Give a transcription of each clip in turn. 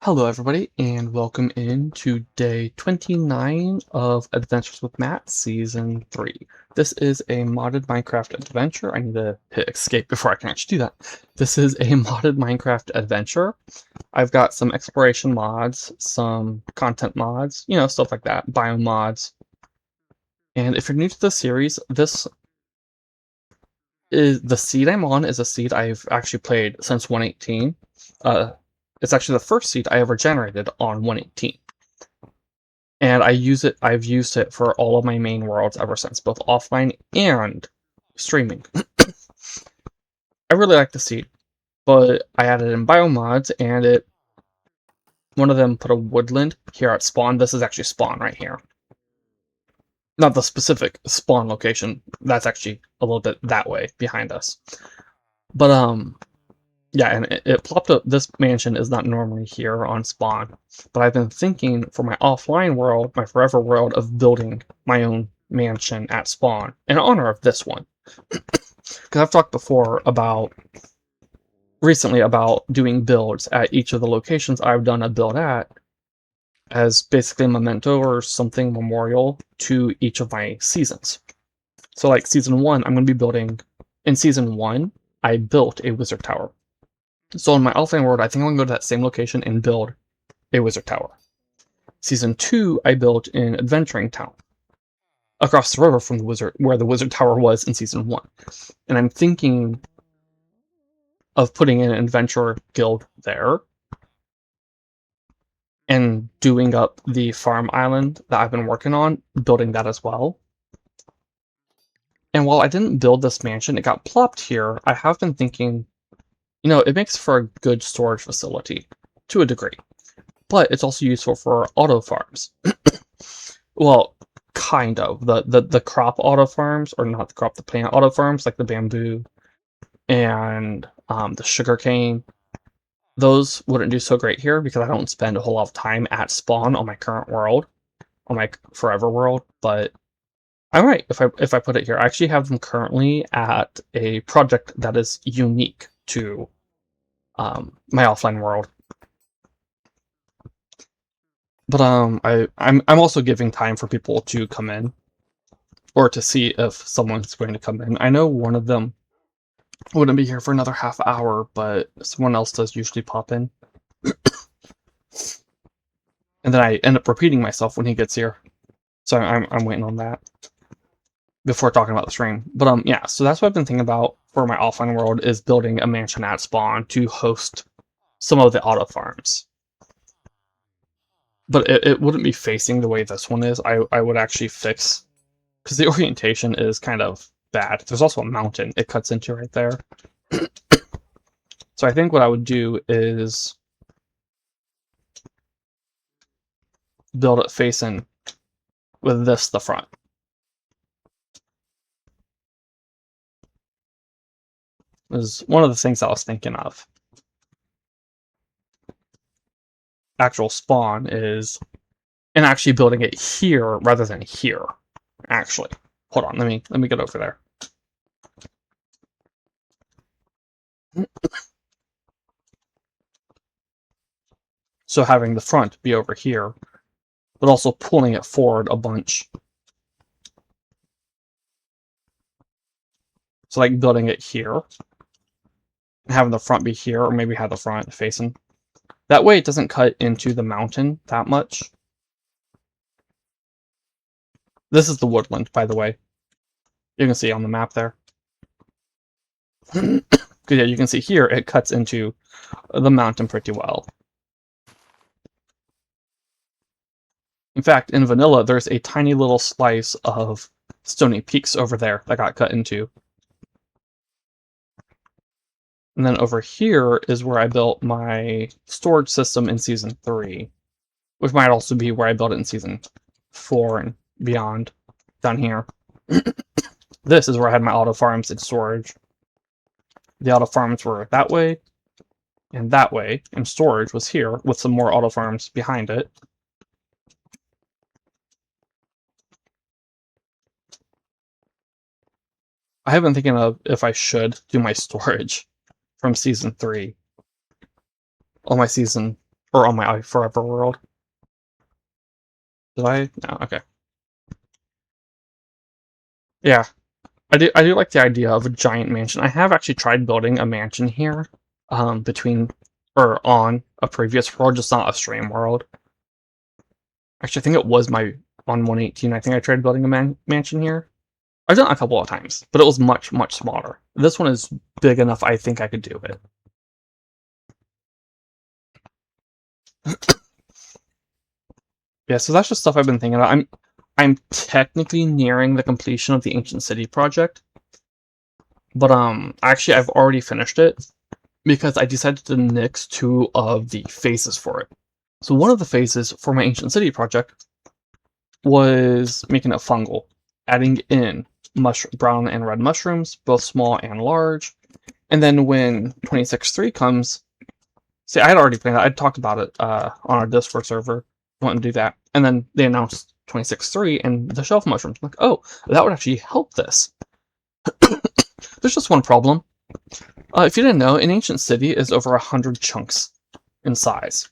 Hello everybody, and welcome in to day 29 of Adventures with Matt Season 3. This is a modded Minecraft adventure. I need to hit escape before I can actually do that. This is a modded Minecraft adventure. I've got some exploration mods, some content mods, stuff like that, biome mods. And if you're new to the series, this is the seed I'm on is a seed I've actually played since 118. It's actually the first seed I ever generated on 118. And I've used it for all of my main worlds ever since, both offline and streaming. I really like the seed, but I added in biomods, and one of them put a woodland here at spawn. This is actually spawn right here. Not the specific spawn location. That's actually a little bit that way behind us. But yeah, and it plopped up. This mansion is not normally here on spawn, but I've been thinking for my offline world, my forever world, of building my own mansion at spawn in honor of this one. Because I've talked before recently about doing builds at each of the locations I've done a build at as basically a memento or something memorial to each of my seasons. So like season 1, I'm going to be building, in season 1, I built a wizard tower. So in my offline world, I think I'm going to go to that same location and build a wizard tower. Season 2, I built an adventuring town across the river from where the wizard tower was in season 1. And I'm thinking of putting in an adventure guild there and doing up the farm island that I've been working on, building that as well. And while I didn't build this mansion, it got plopped here. I have been thinking, it makes for a good storage facility to a degree, but it's also useful for auto farms. Well, kind of. The crop auto farms, or not the crop, the plant auto farms, like the bamboo and the sugarcane. Those wouldn't do so great here because I don't spend a whole lot of time at spawn on my current world, on my forever world, but I'm right if I put it here. I actually have them currently at a project that is unique to my offline world. But I'm also giving time for people to come in, or to see if someone's going to come in. I know one of them wouldn't be here for another half hour, but someone else does usually pop in. And then I end up repeating myself when he gets here. So I'm waiting on that before talking about the stream. But yeah, so that's what I've been thinking about for my offline world, is building a mansion at spawn to host some of the auto farms. But it wouldn't be facing the way this one is. I would actually fix, because the orientation is kind of bad. There's also a mountain it cuts into right there. So I think what I would do is build it facing with this the front. Is one of the things I was thinking of. Actual spawn is, and actually building it here rather than here. Actually, hold on, let me get over there. So having the front be over here, but also pulling it forward a bunch. So like building it here, and having the front be here, or maybe have the front facing. That way it doesn't cut into the mountain that much. This is the woodland, by the way. You can see on the map there. Because yeah, you can see here it cuts into the mountain pretty well. In fact, in vanilla, there's a tiny little slice of Stony Peaks over there that got cut into. And then over here is where I built my storage system in Season 3, which might also be where I built it in Season 4 and beyond, down here. This is where I had my auto farms in storage. The auto farms were that way, and storage was here, with some more auto farms behind it. I have been thinking of if I should do my storage from Season 3 on my Season or on my forever world. Did I? No, okay. Yeah, I do like the idea of a giant mansion. I have actually tried building a mansion here, on a previous world, just not a stream world. Actually, I think it was on 118. I think I tried building a mansion here. I've done it a couple of times, but it was much, much smaller. This one is big enough, I think I could do it. Yeah, so that's just stuff I've been thinking about. I'm technically nearing the completion of the Ancient City project. But actually I've already finished it because I decided to nix 2 of the phases for it. So one of the phases for my Ancient City project was making it fungal, adding in brown and red mushrooms, both small and large. And then when 26.3 comes, see, I had already planned that. I'd talked about it on our Discord server, wanting to do that. And then they announced 26.3 and the shelf mushrooms. I'm like, oh, that would actually help this. There's just one problem. If you didn't know, an Ancient City is over 100 chunks in size.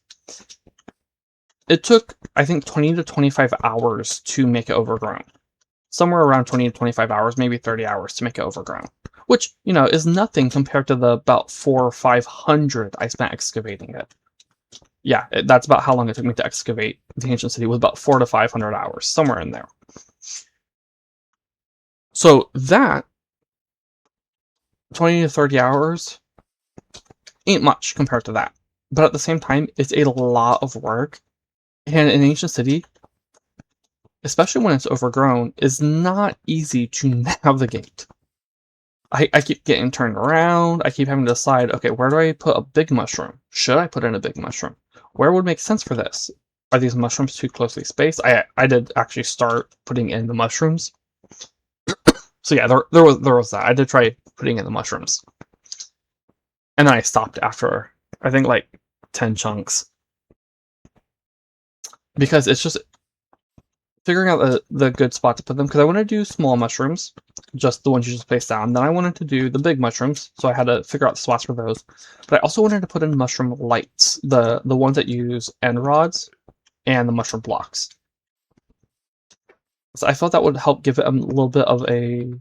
It took, I think, 20 to 25 hours to make it overgrown. Somewhere around 20 to 25 hours, maybe 30 hours to make it overgrown. Which, is nothing compared to the about 400 or 500 I spent excavating it. Yeah, that's about how long it took me to excavate the Ancient City, was about 400 to 500 hours, somewhere in there. So that 20 to 30 hours ain't much compared to that. But at the same time, it's a lot of work. And an Ancient City, especially when it's overgrown, is not easy to navigate. I keep getting turned around. I keep having to decide, okay, where do I put a big mushroom? Should I put in a big mushroom? Where would make sense for this? Are these mushrooms too closely spaced? I did actually start putting in the mushrooms. So yeah, there was that. I did try putting in the mushrooms. And then I stopped after, I think, like 10 chunks. Because it's just figuring out the good spot to put them. Because I want to do small mushrooms, just the ones you just place down. Then I wanted to do the big mushrooms, so I had to figure out the spots for those. But I also wanted to put in mushroom lights, the ones that use end rods and the mushroom blocks. So I felt that would help give it a little bit of a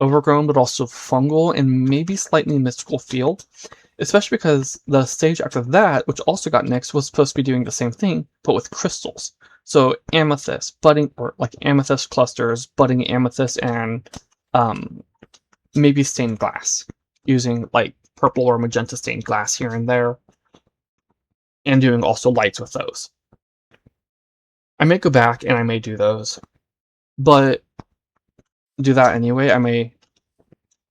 overgrown, but also fungal and maybe slightly mystical feel. Especially because the stage after that, which also got nixed, was supposed to be doing the same thing, but with crystals. So amethyst, budding, or like amethyst clusters, budding amethyst, and maybe stained glass, using like purple or magenta stained glass here and there, and doing also lights with those. I may go back and I may do those, but do that anyway. I may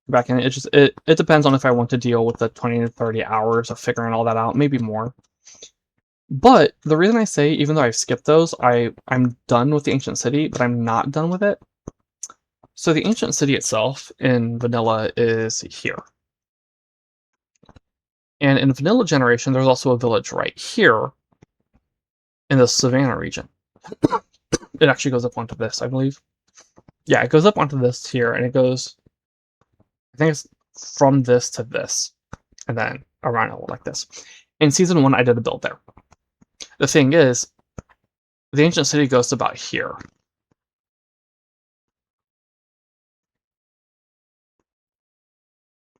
back in. It depends on if I want to deal with the 20 to 30 hours of figuring all that out, maybe more. But the reason I say, even though I've skipped those, I'm done with the Ancient City, but I'm not done with it. So the Ancient City itself in vanilla is here. And in vanilla generation, there's also a village right here in the Savannah region. It actually goes up onto this, I believe. Yeah, it goes up onto this here, and it goes, I think it's from this to this, and then around it like this. In Season 1, I did a build there. The thing is, the Ancient City goes to about here.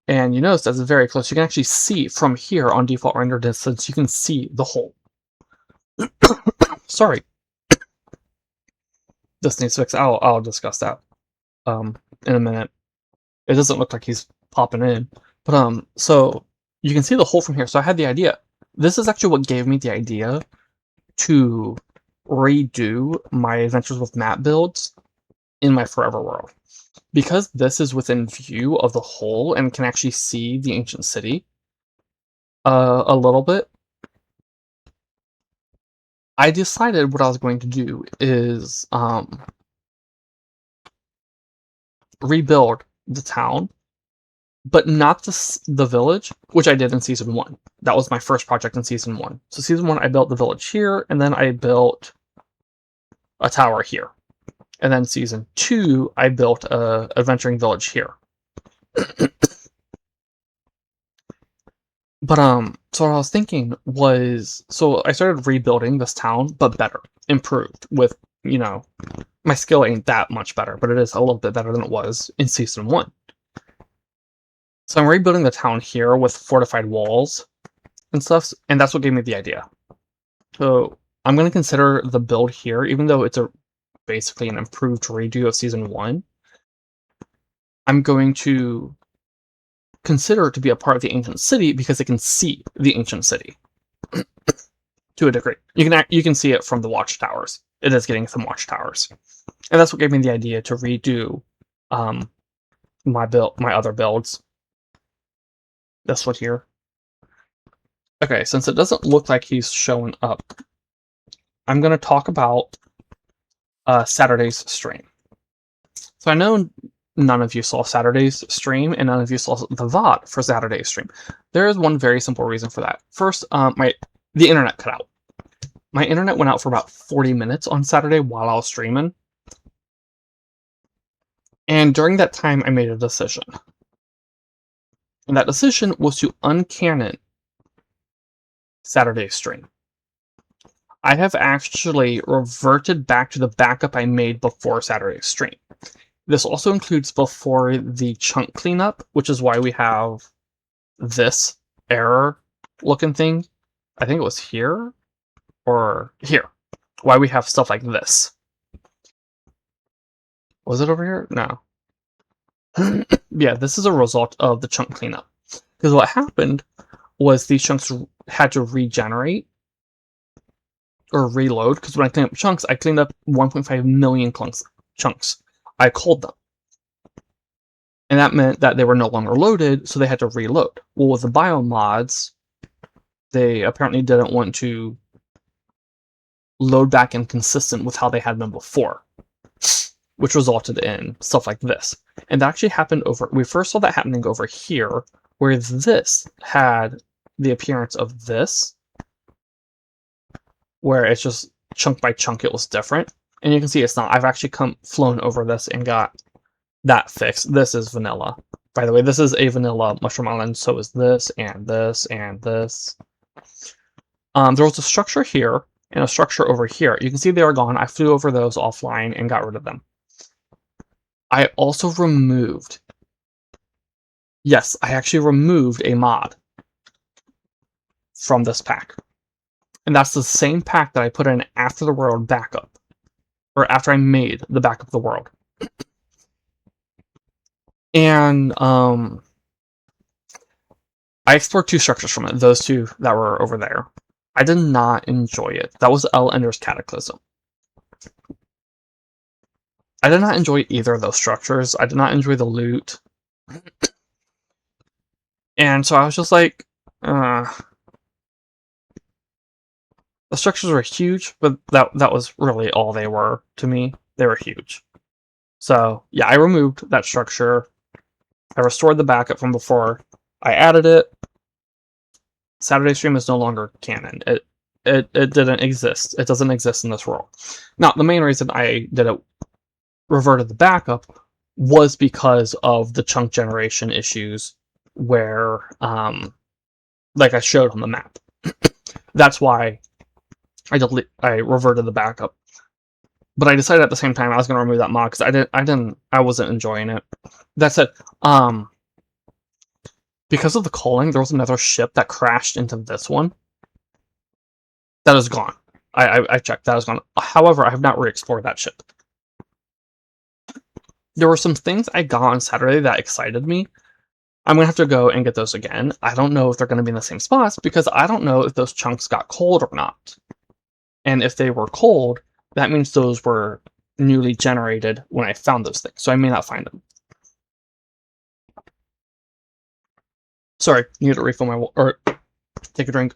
And you notice that's very close. You can actually see from here on default render distance, you can see the hole. Sorry. This needs fix. I'll discuss that in a minute. It doesn't look like he's popping in. But so you can see the hole from here. So I had the idea. This is actually what gave me the idea to redo my Adventures with Map builds in my Forever world. Because this is within view of the hole and can actually see the Ancient City a little bit, I decided what I was going to do is rebuild the town, but not the village, which I did in Season 1. That was my first project in Season 1. So Season 1, I built the village here, and then I built a tower here. And then Season 2, I built a adventuring village here. But So what I was thinking was, so I started rebuilding this town, but better, improved with, my skill ain't that much better, but it is a little bit better than it was in Season 1. So I'm rebuilding the town here with fortified walls and stuff, and that's what gave me the idea. So I'm going to consider the build here, even though it's basically an improved redo of Season 1, I'm going to consider it to be a part of the ancient city because it can see the ancient city to a degree. You can see it from the watchtowers. It is getting some watchtowers, and that's what gave me the idea to redo my other builds. This one here. Okay, since it doesn't look like he's showing up, I'm going to talk about Saturday's stream. So I know none of you saw Saturday's stream, and none of you saw the VOD for Saturday's stream. There is one very simple reason for that. First, the internet cut out. My internet went out for about 40 minutes on Saturday while I was streaming. And during that time, I made a decision. And that decision was to uncanon Saturday's stream. I have actually reverted back to the backup I made before Saturday's stream. This also includes before the chunk cleanup, which is why we have this error looking thing. I think it was here or here. Why we have stuff like this. Was it over here? No. Yeah, this is a result of the chunk cleanup. Because what happened was these chunks had to regenerate or reload. Because when I cleaned up chunks, I cleaned up 1.5 million chunks. I culled them. And that meant that they were no longer loaded, so they had to reload. Well, with the biomods, they apparently didn't want to load back inconsistent with how they had been before, which resulted in stuff like this. And that actually happened we first saw that happening over here, where this had the appearance of this, where it's just chunk by chunk it was different. And you can see it's not. I've actually flown over this and got that fixed. This is vanilla. By the way, this is a vanilla Mushroom Island, so is this, and this, and this. There was a structure here, and a structure over here. You can see they are gone. I flew over those offline and got rid of them. I also removed... Yes, I actually removed a mod from this pack. And that's the same pack that I put in after the world backup. Or after I made the backup of the world. And I explored two structures from it. Those two that were over there. I did not enjoy it. That was El Ender's Cataclysm. I did not enjoy either of those structures. I did not enjoy the loot. And so I was just like, the structures were huge, but that was really all they were to me. They were huge. So, yeah, I removed that structure. I restored the backup from before. I added it. Saturday stream is no longer canon. It didn't exist. It doesn't exist in this world. Now, the main reason I reverted the backup was because of the chunk generation issues where, like I showed on the map. That's why I reverted the backup. But I decided at the same time I was going to remove that mod because I wasn't enjoying it. That said, because of the culling, there was another ship that crashed into this one. That is gone. I checked. That is gone. However, I have not re-explored that ship. There were some things I got on Saturday that excited me. I'm going to have to go and get those again. I don't know if they're going to be in the same spots because I don't know if those chunks got cold or not. And if they were cold, that means those were newly generated when I found those things. So I may not find them. Sorry, need to refill my or take a drink.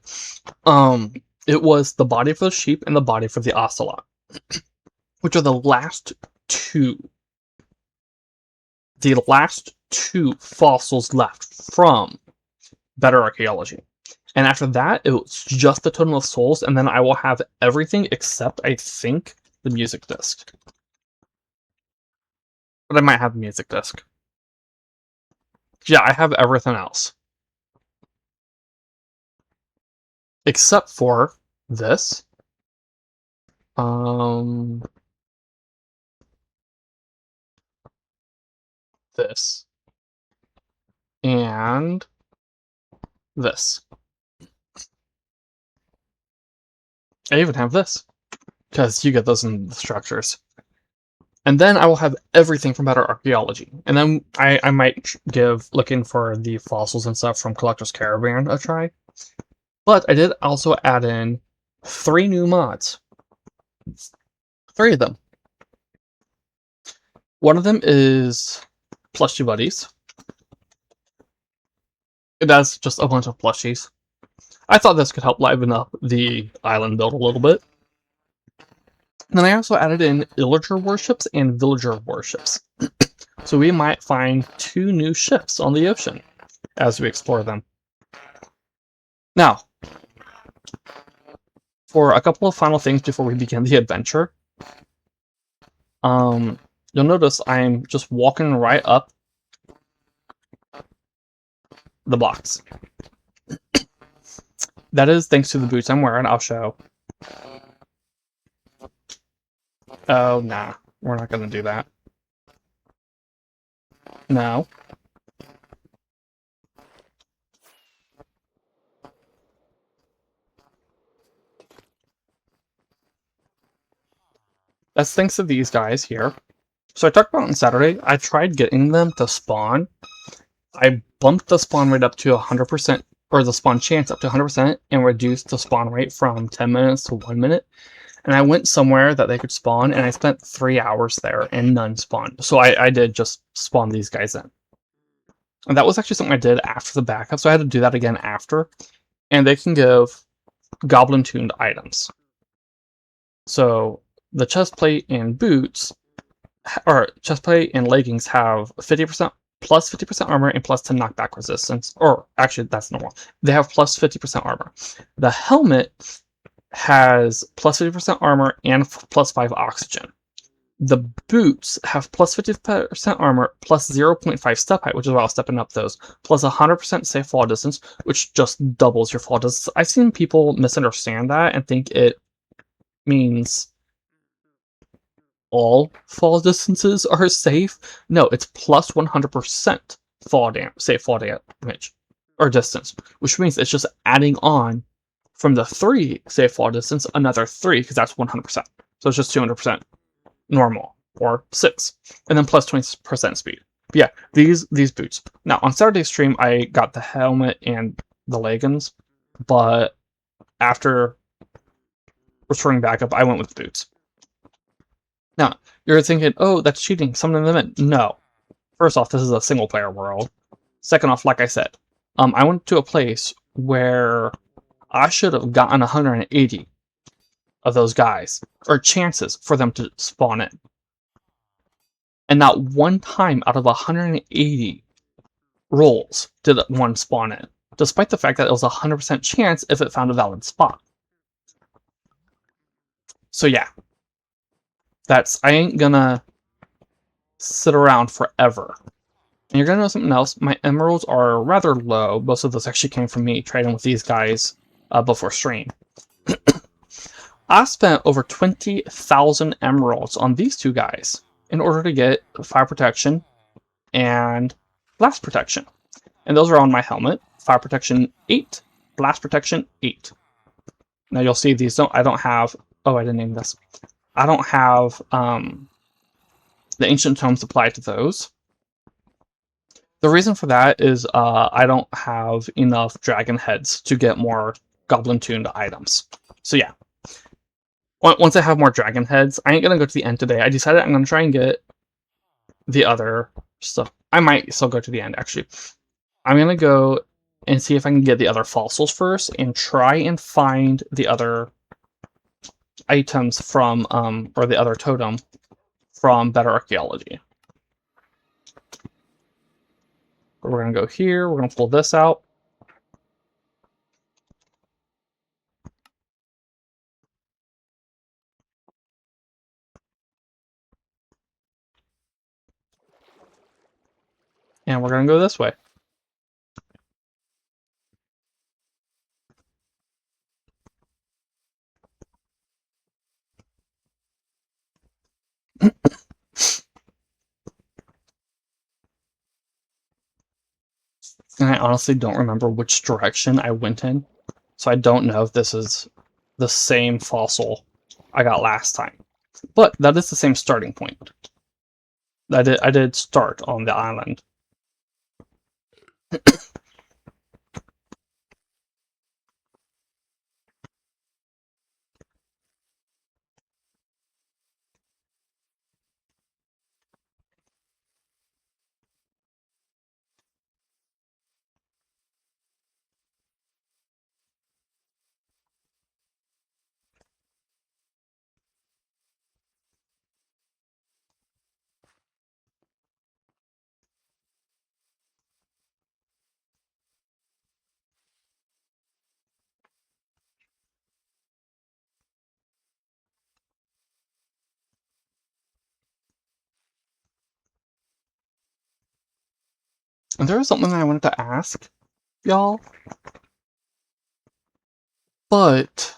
It was the body for the sheep and the body for the ocelot, which are the last two. The last two fossils left from Better Archeology. And after that, it was just the Totem of Souls, and then I will have everything except, I think, the music disc. But I might have the music disc. Yeah, I have everything else. except for this. This. And this. I even have this, because you get those in the structures. And then I will have everything from Better Archeology. And then I might give looking for the fossils and stuff from Collector's Caravan a try. But I did also add in 3 new mods. 3 of them. One of them is Plushie Buddies. That's just a bunch of plushies. I thought this could help liven up the island build a little bit. And then I also added in Illager warships and Villager warships. So we might find 2 new ships on the ocean as we explore them. Now, for a couple of final things before we begin the adventure, you'll notice I'm just walking right up the box. That is thanks to the boots I'm wearing. I'll show. Oh, nah. We're not going to do that. No. That's thanks to these guys here. So I talked about on Saturday, I tried getting them to spawn. I bumped the spawn rate up to 100%, or the spawn chance up to 100%, and reduced the spawn rate from 10 minutes to 1 minute. And I went somewhere that they could spawn, and I spent 3 hours there, and none spawned. So I did just spawn these guys in. And that was actually something I did after the backup, so I had to do that again after. And they can give goblin-tuned items. So the chestplate and boots, or chestplate and leggings have 50% plus 50% armor and plus 10 knockback resistance. Or actually, that's normal. They have plus 50% armor. The helmet has plus 50% armor and plus 5 oxygen. The boots have plus 50% armor plus 0.5 step height, which is why I was stepping up those, plus 100% safe fall distance, which just doubles your fall distance. I've seen people misunderstand that and think it means all fall distances are safe. No, it's plus 100% safe fall damage or distance, which means it's just adding on from the 3 safe fall distance another 3, because that's 100%. So it's just 200% normal, or 6, and then plus 20% speed. But yeah, these boots. Now on Saturday's stream, I got the helmet and the leggings, but after returning back up, I went with the boots. Now, you're thinking, oh, that's cheating, summoning them in. No. First off, this is a single-player world. Second off, like I said, I went to a place where I should have gotten 180 of those guys, or chances for them to spawn in. And not one time out of 180 rolls did one spawn in, despite the fact that it was a 100% chance if it found a valid spot. So yeah, I ain't gonna sit around forever. And you're gonna know something else. My emeralds are rather low. Most of those actually came from me trading with these guys before stream. I spent over 20,000 emeralds on these 2 guys in order to get fire protection and blast protection. And those are on my helmet. Fire protection 8, blast protection 8. Now you'll see these I don't have, oh, I didn't name this. I don't have the ancient tomes applied to those. The reason for that is I don't have enough dragon heads to get more goblin tuned items. So yeah, once I have more dragon heads, I ain't gonna go to the end today. I decided I'm gonna try and get the other stuff. I might still go to the end, actually. I'm gonna go and see if I can get the other fossils first and try and find the other items from, or the other totem from Better Archeology. We're gonna go here, we're gonna pull this out. And we're gonna go this way. And I honestly don't remember which direction I went in, so I don't know if this is the same fossil I got last time. But that is the same starting point. I did start on the island. And there was something I wanted to ask y'all, but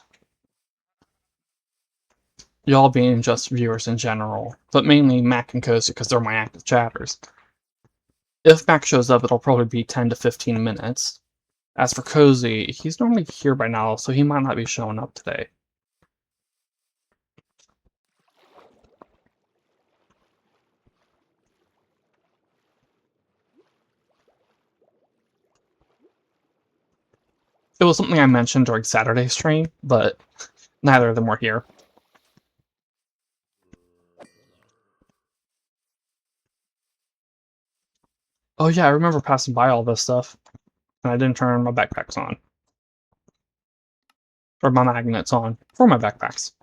y'all being just viewers in general, but mainly Mac and Cozy because they're my active chatters. If Mac shows up, it'll probably be 10 to 15 minutes. As for Cozy, he's normally here by now, so he might not be showing up today. It was something I mentioned during Saturday's stream, but neither of them were here. Oh yeah, I remember passing by all this stuff, and I didn't turn my backpacks on. Or my magnets on, for my backpacks.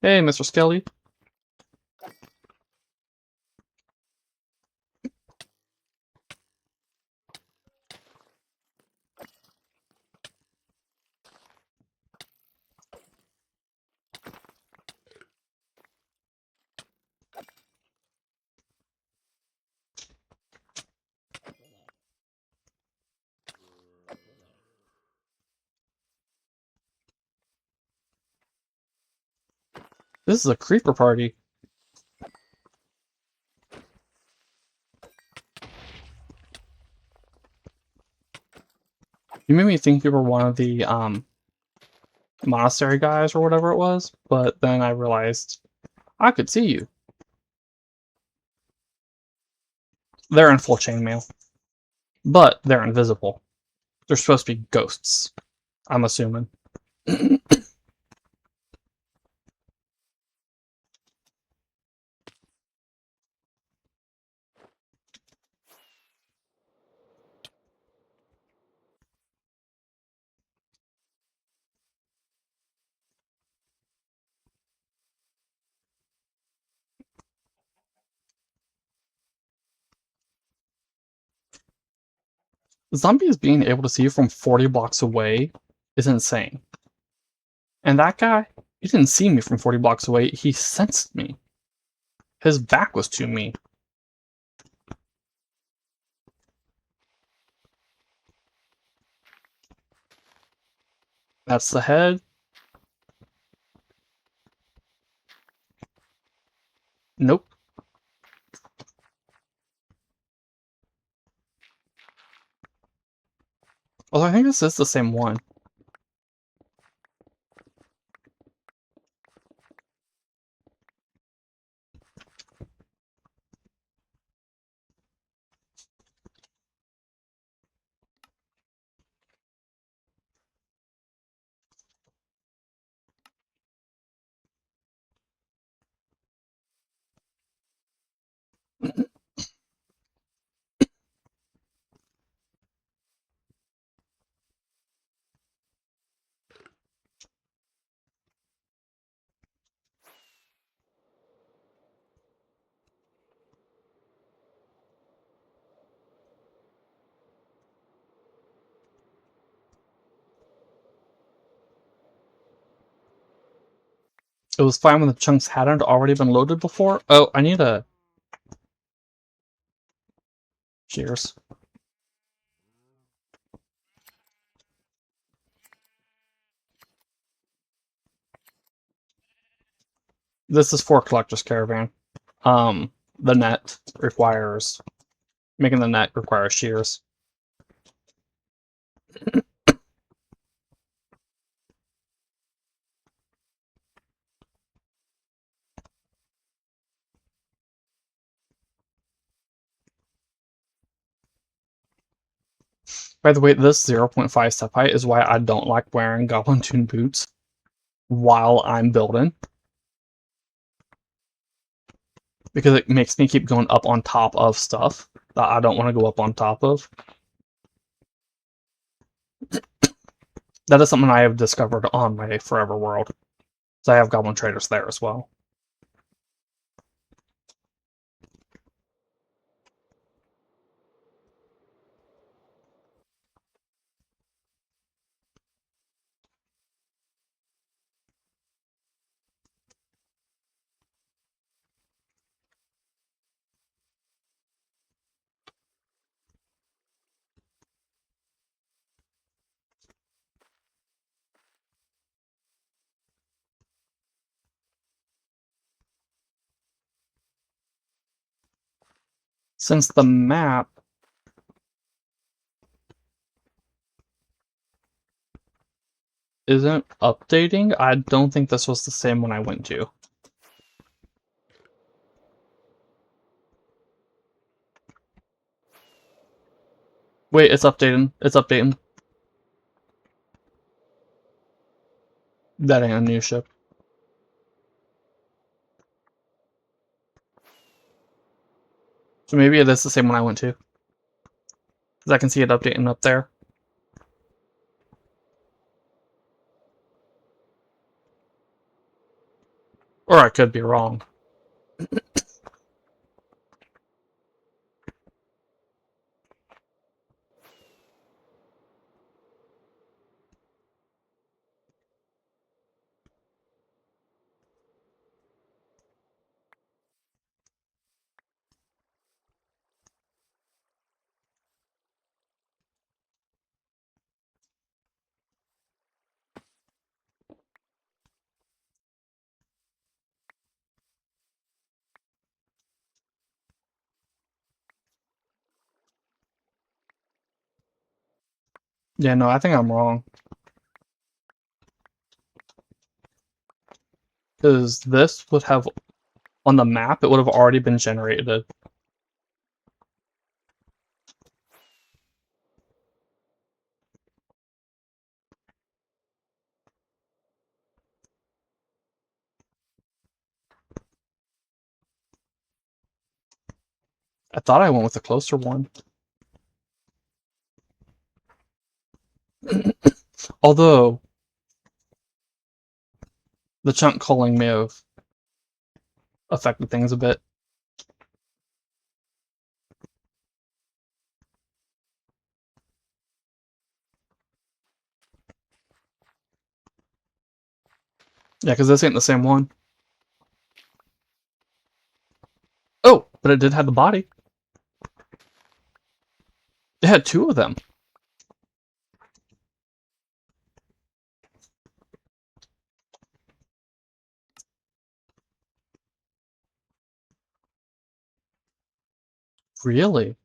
Hey, Mr. Skelly. This is a creeper party. You made me think you were one of the, monastery guys or whatever it was, but then I realized I could see you. They're in full chainmail. But they're invisible. They're supposed to be ghosts, I'm assuming. Zombies being able to see you from 40 blocks away is insane. And that guy, he didn't see me from 40 blocks away, he sensed me. His back was to me. That's the head. Nope. Although I think this is the same one. It was fine when the chunks hadn't already been loaded before. Oh, I need a... Cheers. This is for Collector's Caravan. The net requires... Making the net requires shears. By the way, this 0.5 step height is why I don't like wearing Goblin Tune boots while I'm building. Because it makes me keep going up on top of stuff that I don't want to go up on top of. That is something I have discovered on my Forever World. So I have Goblin Traders there as well. Since the map isn't updating, I don't think this was the same one I went to. Wait, it's updating. It's updating. That ain't a new ship. So maybe it is the same one I went to. Because I can see it updating up there. Or I could be wrong. Yeah, no, I think I'm wrong. Because this would have, on the map, it would have already been generated. I thought I went with the closer one. Although, the chunk culling may have affected things a bit. Yeah, because this ain't the same one. Oh, but it did have the body. It had two of them. Really?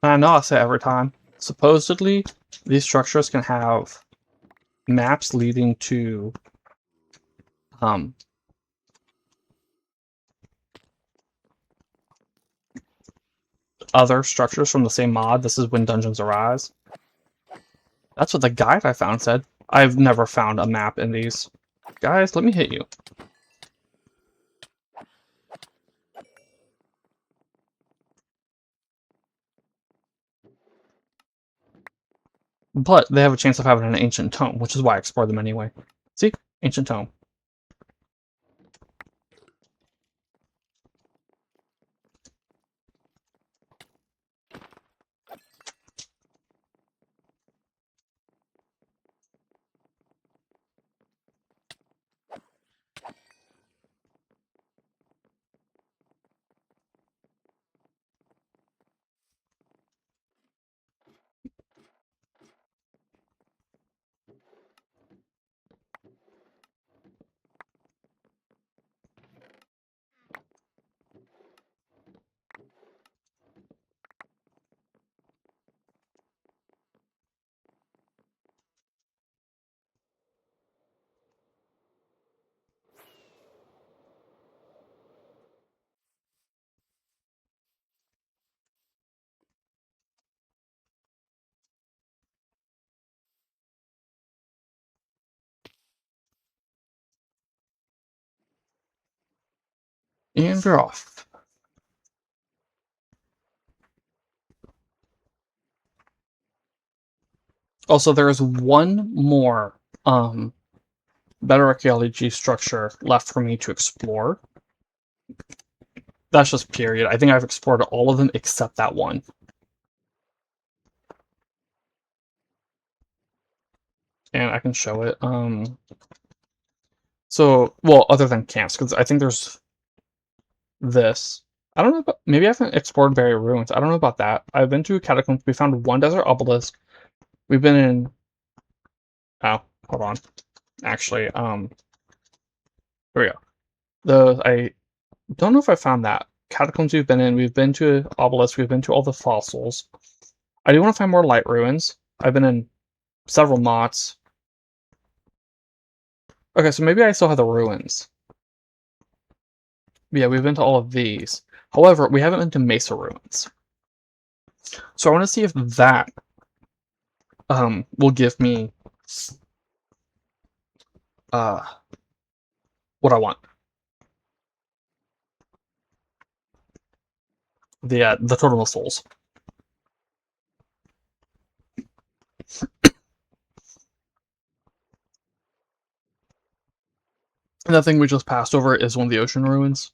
And I know I say it every time. Supposedly, these structures can have maps leading to other structures from the same mod. This is when dungeons arise. That's what the guide I found said. I've never found a map in these. Guys, let me hit you. But they have a chance of having an ancient tome, which is why I explore them anyway. See? Ancient tome. And we're off. Also, there is one more Better Archeology structure left for me to explore. That's just period. I think I've explored all of them except that one. And I can show it. So, well, other than camps, because I think there's this. I don't know about, maybe I haven't explored Barrier Ruins. I don't know about that. I've been to Catacombs. We found one desert obelisk. We've been in, oh, hold on. Actually, here we go. I don't know if I found that. Catacombs we've been to obelisk, we've been to all the fossils. I do want to find more light ruins. I've been in several mots. Okay, so maybe I still have the ruins. Yeah, we've been to all of these. However, we haven't been to Mesa ruins. So I want to see if that will give me what I want. The totem of souls. And that thing we just passed over is one of the ocean ruins.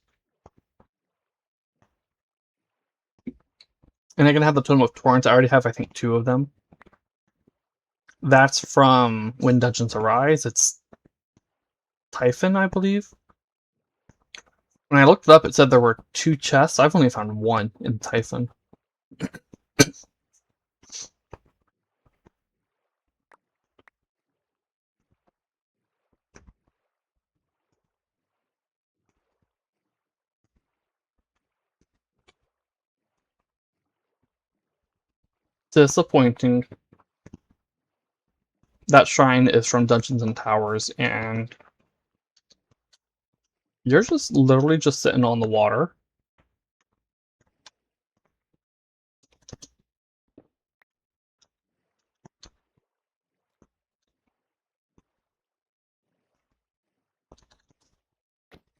And I can have the totem of torrents. I already have, I think, 2 of them. That's from When Dungeons Arise. It's Typhon, I believe. When I looked it up, it said there were 2 chests. I've only found 1 in Typhon. Disappointing. That shrine is from Dungeons and Towers, and you're just literally just sitting on the water.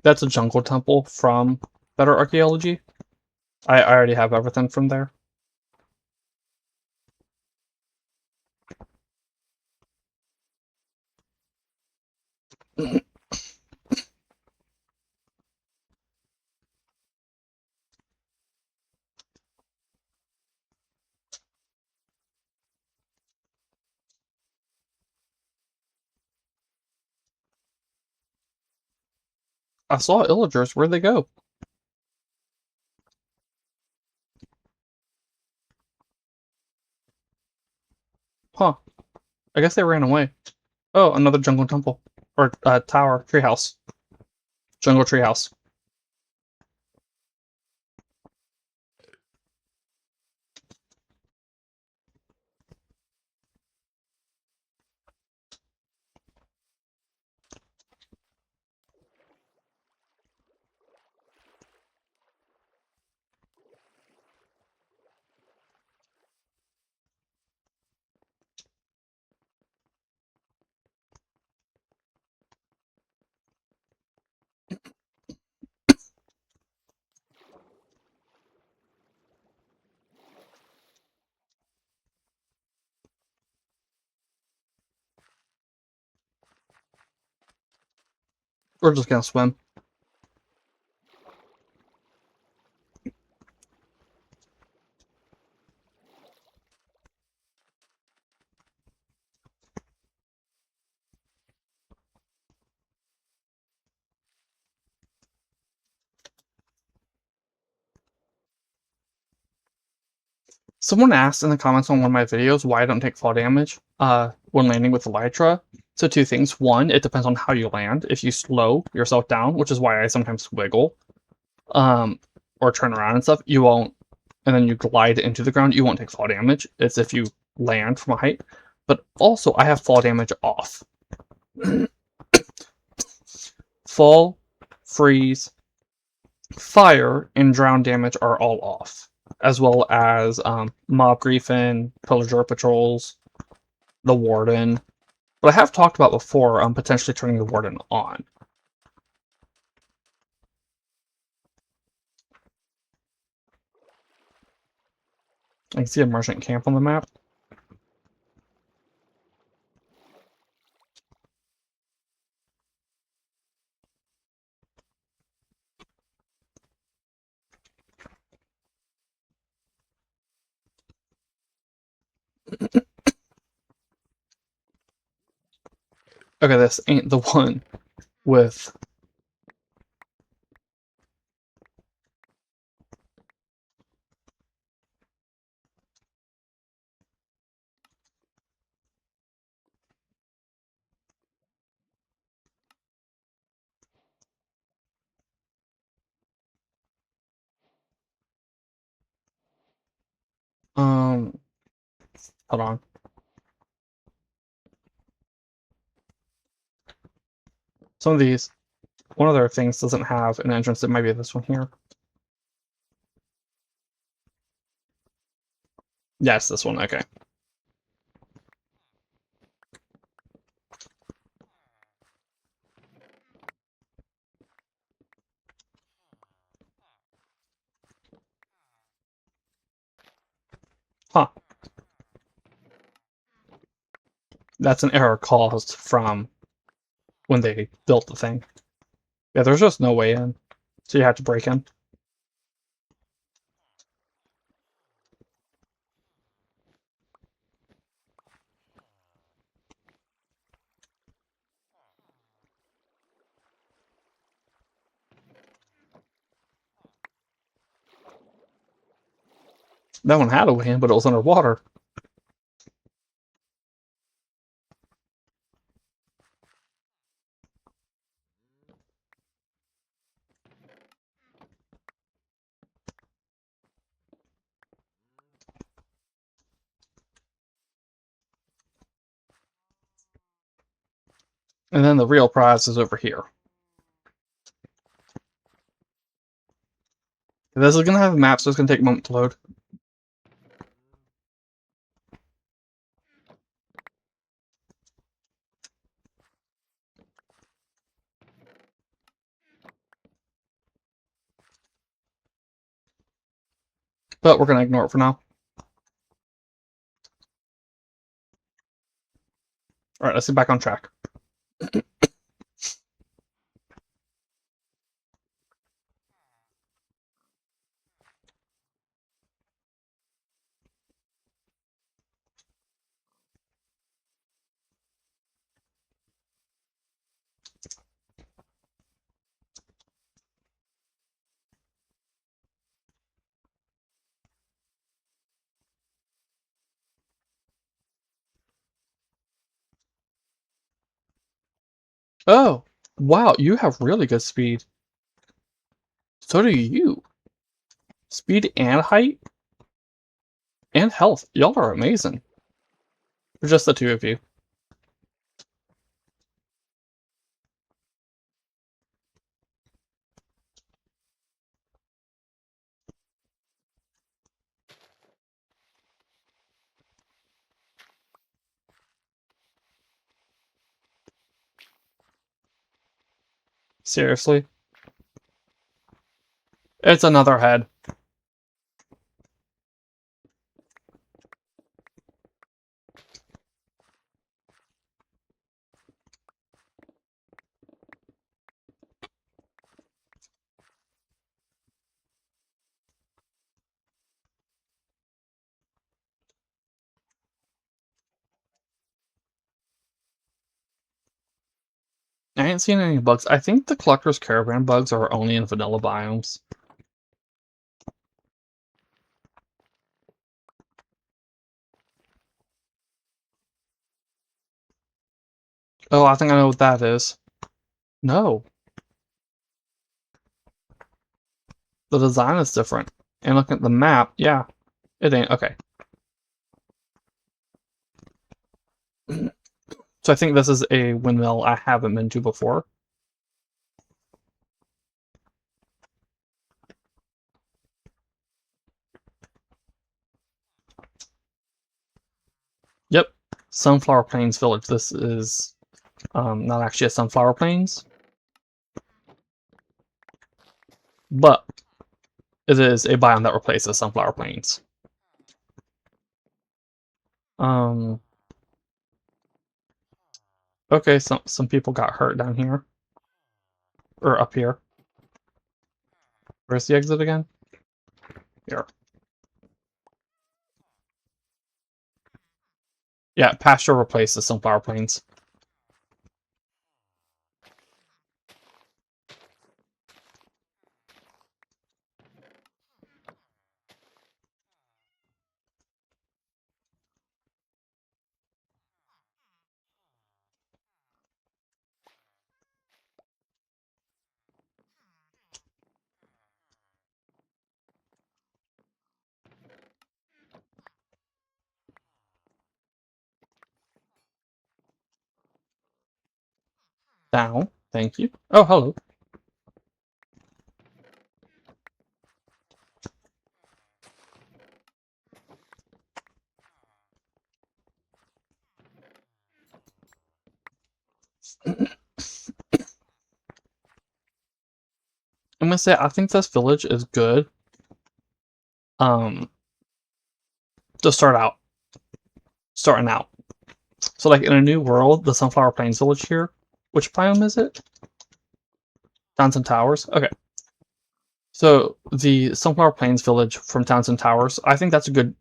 That's a jungle temple from Better Archaeology. I already have everything from there. I saw illagers. Where'd they go? Huh. I guess they ran away. Oh, another jungle temple. Or tower. Treehouse. Jungle treehouse. We're just gonna swim. Someone asked in the comments on one of my videos why I don't take fall damage when landing with Elytra. So 2 things. 1, it depends on how you land. If you slow yourself down, which is why I sometimes wiggle, or turn around and stuff, you won't, and then you glide into the ground, you won't take fall damage. It's if you land from a height. But also, I have fall damage off. Fall, freeze, fire, and drown damage are all off, as well as Mob Griffin, Pillager Patrols, the Warden. But I have talked about before potentially turning the Warden on. I can see a merchant camp on the map. Okay, this ain't the one with... Hold on. Some of these, one of their things doesn't have an entrance. It might be this one here. Yes, this one. Okay. Huh. That's an error caused from when they built the thing. Yeah, there's just no way in. So you have to break in. That one had a way in, but it was underwater. And then the real prize is over here. This is going to have a map, so it's going to take a moment to load. But we're going to ignore it for now. Alright, let's get back on track. Oh, wow, you have really good speed. So do you. Speed and height? And health. Y'all are amazing. For just the two of you. Seriously? It's another head. I ain't seen any bugs. I think the Collector's Caravan bugs are only in vanilla biomes. Oh, I think I know what that is. No. The design is different. And looking at the map, yeah. It ain't. Okay. So I think this is a windmill I haven't been to before. Yep. Sunflower Plains Village. This is not actually a Sunflower Plains. But it is a biome that replaces Sunflower Plains. Um. Okay, some people got hurt down here. Or up here. Where's the exit again? Here. Yeah, pasture replaces sunflower plains. Down. Thank you. Oh, hello. I'm gonna say I think this village is good. Um, to starting out. So like in a new world, the Sunflower Plains village here. Which biome is it? Towns and Towers. Okay. So the Sunflower Plains village from Towns and Towers. I think that's a good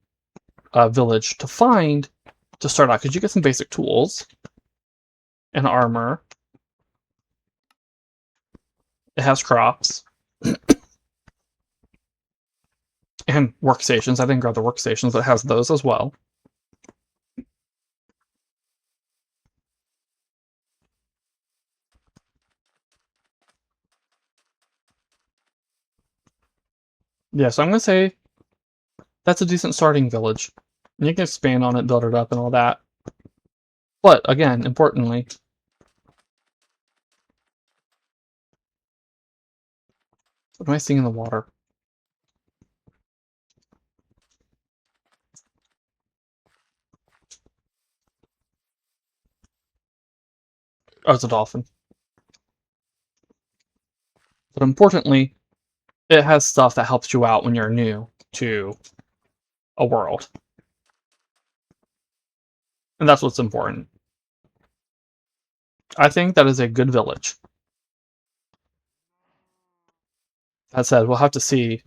village to find to start out because you get some basic tools and armor. It has crops and workstations. I didn't grab the workstations, but it has those as well. Yeah, so I'm gonna say that's a decent starting village. And you can expand on it, build it up, and all that. But again, importantly, what am I seeing in the water? Oh, it's a dolphin. But importantly, it has stuff that helps you out when you're new to a world. And that's what's important. I think that is a good village. That said, we'll have to see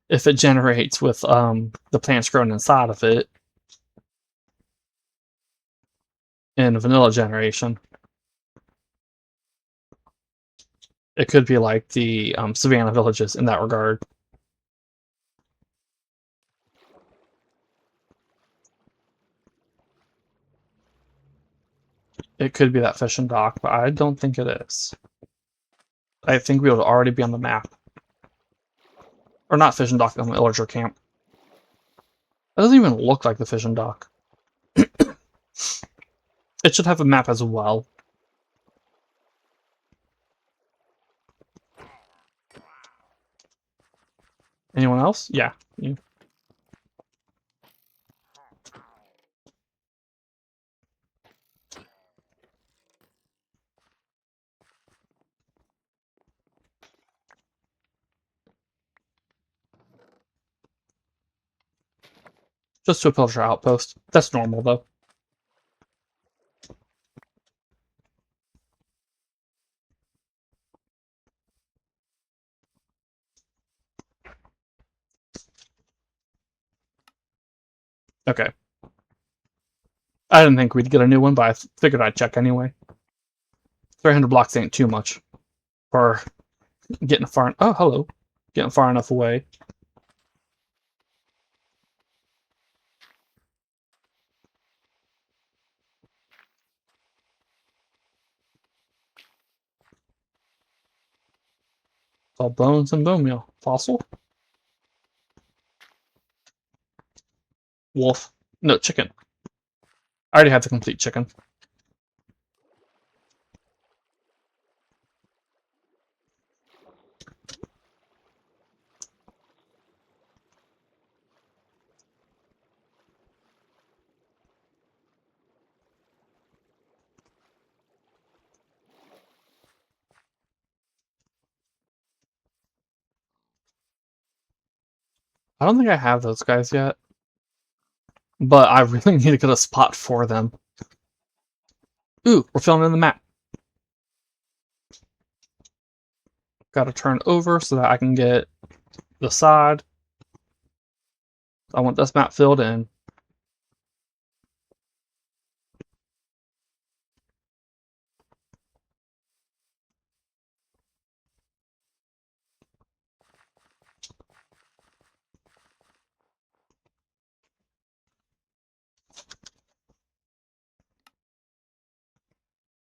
if it generates with the plants grown inside of it in vanilla generation. It could be like the Savannah villages in that regard. It could be that fishing dock, but I don't think it is. I think we would already be on the map. Or not fishing dock, villager camp. That doesn't even look like the fishing dock. It should have a map as well. Anyone else? Yeah. You. Just to a pillager outpost. That's normal, though. Okay. I didn't think we'd get a new one, but I figured I'd check anyway. 300 blocks ain't too much for getting far. Oh, hello. Getting far enough away. It's all bones and bone meal. Fossil? Wolf. No, chicken. I already have the complete chicken. I don't think I have those guys yet. But I really need to get a spot for them. Ooh, we're filling in the map. Gotta turn over so that I can get the side. I want this map filled in.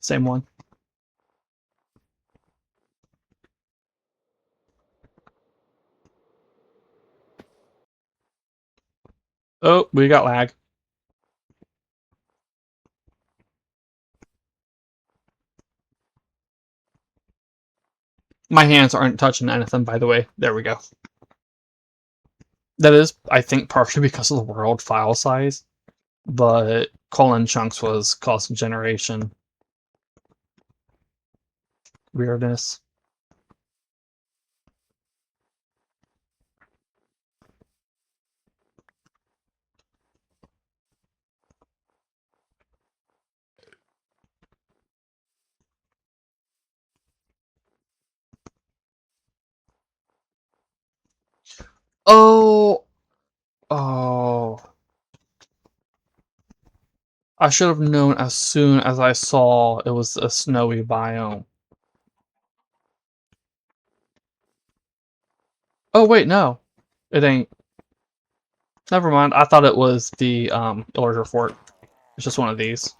Same one. Oh, we got lag. My hands aren't touching anything, by the way. There we go. That is, I think, partially because of the world file size, but colon chunks was cost generation weirdness. Oh, oh. I should have known as soon as I saw it was a snowy biome. Oh, wait, no. It ain't. Never mind. I thought it was the Illager Fort. It's just one of these.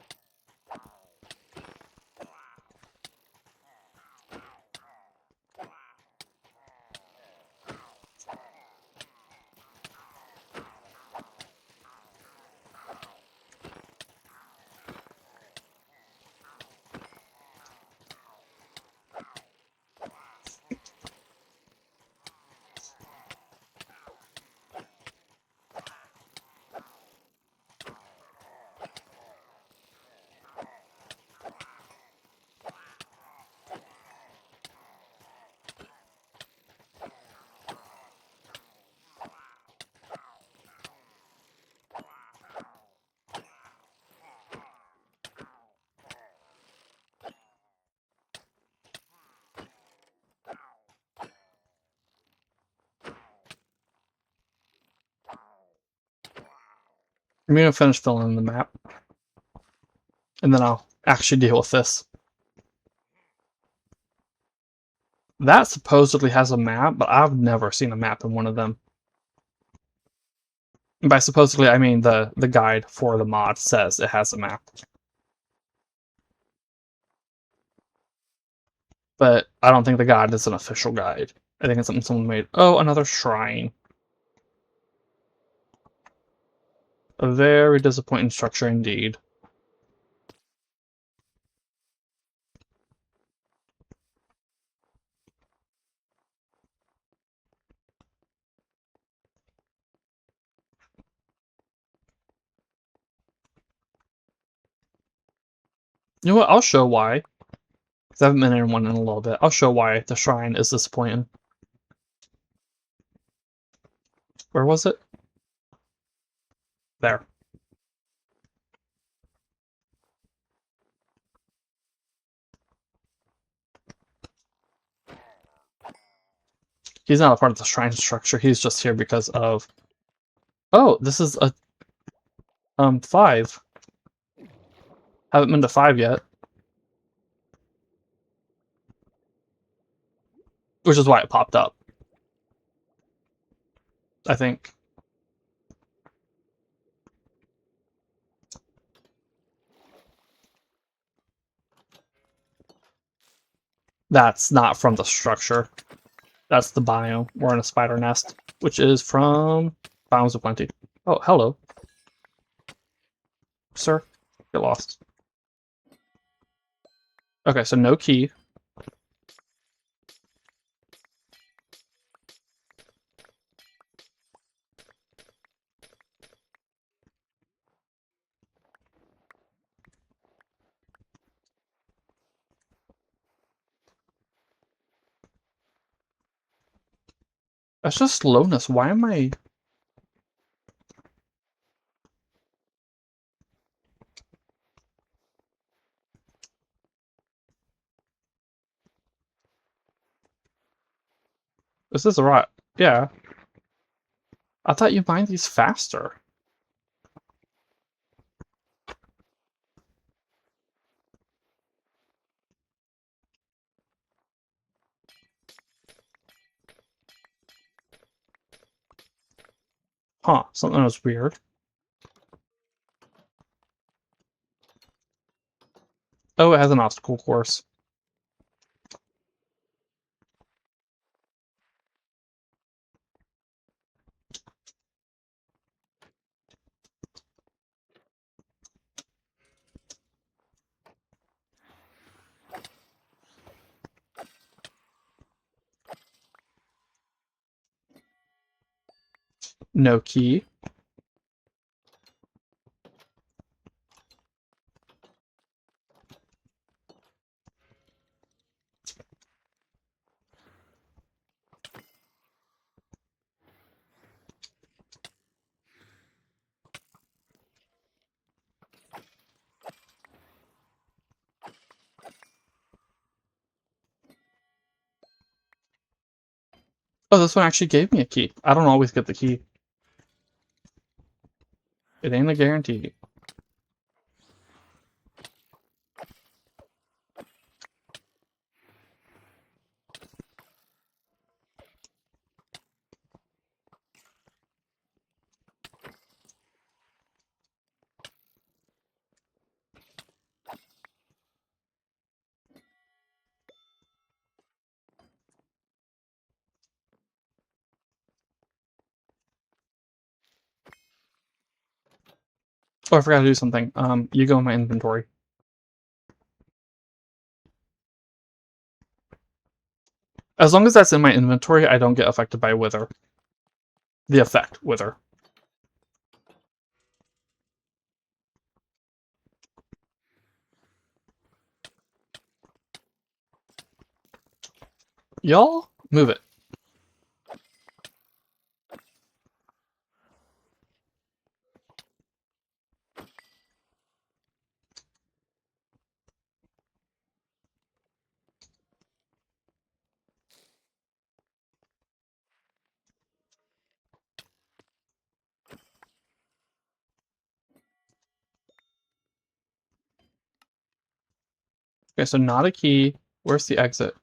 I'm gonna finish filling in the map, and then I'll actually deal with this. That supposedly has a map, but I've never seen a map in one of them. And by supposedly, I mean the guide for the mod says it has a map. But I don't think the guide is an official guide. I think it's something someone made. Oh, another shrine. A very disappointing structure indeed. You know what? I'll show why. Because I haven't been in one in a little bit. I'll show why the shrine is disappointing. Where was it? There. He's not a part of the shrine structure. He's just here because of... Oh, this is a... 5. Haven't been to 5 yet. Which is why it popped up. I think. That's not from the structure. That's the biome. We're in a spider nest, which is from Biomes of Plenty. Oh, hello. Sir, get lost. Okay, so no key. That's just slowness. Why am I... This is a right. Yeah. I thought you mined these faster. Huh, something was weird. Oh, it has an obstacle course. No key. Oh, this one actually gave me a key. I don't always get the key. It ain't a guarantee. Oh, I forgot to do something. You go in my inventory. As long as that's in my inventory, I don't get affected by wither. The effect, wither. Y'all, move it. Okay, so not a key. Where's the exit?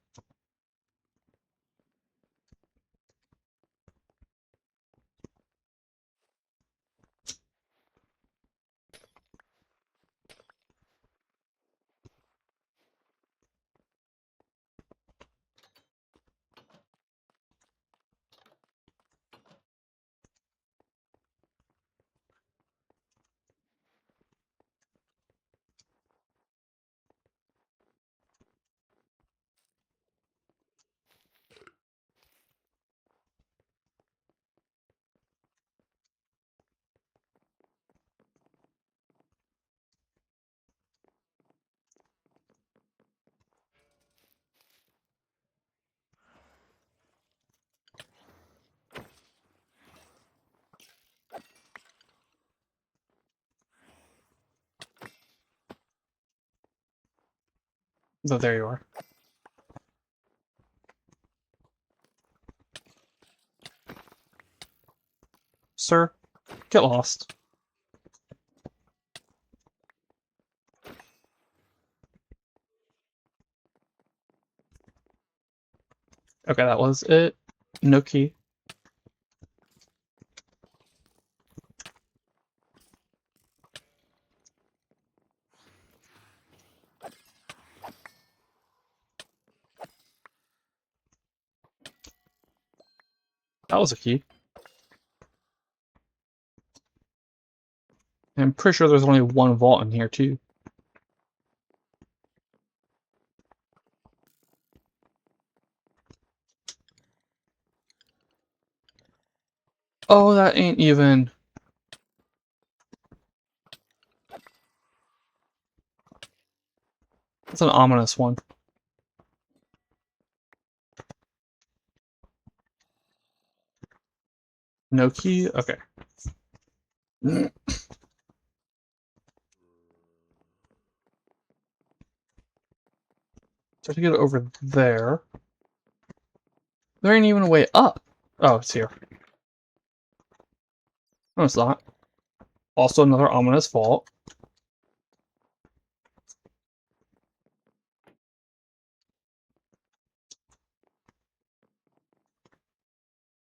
Oh, there you are. Sir, get lost. Okay, that was it. No key. That was a key. I'm pretty sure there's only one vault in here, too. Oh, that ain't even... That's an ominous one. No key? Okay. So to get over there... There ain't even a way up. Oh, it's here. No, it's not. Also another ominous vault.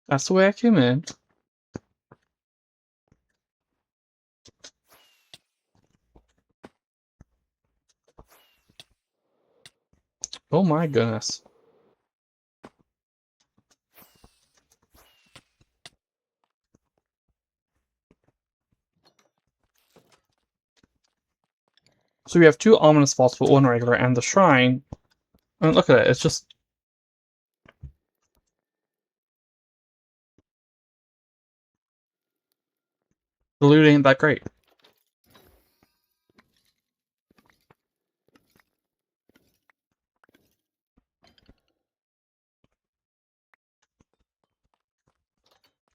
That's the way I came in. Oh my goodness. So we have two ominous vaults, but one regular, and the shrine. I mean, look at it. It's just the loot ain't that great.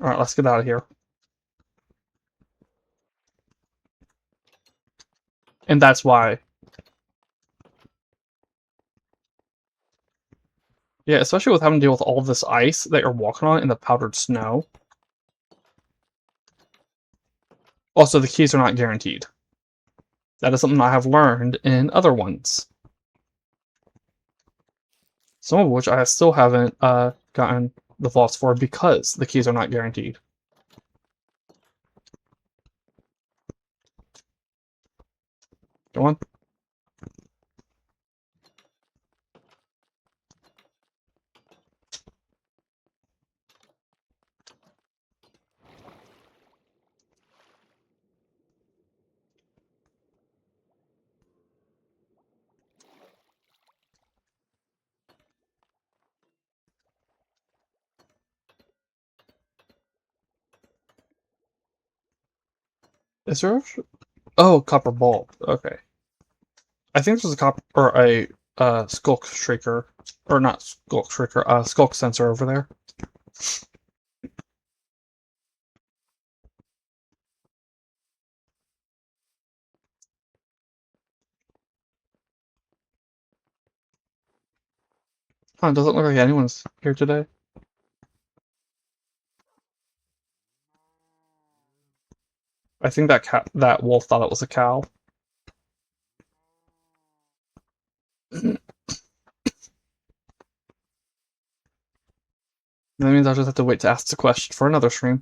Alright, let's get out of here. And that's why. Yeah, especially with having to deal with all of this ice that you're walking on and the powdered snow. Also, the keys are not guaranteed. That is something I have learned in other ones. Some of which I still haven't gotten the vaults for because the keys are not guaranteed. Go on. Is there? Oh, copper bulb. Okay. I think there's a copper or a skulk shrieker, or not skulk shrieker, skulk sensor over there. Huh, it doesn't look like anyone's here today. I think that wolf thought it was a cow. That means I'll just have to wait to ask the question for another stream.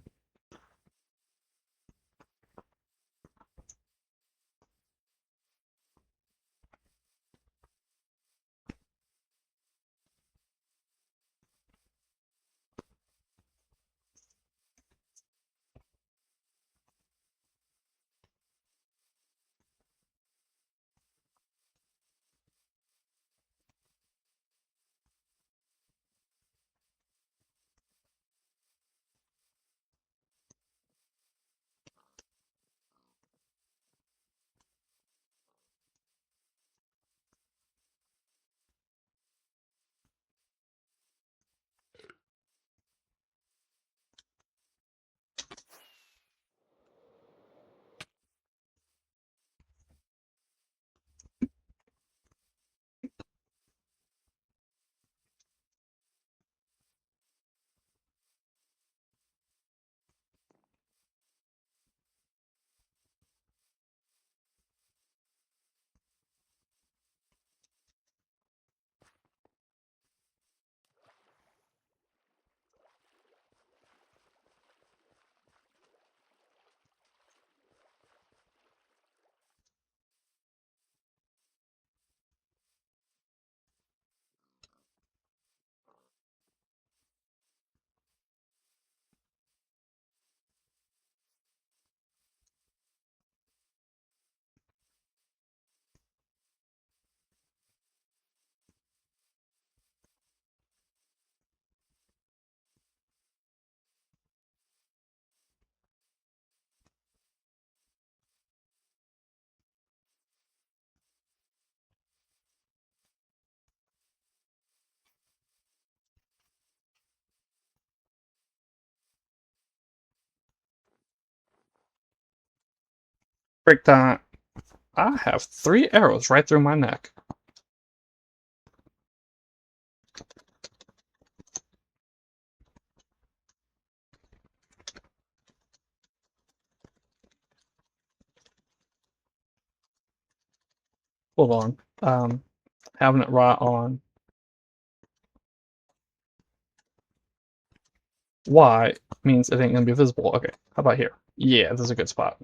Break that. I have 3 arrows right through my neck. hold on. Having it right on Y means it ain't gonna be visible. Okay, how about here? Yeah, this is a good spot.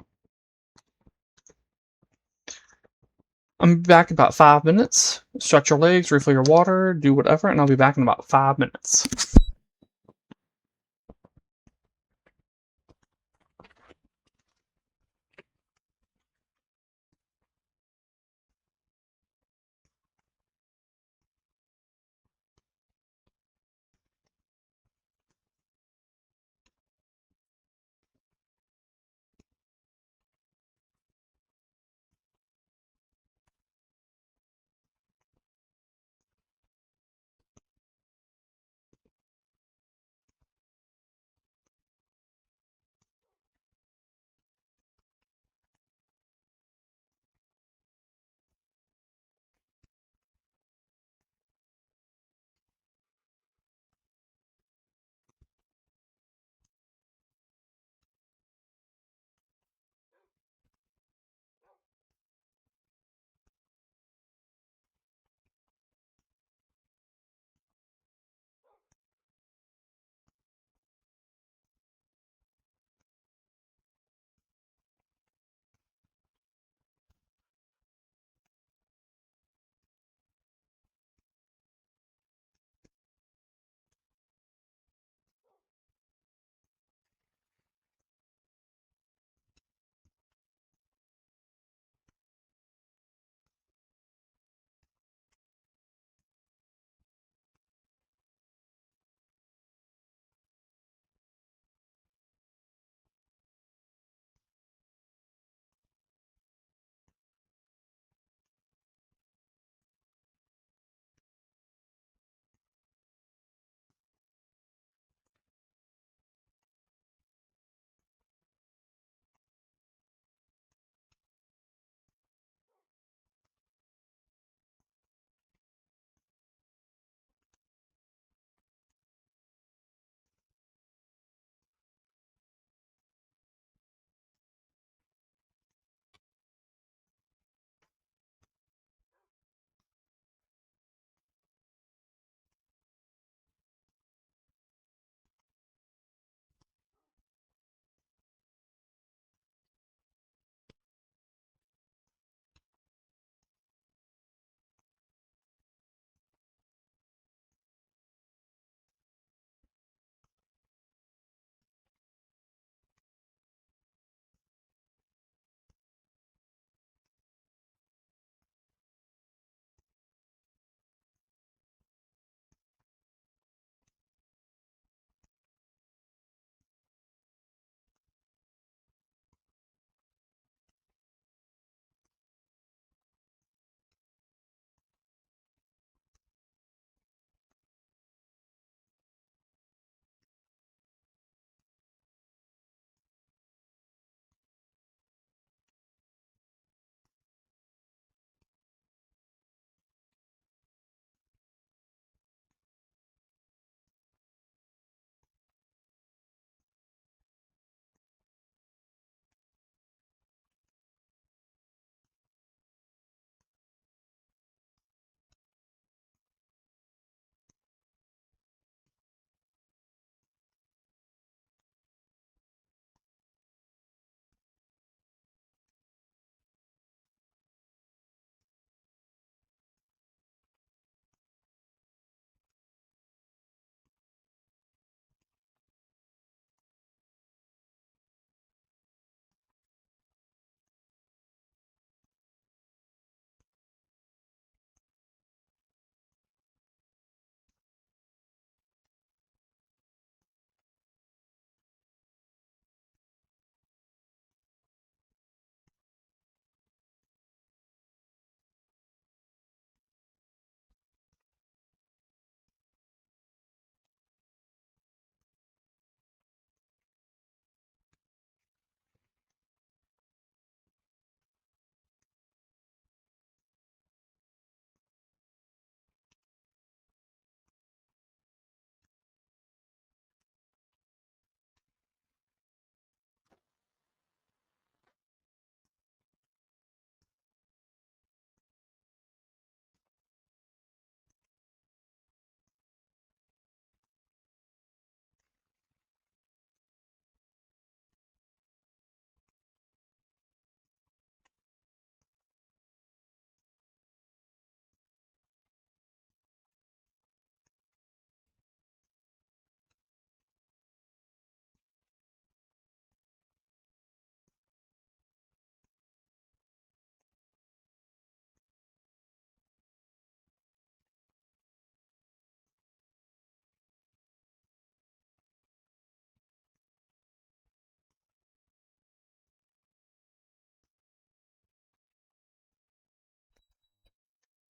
I'm back in about 5 minutes. Stretch your legs, refill your water, do whatever, and I'll be back in about 5 minutes.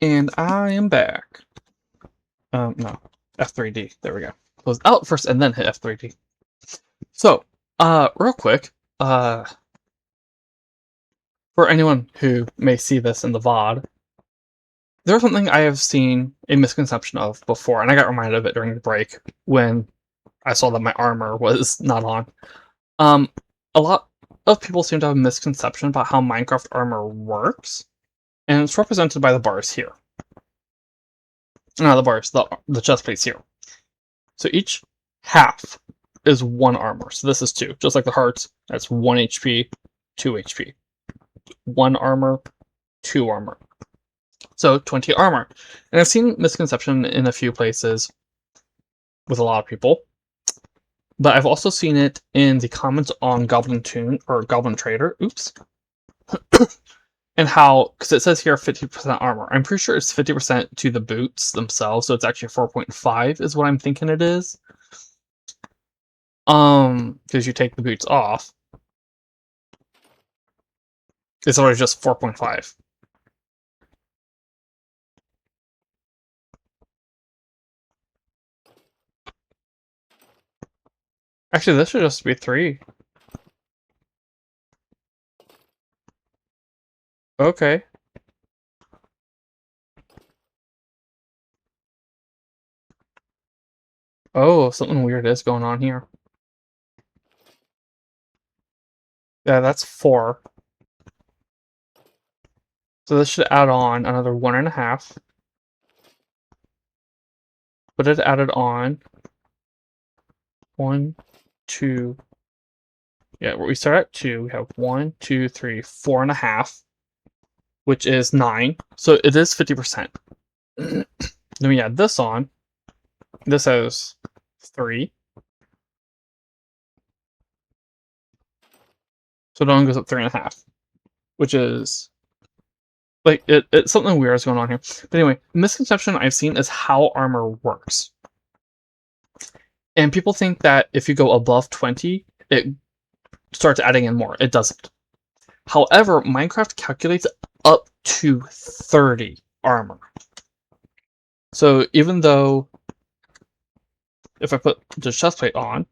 And I am back. No. F3D. There we go. Close out first and then hit F3D. So, real quick, for anyone who may see this in the VOD, there's something I have seen a misconception of before, and I got reminded of it during the break when I saw that my armor was not on. A lot of people seem to have a misconception about how Minecraft armor works, and it's represented by the bars here. Not the bars, the chest plates here. So each half is 1 armor. So this is 2. Just like the hearts, that's 1 HP, 2 HP. 1 armor, 2 armor. So 20 armor. And I've seen misconception in a few places with a lot of people. But I've also seen it in the comments on Goblin Tune or Goblin Trader. Oops. And how, because it says here 50% armor. I'm pretty sure it's 50% to the boots themselves, so it's actually 4.5 is what I'm thinking it is. Because you take the boots off. It's already just 4.5. Actually, this should just be 3. Okay. Oh, something weird is going on here. Yeah, that's 4. So this should add on another 1.5. But it added on 1, 2. Yeah, we start at 2. We have 1, 2, 3, 4.5, which is 9. So it is 50%. Then we add this on. This has 3. So it only goes up 3.5, which is like it's something weird is going on here. But anyway, the misconception I've seen is how armor works. And people think that if you go above 20, it starts adding in more. It doesn't. However, Minecraft calculates up to 30 armor. So even though if I put the chestplate on,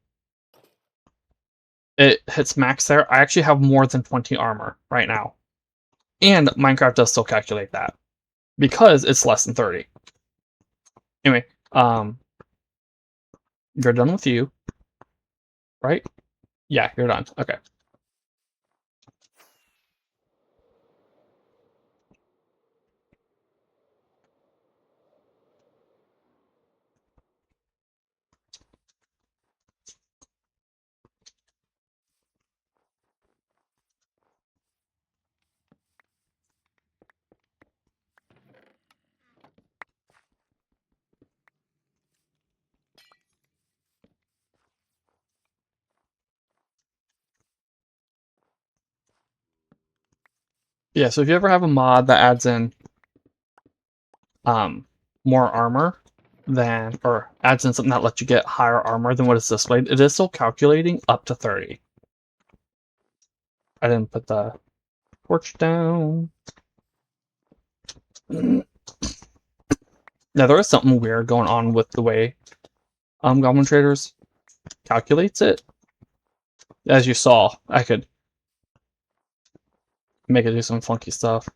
it hits max there, I actually have more than 20 armor right now. And Minecraft does still calculate that because it's less than 30. Anyway, you're done with you, right? Yeah, you're done. Okay. Yeah, so if you ever have a mod that adds in more armor than, or adds in something that lets you get higher armor than what is displayed, it is still calculating up to 30. I didn't put the torch down. Now there is something weird going on with the way Goblin Traders calculates it. As you saw, I could make it do some funky stuff.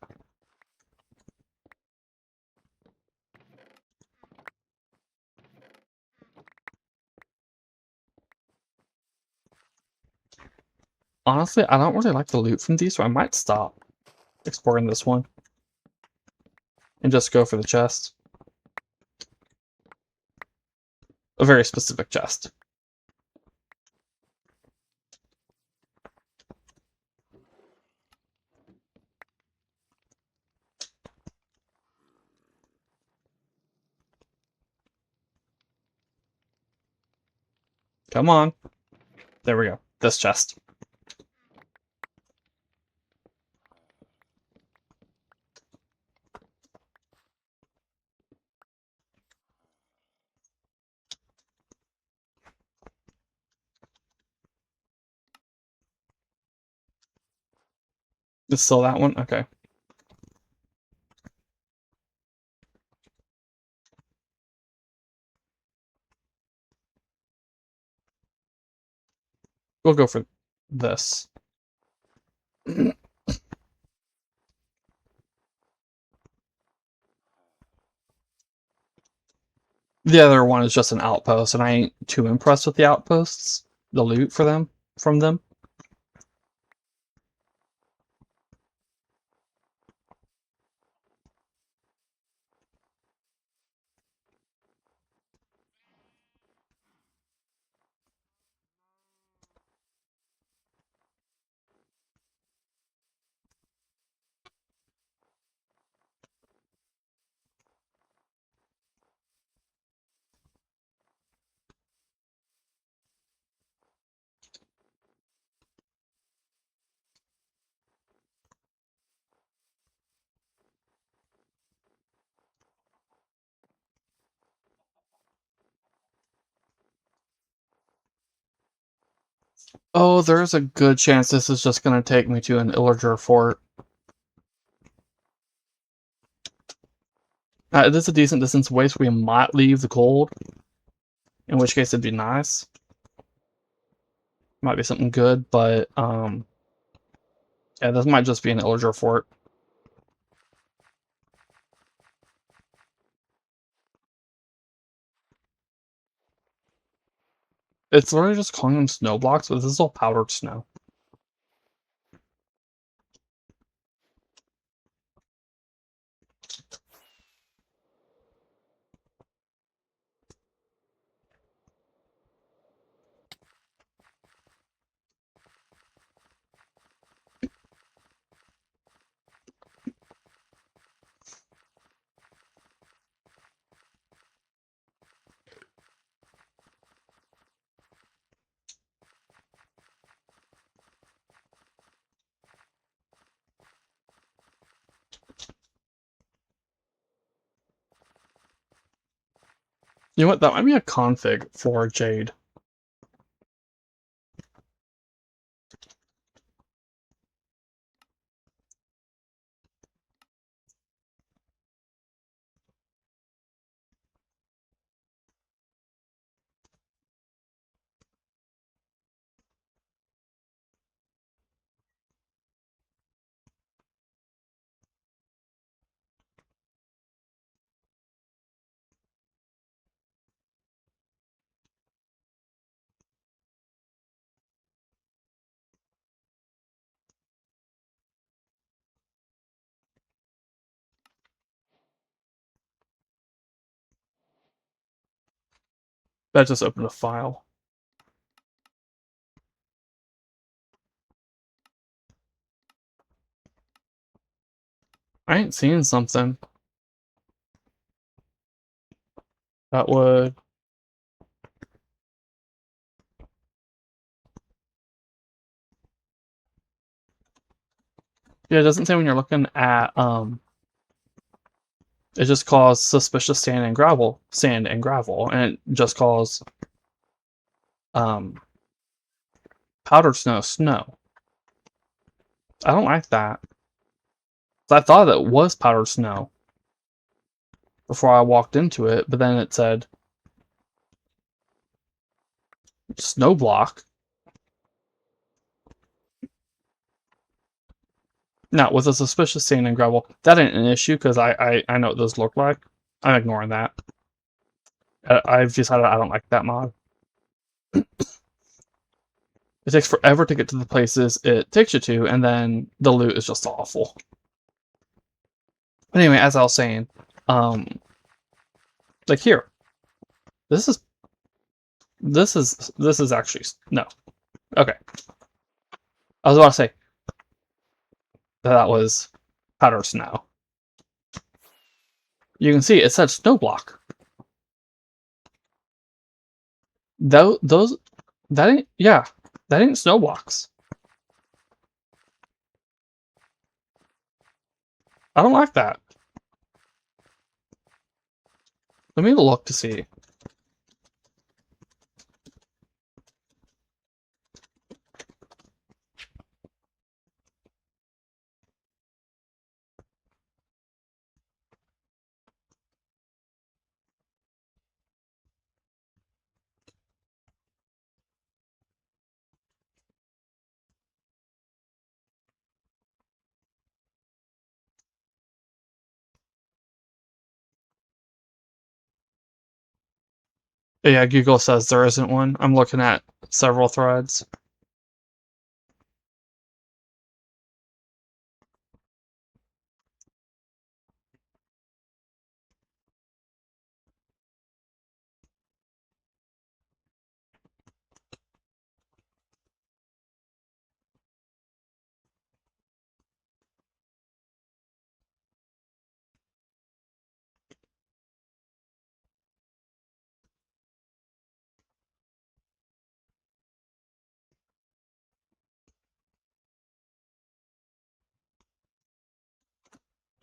Honestly, I don't really like the loot from these, so I might stop exploring this one and just go for the chest. A very specific chest. Come on. There we go. This chest. It's still that one? Okay. We'll go for this. The other one is just an outpost, and I ain't too impressed with the outposts. The loot from them. Oh, there's a good chance this is just going to take me to an Illager fort. This is a decent distance away, so we might leave the gold. In which case, it'd be nice. Might be something good, but yeah, this might just be an Illager fort. It's literally just calling them snow blocks, but this is all powdered snow. You know what? That might be a config for Jade. That just opened a file. I ain't seeing something that would. Yeah, it doesn't say when you're looking at it just calls suspicious sand and gravel, and it just calls um powdered snow. I don't like that. I thought it was powdered snow before I walked into it, but then it said snow block. Now, with a suspicious sand and gravel, that ain't an issue because I know what those look like. I'm ignoring that. I've decided I don't like that mod. It takes forever to get to the places it takes you to, and then the loot is just awful. Anyway, as I was saying, like here, this is actually no. Okay, I was about to say that was powder snow. You can see it said snow block. Those that ain't that ain't snow blocks. I don't like that. Let me look to see. Yeah, Google says there isn't one. I'm looking at several threads.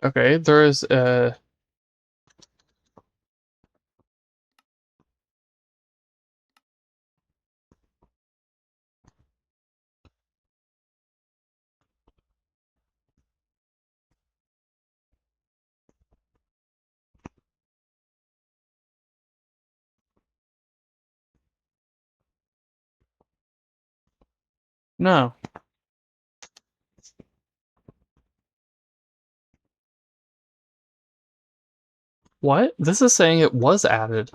Okay, there is a... No. What? This is saying it was added.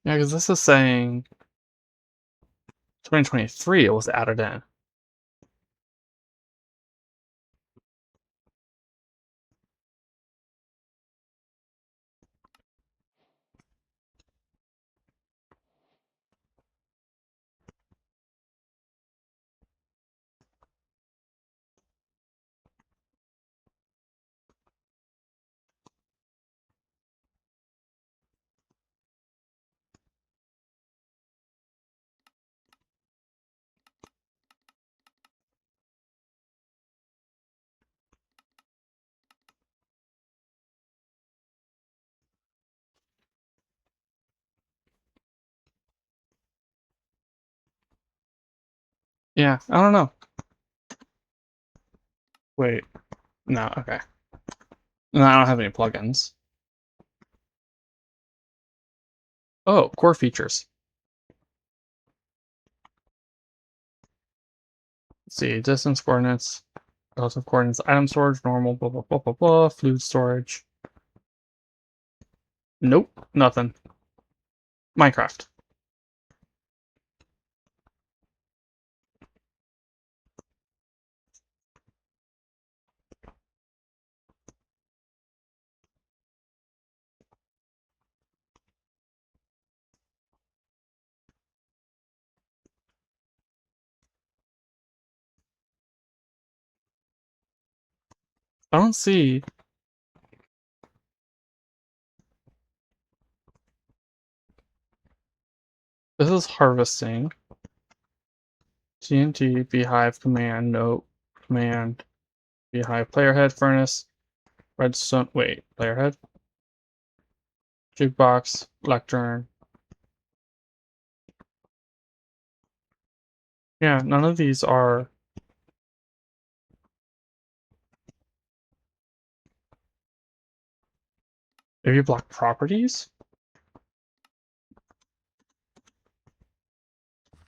Yeah, because this is saying 2023 it was added in. Yeah, I don't know. Wait, no, okay. No, I don't have any plugins. Oh, core features. Let's see, distance coordinates, relative coordinates, item storage, normal, blah, blah, blah, blah, blah, fluid storage. Nope, nothing. Minecraft. I don't see. This is harvesting. TNT, beehive, command, note, command, beehive, player head, furnace, redstone, wait, player head? Jukebox, lectern. Yeah, none of these are... Maybe block properties?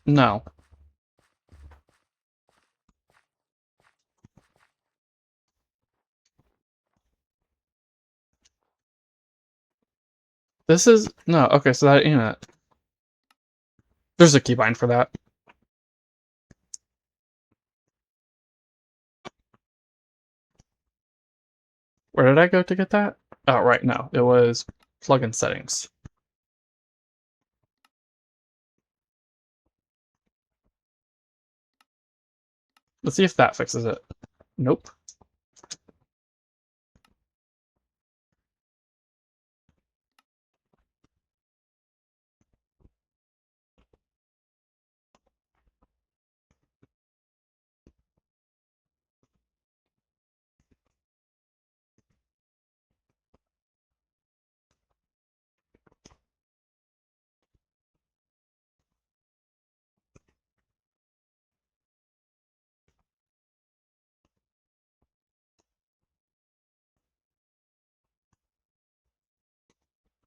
No. This is... No, okay, so that ain't it. There's a keybind for that. Where did I go to get that? Oh, right, no. It was plugin settings. Let's see if that fixes it. Nope.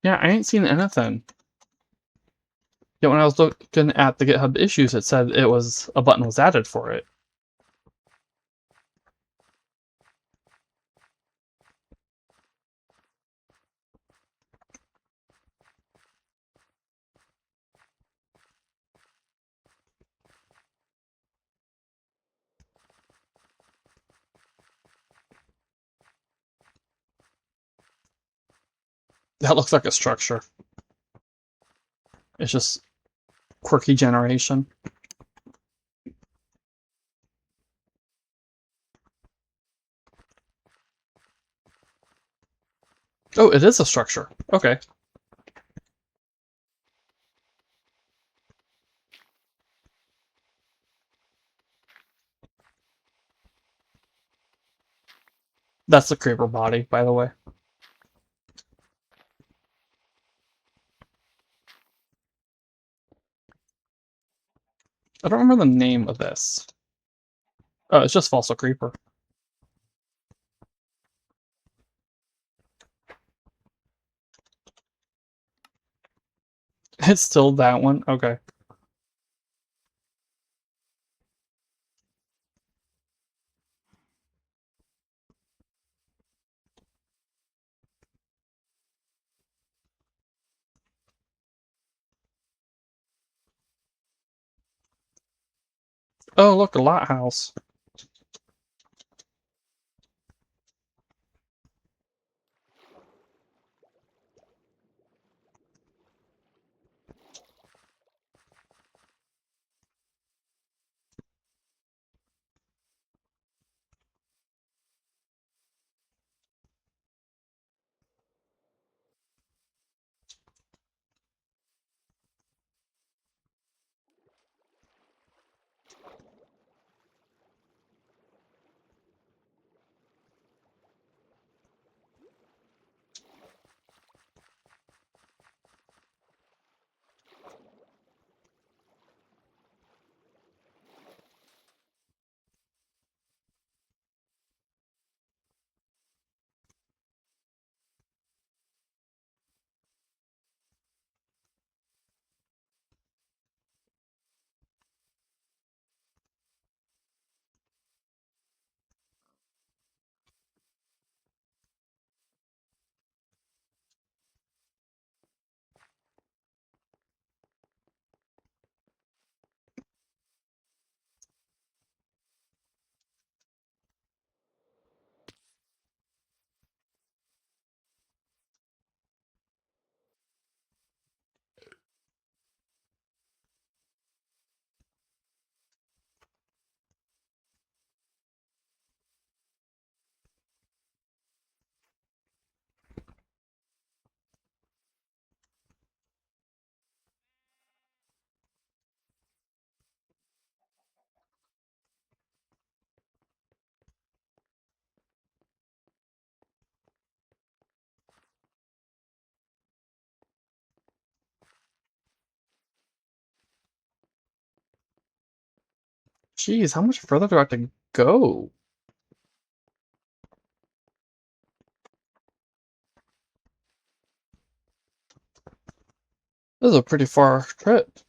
Yeah, I ain't seen anything. Yeah, when I was looking at the GitHub issues, it said a button was added for it. That looks like a structure. It's just quirky generation. Oh, it is a structure. Okay. That's the creeper body, by the way. I don't remember the name of this. Oh, it's just Fossil Creeper. It's still that one? Okay. Oh, look, a lot house. Jeez, how much further do I have to go? This is a pretty far trip.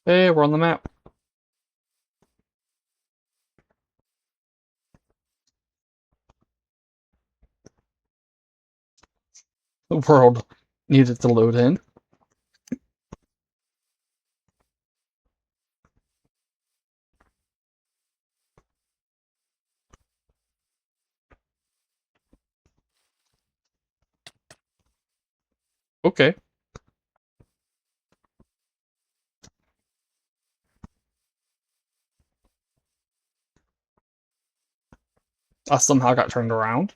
Hey, we're on the map. The world needed to load in. Okay. I somehow got turned around.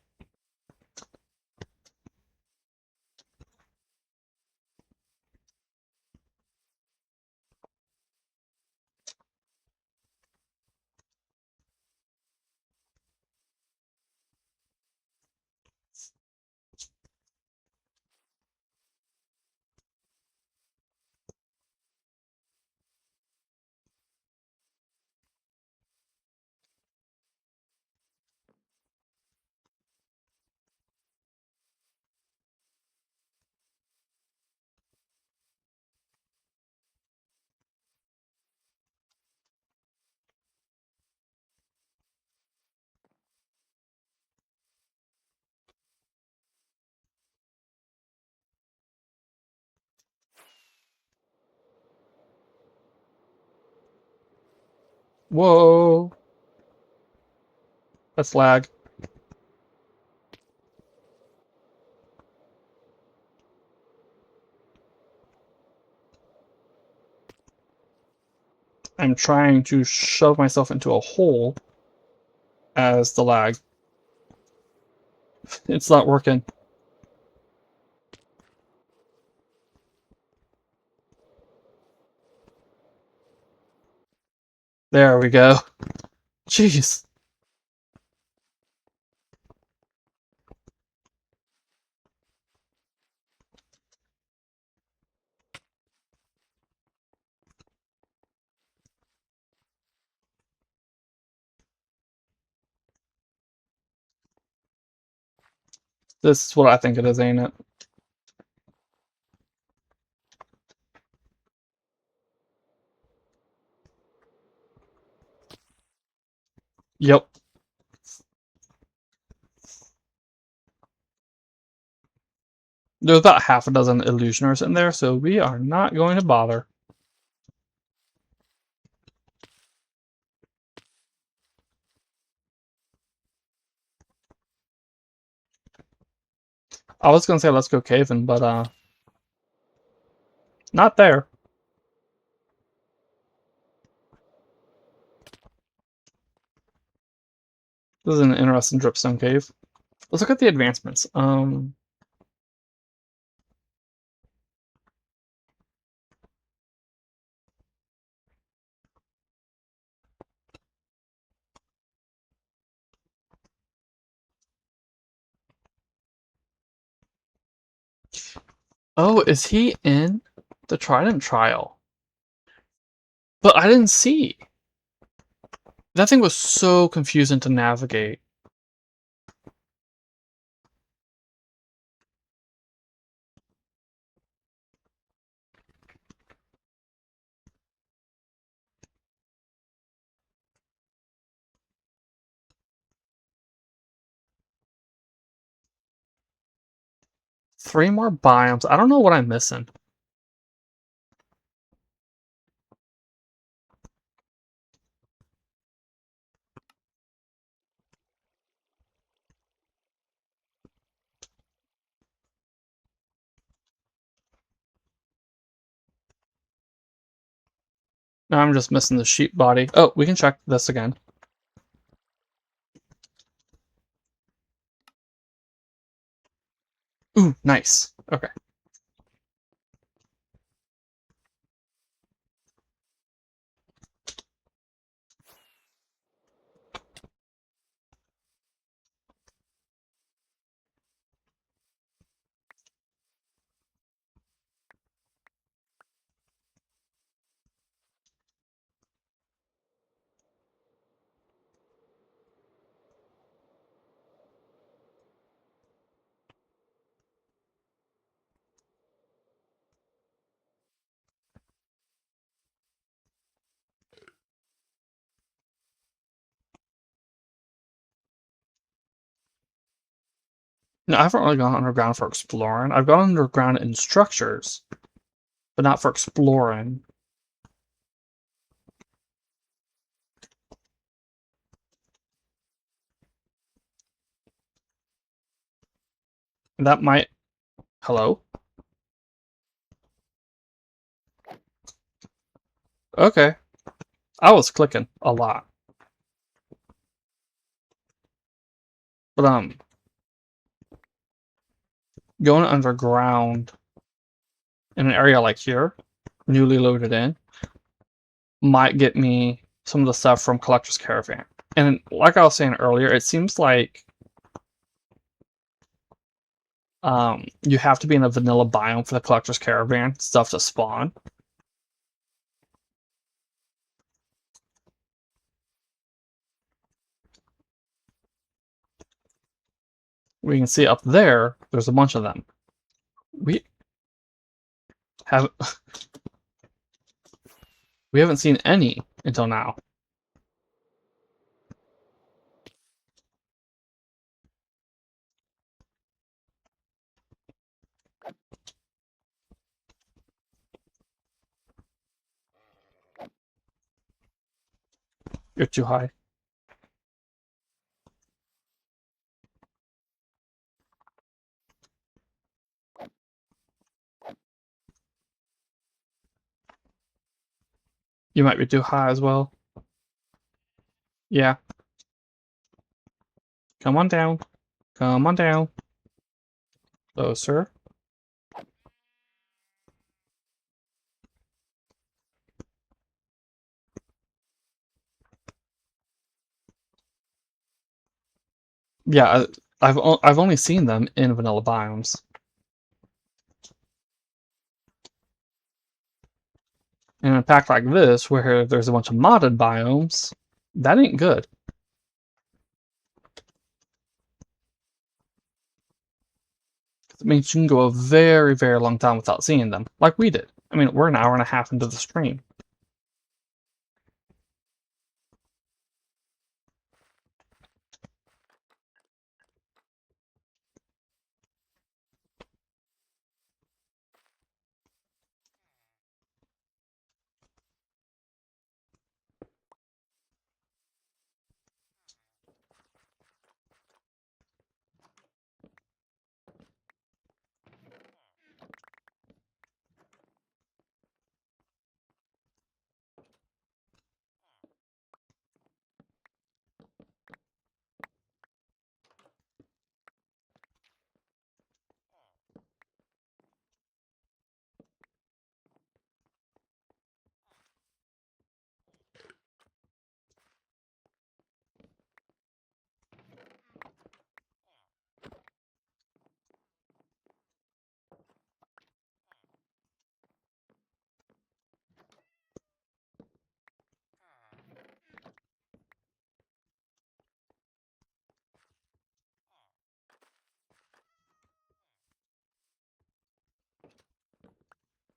Whoa. That's lag. I'm trying to shove myself into a hole as the lag. It's not working. There we go. Jeez. This is what I think it is, ain't it? Yep. There's about half a dozen illusioners in there, so we are not going to bother. I was gonna say let's go caving, but not there. This is an interesting dripstone cave. Let's look at the advancements. Oh, is he in the Trident trial? But I didn't see. That thing was so confusing to navigate. Three more biomes. I don't know what I'm missing. No, I'm just missing the sheep body. Oh, we can check this again. Ooh, nice. Okay. No, I haven't really gone underground for exploring. I've gone underground in structures, but not for exploring. That might... Hello? Okay. I was clicking a lot. But, going underground in an area like here, newly loaded in, might get me some of the stuff from Collector's Caravan. And like I was saying earlier, it seems like you have to be in a vanilla biome for the Collector's Caravan stuff to spawn. We can see up there, there's a bunch of them. We have we haven't seen any until now. You're too high. You might be too high as well. Yeah. Come on down. Come on down. Closer. Yeah, I've only seen them in vanilla biomes. In a pack like this, where there's a bunch of modded biomes, that ain't good. It means you can go a very, very long time without seeing them, like we did. I mean, we're an hour and a half into the stream.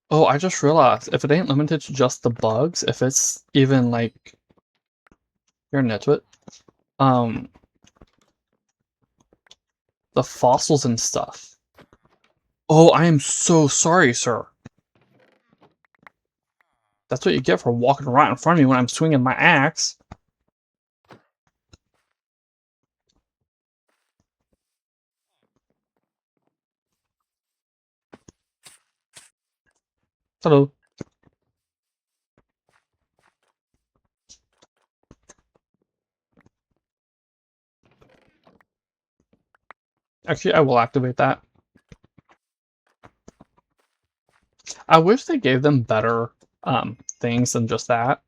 Oh, I just realized, if it ain't limited to just the bugs, if it's even like... You're nitwit. The fossils and stuff. Oh, I am so sorry, sir. That's what you get for walking right in front of me when I'm swinging my axe. Hello. Actually, I will activate that. I wish they gave them better things than just that.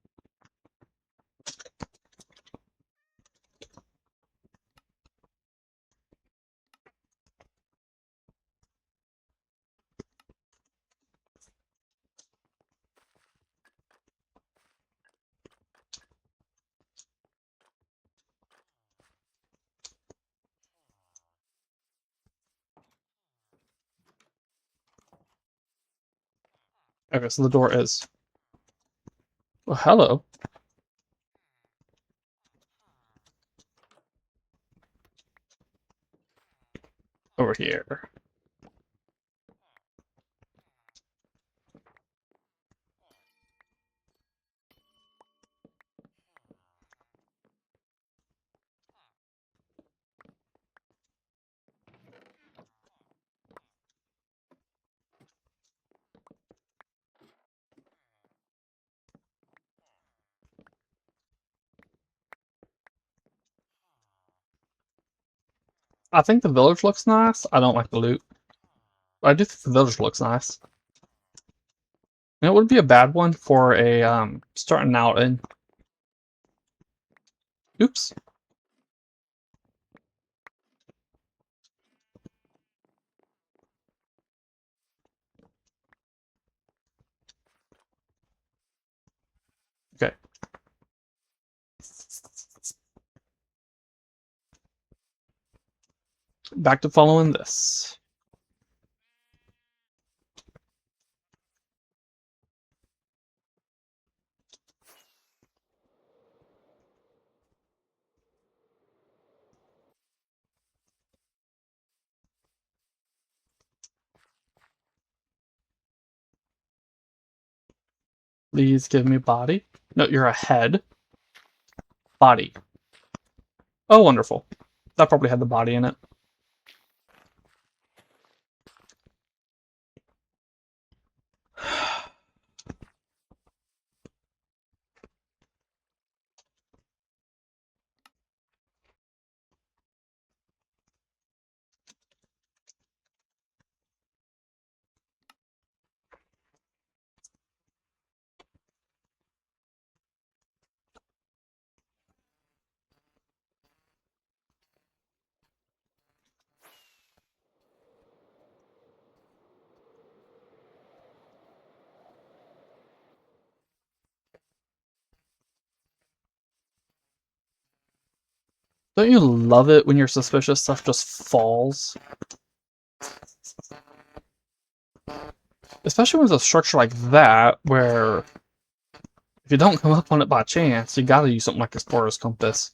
Okay, so the door is... Well, hello. over here. I think the village looks nice. I don't like the loot. But I do think the village looks nice. And it would be a bad one for a starting out in. Oops. Okay. Back to following this. Please give me body. No, you're a head. Body. Oh, wonderful. That probably had the body in it. Don't you love it when your suspicious stuff just falls? Especially when it's a structure like that, where if you don't come up on it by chance, you gotta use something like Explorer's Compass.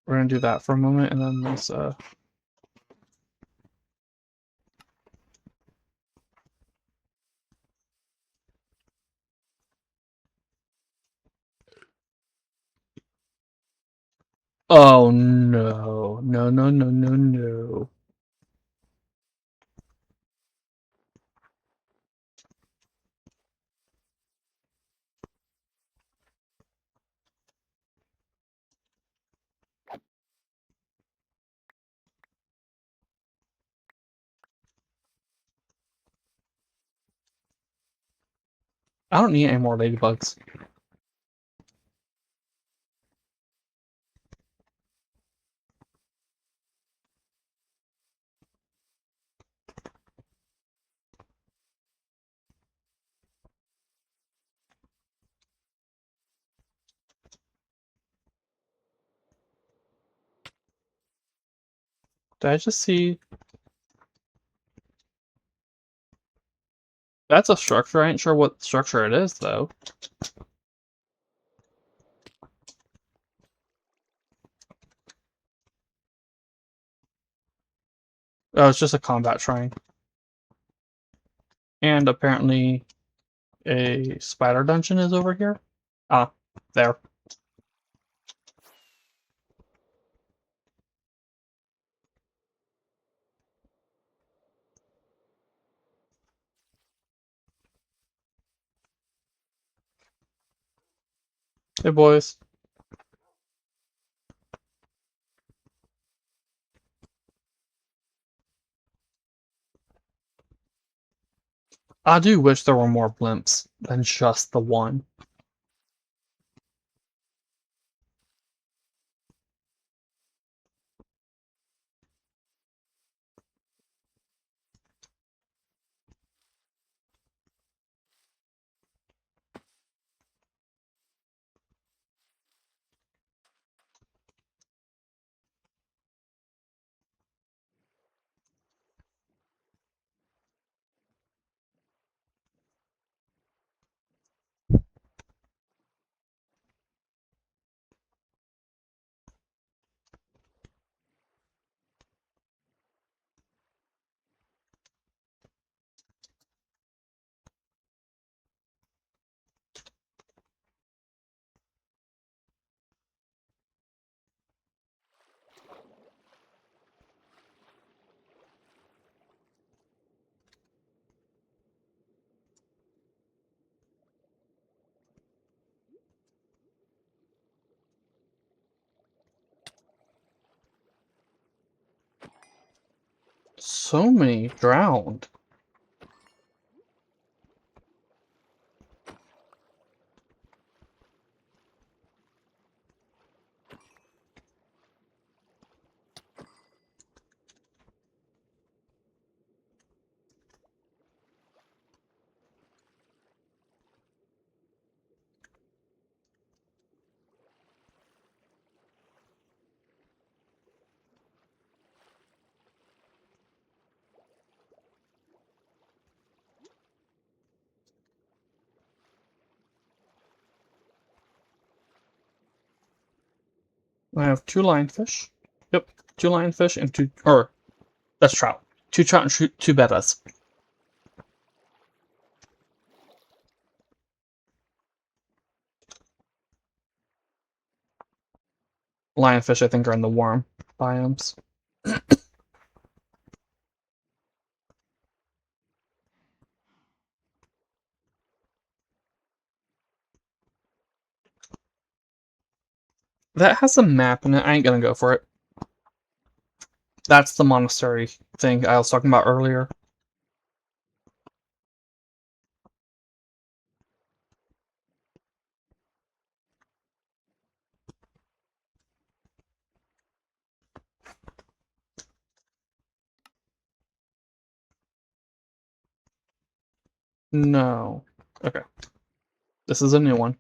We're gonna do that for a moment, and then let's oh no. No, no, no, no, no. I don't need any more ladybugs. Did I just see... That's a structure. I ain't sure what structure it is, though. Oh, it's just a combat shrine. And apparently a spider dungeon is over here. Ah, there. Hey, boys. I do wish there were more blimps than just the one. So many drowned. I have 2 lionfish. Yep, 2 lionfish and 2, or that's trout. 2 trout and 2 bettas. Lionfish, I think, are in the warm biomes. That has a map in it. I ain't gonna go for it. That's the monastery thing I was talking about earlier. No. Okay. This is a new one.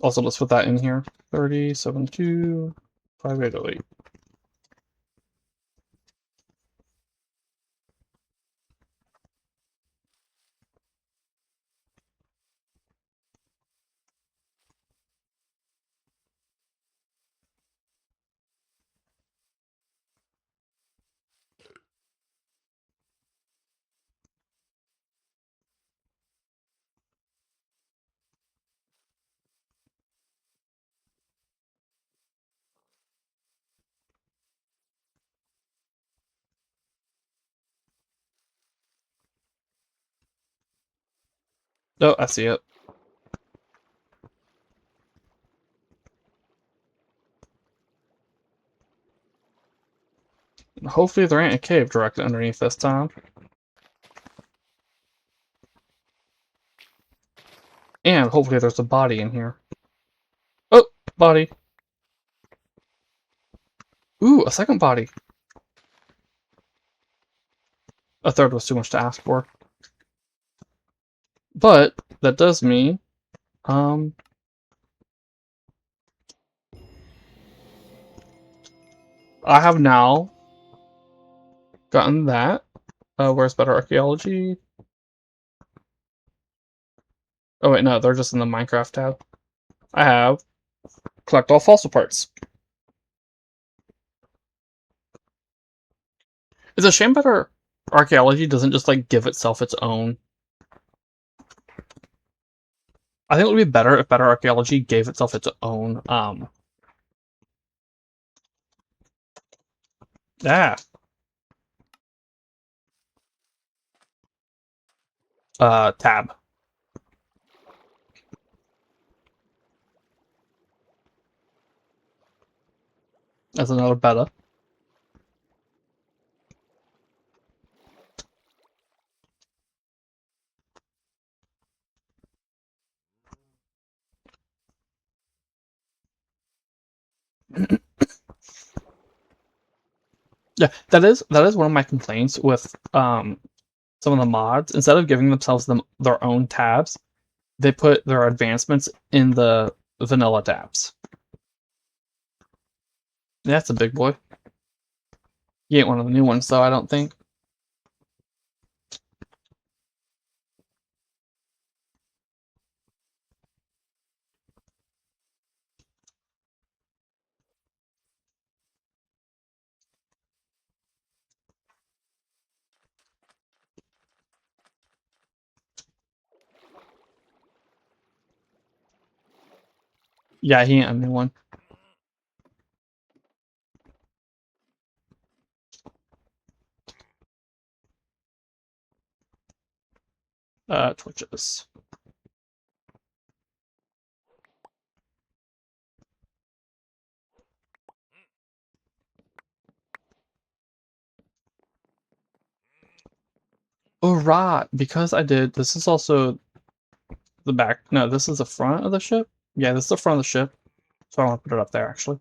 Also, let's put that in here. 3072 5808. Oh, I see it. Hopefully there ain't a cave directly underneath this time. And hopefully there's a body in here. Oh, body. Ooh, a second body. A third was too much to ask for. But that does mean, I have now gotten that. Where's Better Archeology? Oh wait, no, they're just in the Minecraft tab. I have collect all fossil parts. It's a shame Better Archeology doesn't just like give itself its own. I think it would be better if Better Archeology gave itself its own tab as another beta. Yeah, that is one of my complaints with some of the mods. Instead of giving themselves their own tabs, they put their advancements in the vanilla tabs. Yeah, that's a big boy. He ain't one of the new ones, though, I don't think. Yeah, he ain't a new one. Torches. Oh, right, because I did. This is also the back. No, this is the front of the ship. Yeah, this is the front of the ship. So I want to put it up there, actually.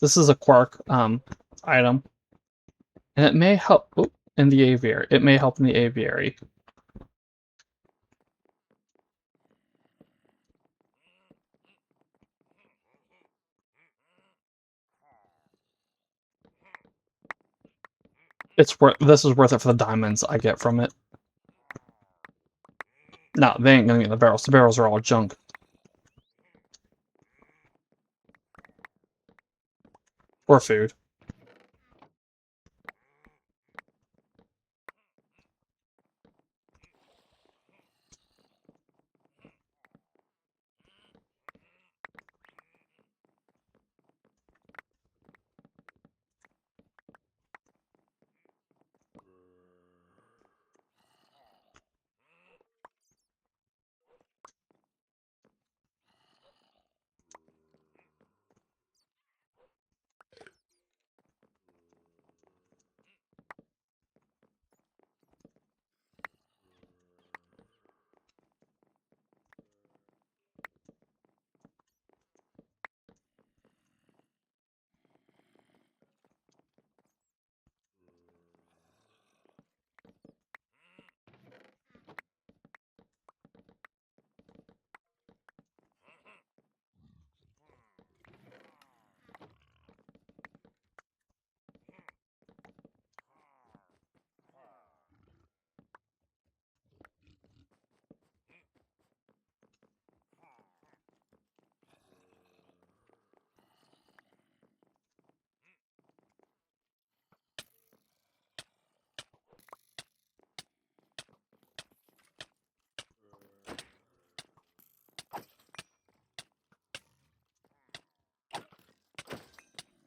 This is a Quark item, and it may help in the aviary. It may help in the aviary. It's worth. This is worth it for the diamonds I get from it. No, they ain't gonna get the barrels. The barrels are all junk. Or food.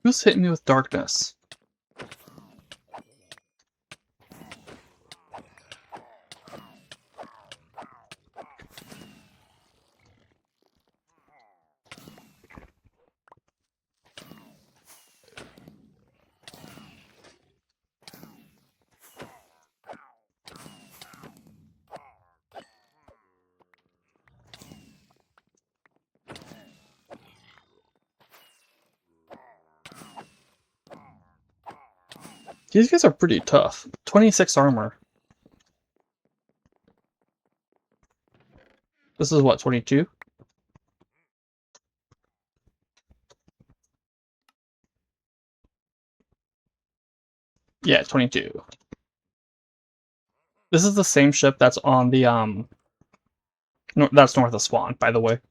Who's hitting me with darkness? These guys are pretty tough. 26 armor. This is what, 22? Yeah, 22. This is the same ship that's on the that's north of Spawn, by the way.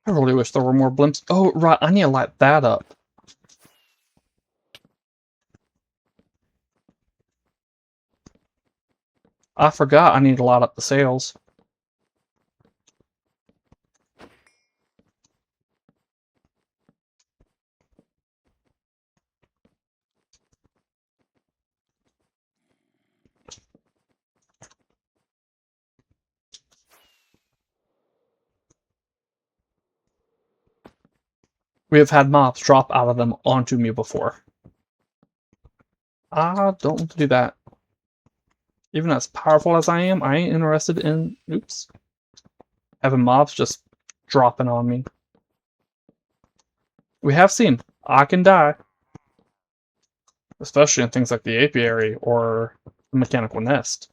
I really wish there were more blimps. Oh, right, I need to light that up. I forgot I need to light up the sails. We have had mobs drop out of them onto me before. I don't want to do that. Even as powerful as I am, I ain't interested in, oops, having mobs just dropping on me. We have seen I can die. Especially in things like the apiary or the mechanical nest.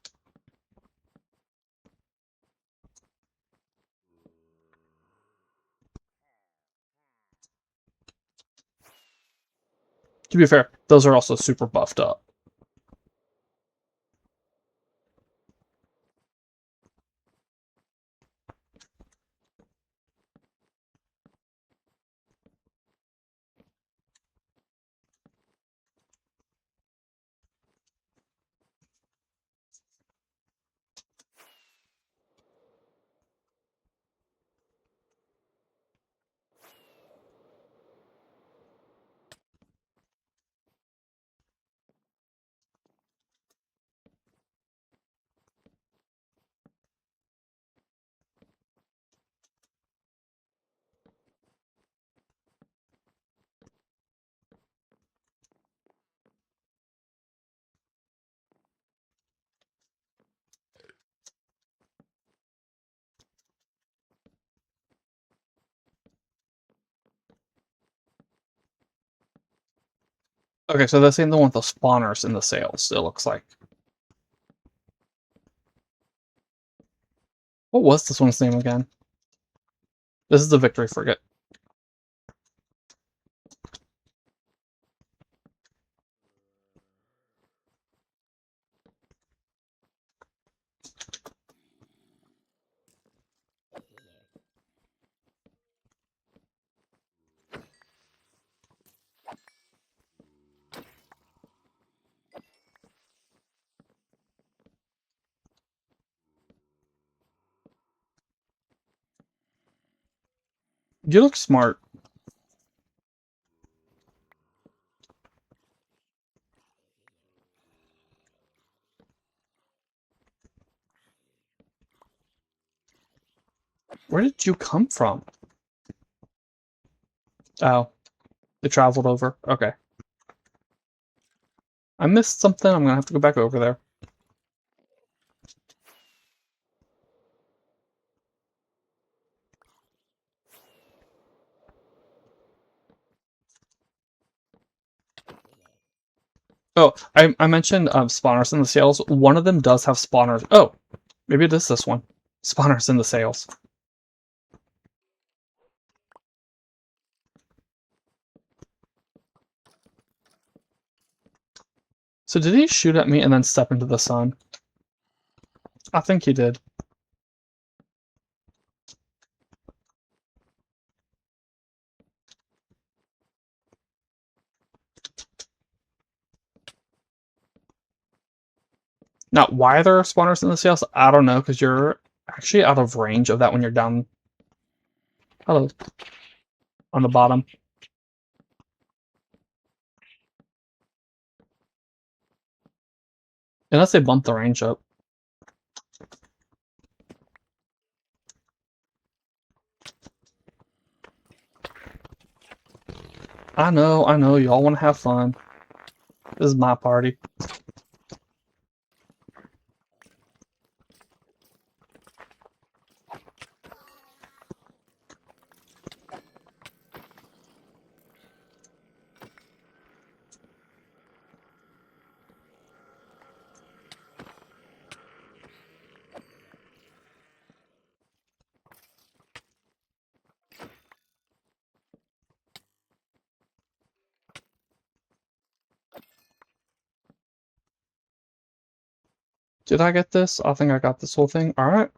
To be fair, those are also super buffed up. Okay, so this ain't the one with the spawners in the sails, it looks like. What was this one's name again? This is the Victory Frigate. You look smart. Where did you come from? Oh, it traveled over. Okay. I missed something. I'm gonna have to go back over there. Oh, I mentioned spawners in the sails. One of them does have spawners. Oh, maybe it is this one. Spawners in the sails. So did he shoot at me and then step into the sun? I think he did. Now, why there are spawners in the sails, I don't know, because you're actually out of range of that when you're down. Hello. On the bottom. Unless they bump the range up. I know, y'all want to have fun. This is my party. Did I get this? I think I got this whole thing. Alright.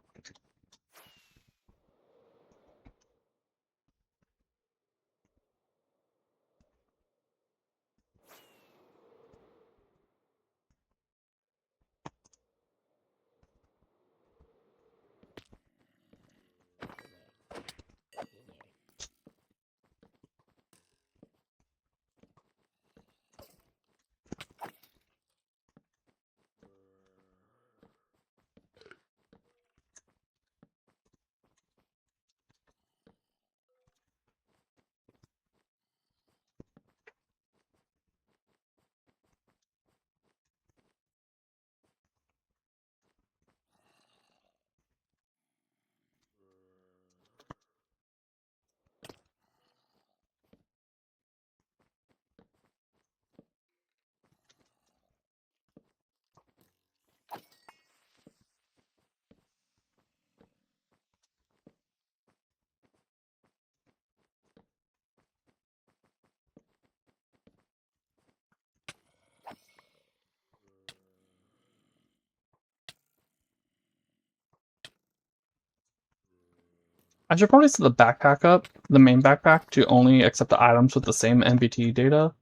I should probably set the backpack up, the main backpack, to only accept the items with the same MBT data.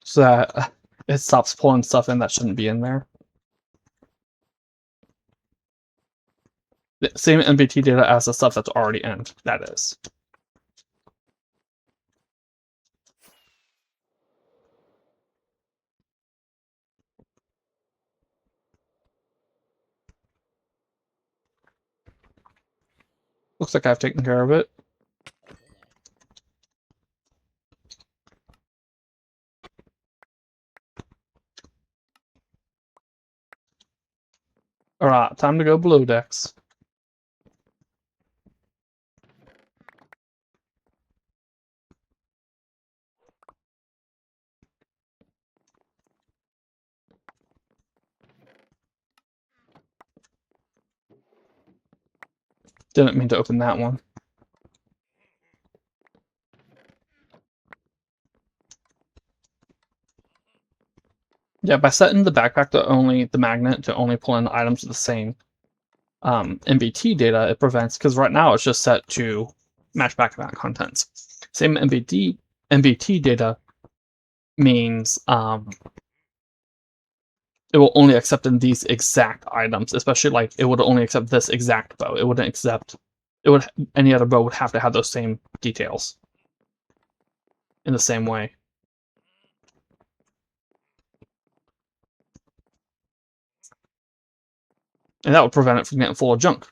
So that it stops pulling stuff in that shouldn't be in there. The same MBT data as the stuff that's already in, that is. Looks like I've taken care of it. Alright, time to go below decks. Didn't mean to open that one. Yeah, by setting the backpack to only the magnet to only pull in items with the same MBT data, it prevents, because right now it's just set to match backpack contents. Same MBT data means it will only accept in these exact items, especially like it would only accept this exact bow. It wouldn't accept, any other bow would have to have those same details in the same way. And that would prevent it from getting full of junk.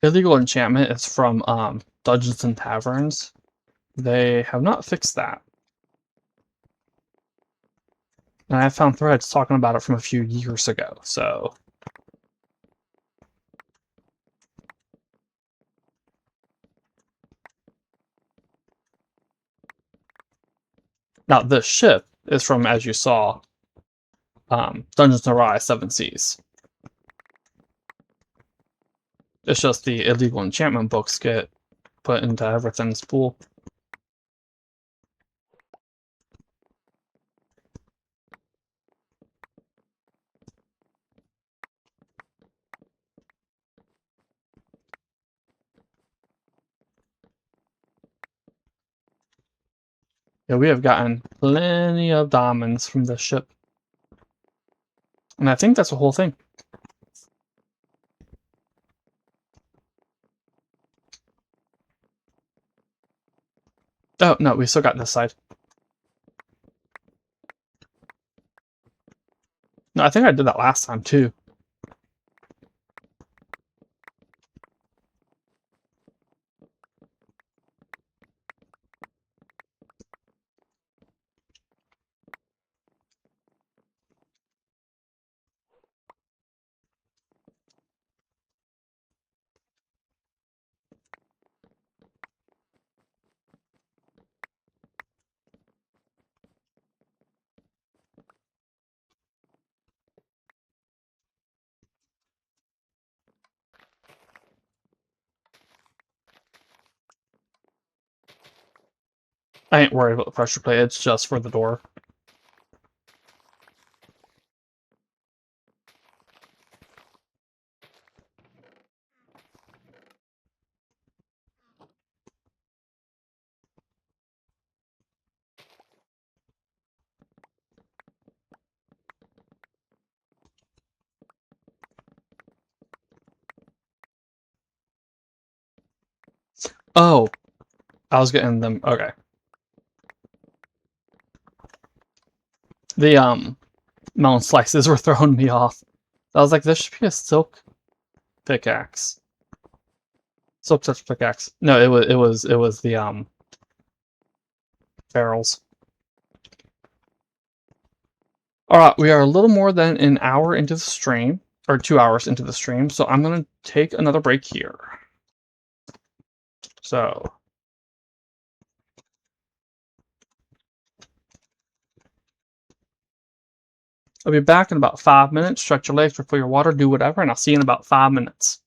Illegal enchantment is from Dungeons and Taverns. They have not fixed that. And I found threads talking about it from a few years ago, so... Now, this ship is from, as you saw, Dungeons N' Rise 7 Seas. It's just the illegal enchantment books get put into everything's pool. Yeah, we have gotten plenty of diamonds from this ship. And I think that's the whole thing. Oh, no, we still got this side. No, I think I did that last time, too. I ain't worried about the pressure plate, it's just for the door. Oh, I was getting them. Okay. The melon slices were throwing me off. I was like, this should be a silk pickaxe. Silk touch pickaxe. No, it was the barrels. Alright, we are a little more than an hour into the stream, or 2 hours into the stream, so I'm gonna take another break here. So I'll be back in about 5 minutes. Stretch your legs, refill your water, do whatever, and I'll see you in about 5 minutes.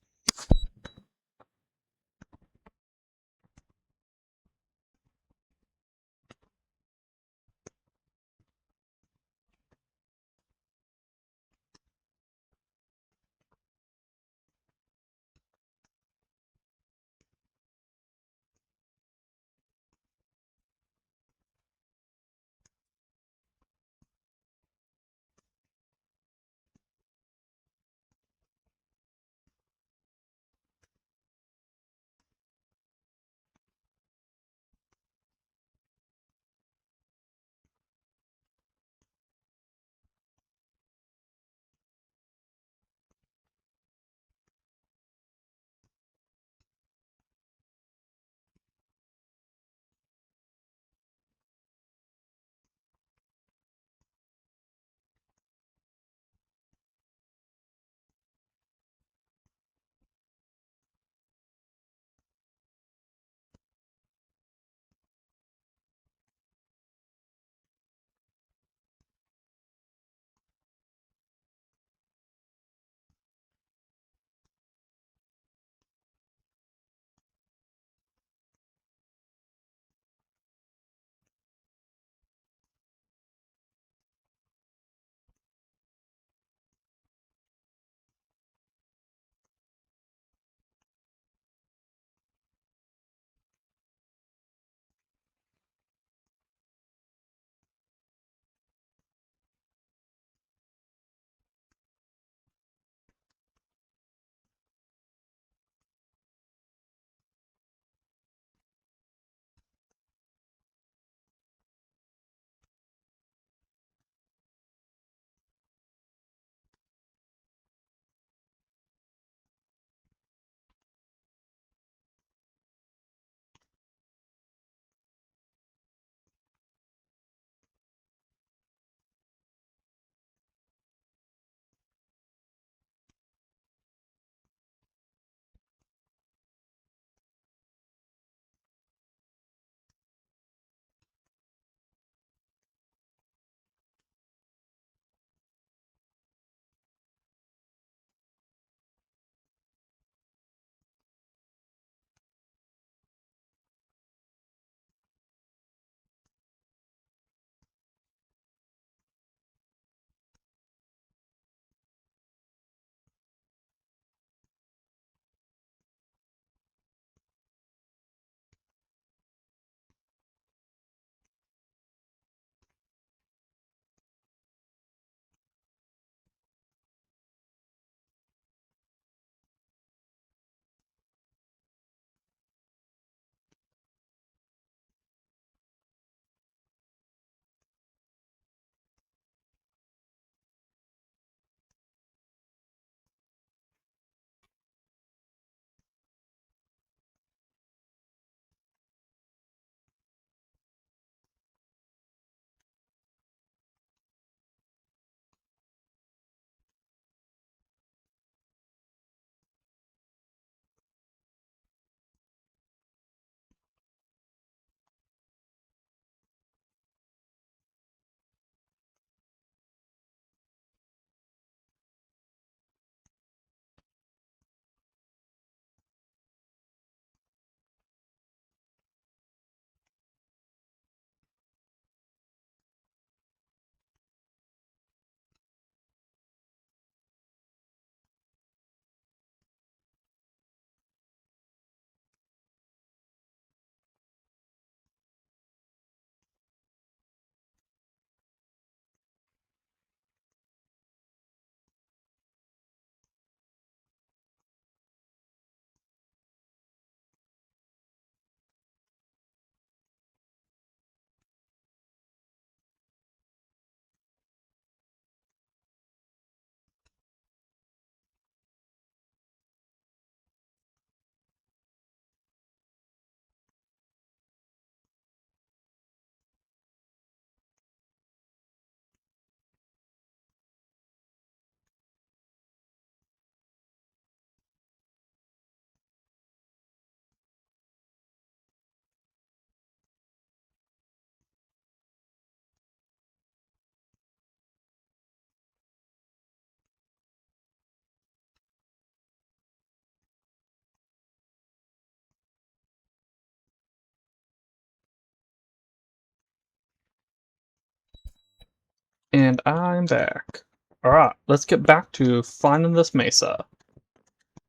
And I'm back. Alright, let's get back to finding this mesa.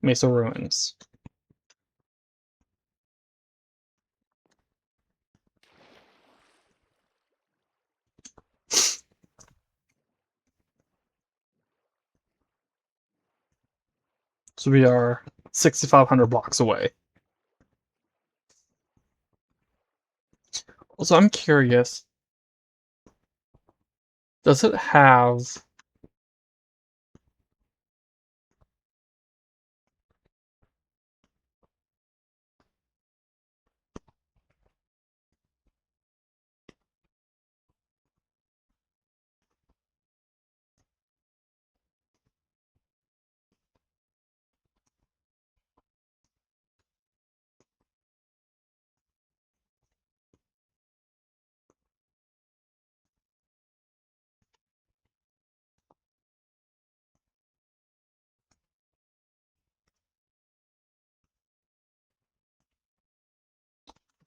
Mesa ruins. So we are 6,500 blocks away. Also, I'm curious. Does it have...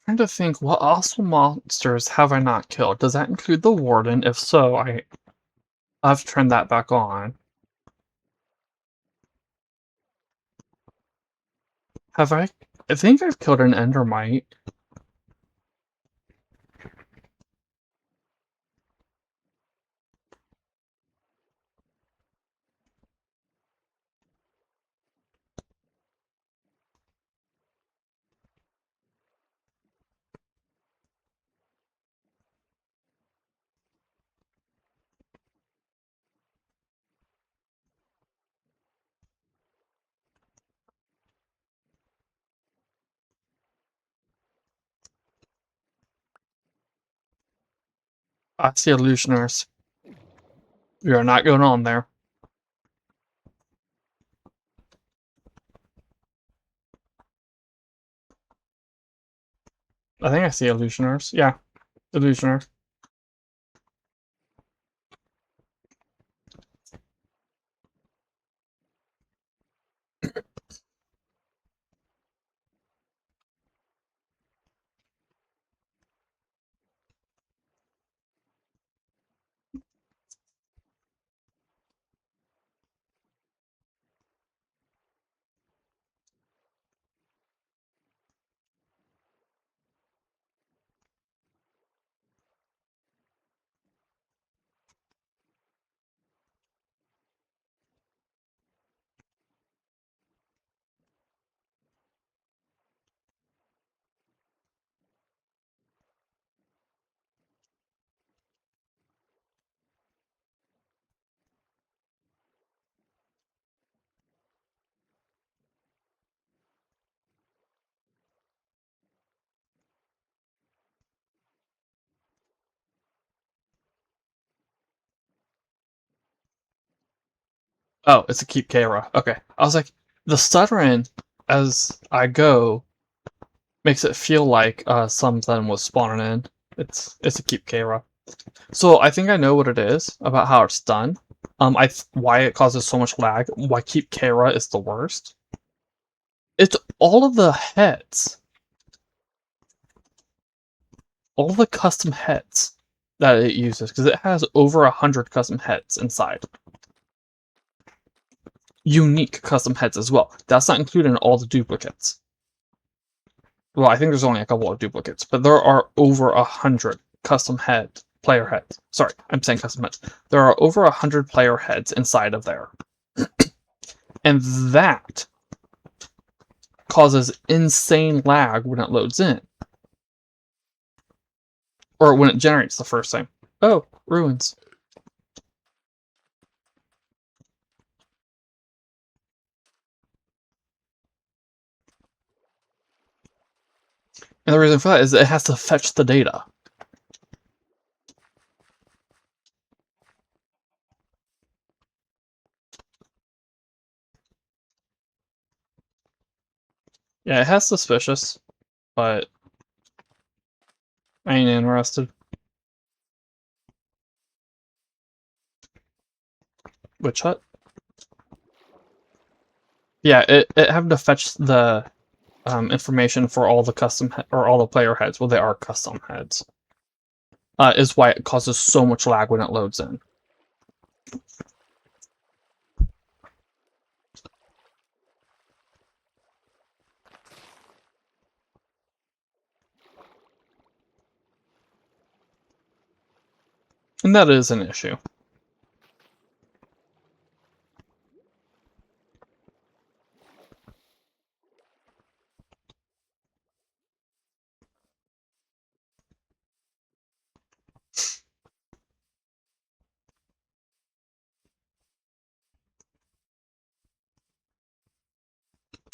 I'm trying to think, what awesome monsters have I not killed? Does that include the Warden? If so, I've turned that back on. Have I? I think I've killed an Endermite. I see illusioners. We are not going on there. I think I see illusioners. Yeah, illusioners. Oh, it's a keep Kara. Okay. I was like, the stuttering as I go makes it feel like something was spawning in. It's a keep Kara. So I think I know what it is about how it's done. Why it causes so much lag. Why keep Kara is the worst. It's all of the heads, all the custom heads that it uses, because it has over 100 custom heads inside. Unique custom heads as well. That's not including all the duplicates. Well, I think there's only a couple of duplicates, but there are over 100 custom player heads. Sorry, I'm saying custom heads. There are over 100 player heads inside of there. And that causes insane lag when it loads in. Or when it generates the first time. Oh, ruins. And the reason for that is it has to fetch the data. Yeah, it has suspicious, but I ain't interested. Witch hut? Yeah, it having to fetch the information for all the custom or all the player heads. Well, they are custom heads. Is why it causes so much lag when it loads in. And that is an issue.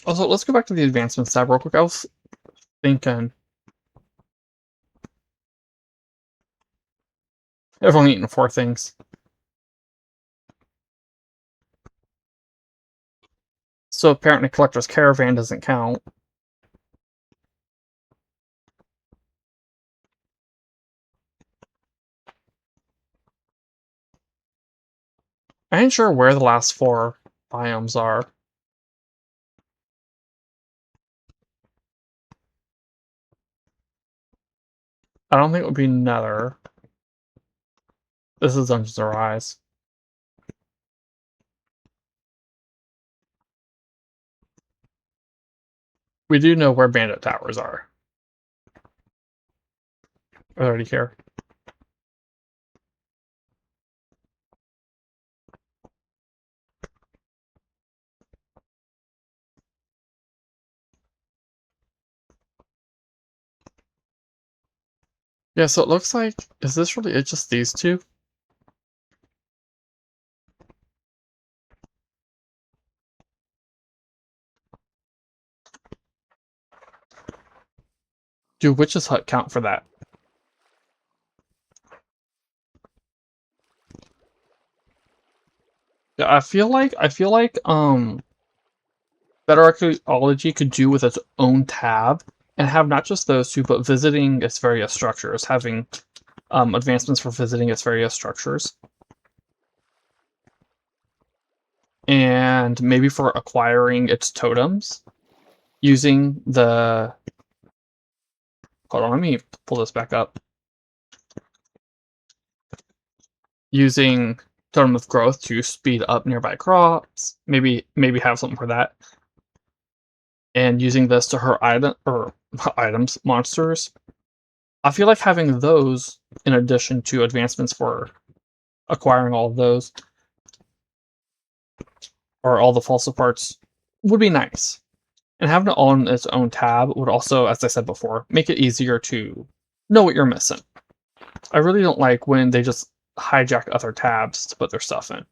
Also, let's go back to the advancements tab real quick. I was thinking, I've only eaten 4 things. So apparently Collector's Caravan doesn't count. I ain't sure where the last 4 biomes are. I don't think it would be Nether. This is Dungeons Rise. We do know where Bandit Towers are. I already care. Yeah, so it looks like, is this really it, just these 2? Do Witch's Hut count for that? Yeah, I feel like Better Archeology could do with its own tab and have not just those 2, but visiting its various structures, having advancements for visiting its various structures. And maybe for acquiring its totems, using the... Hold on, let me pull this back up. Using Totem of Growth to speed up nearby crops, maybe have something for that. And using this to hurt items, monsters. I feel like having those in addition to advancements for acquiring all of those, or all the false parts, would be nice. And having it on its own tab would also, as I said before, make it easier to know what you're missing. I really don't like when they just hijack other tabs to put their stuff in.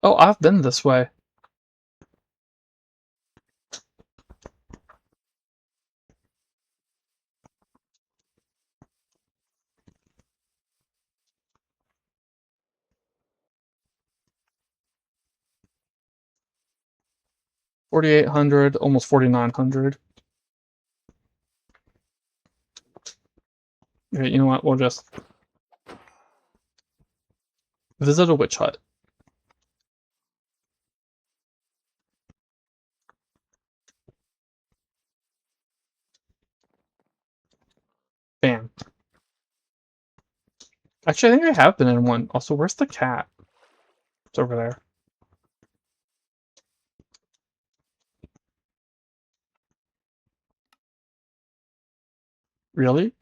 Oh, I've been this way. $4,800, almost $4,900. Okay, you know what? We'll just visit a witch hut. Bam. Actually, I think I have been in one. Also, where's the cat? It's over there. Really?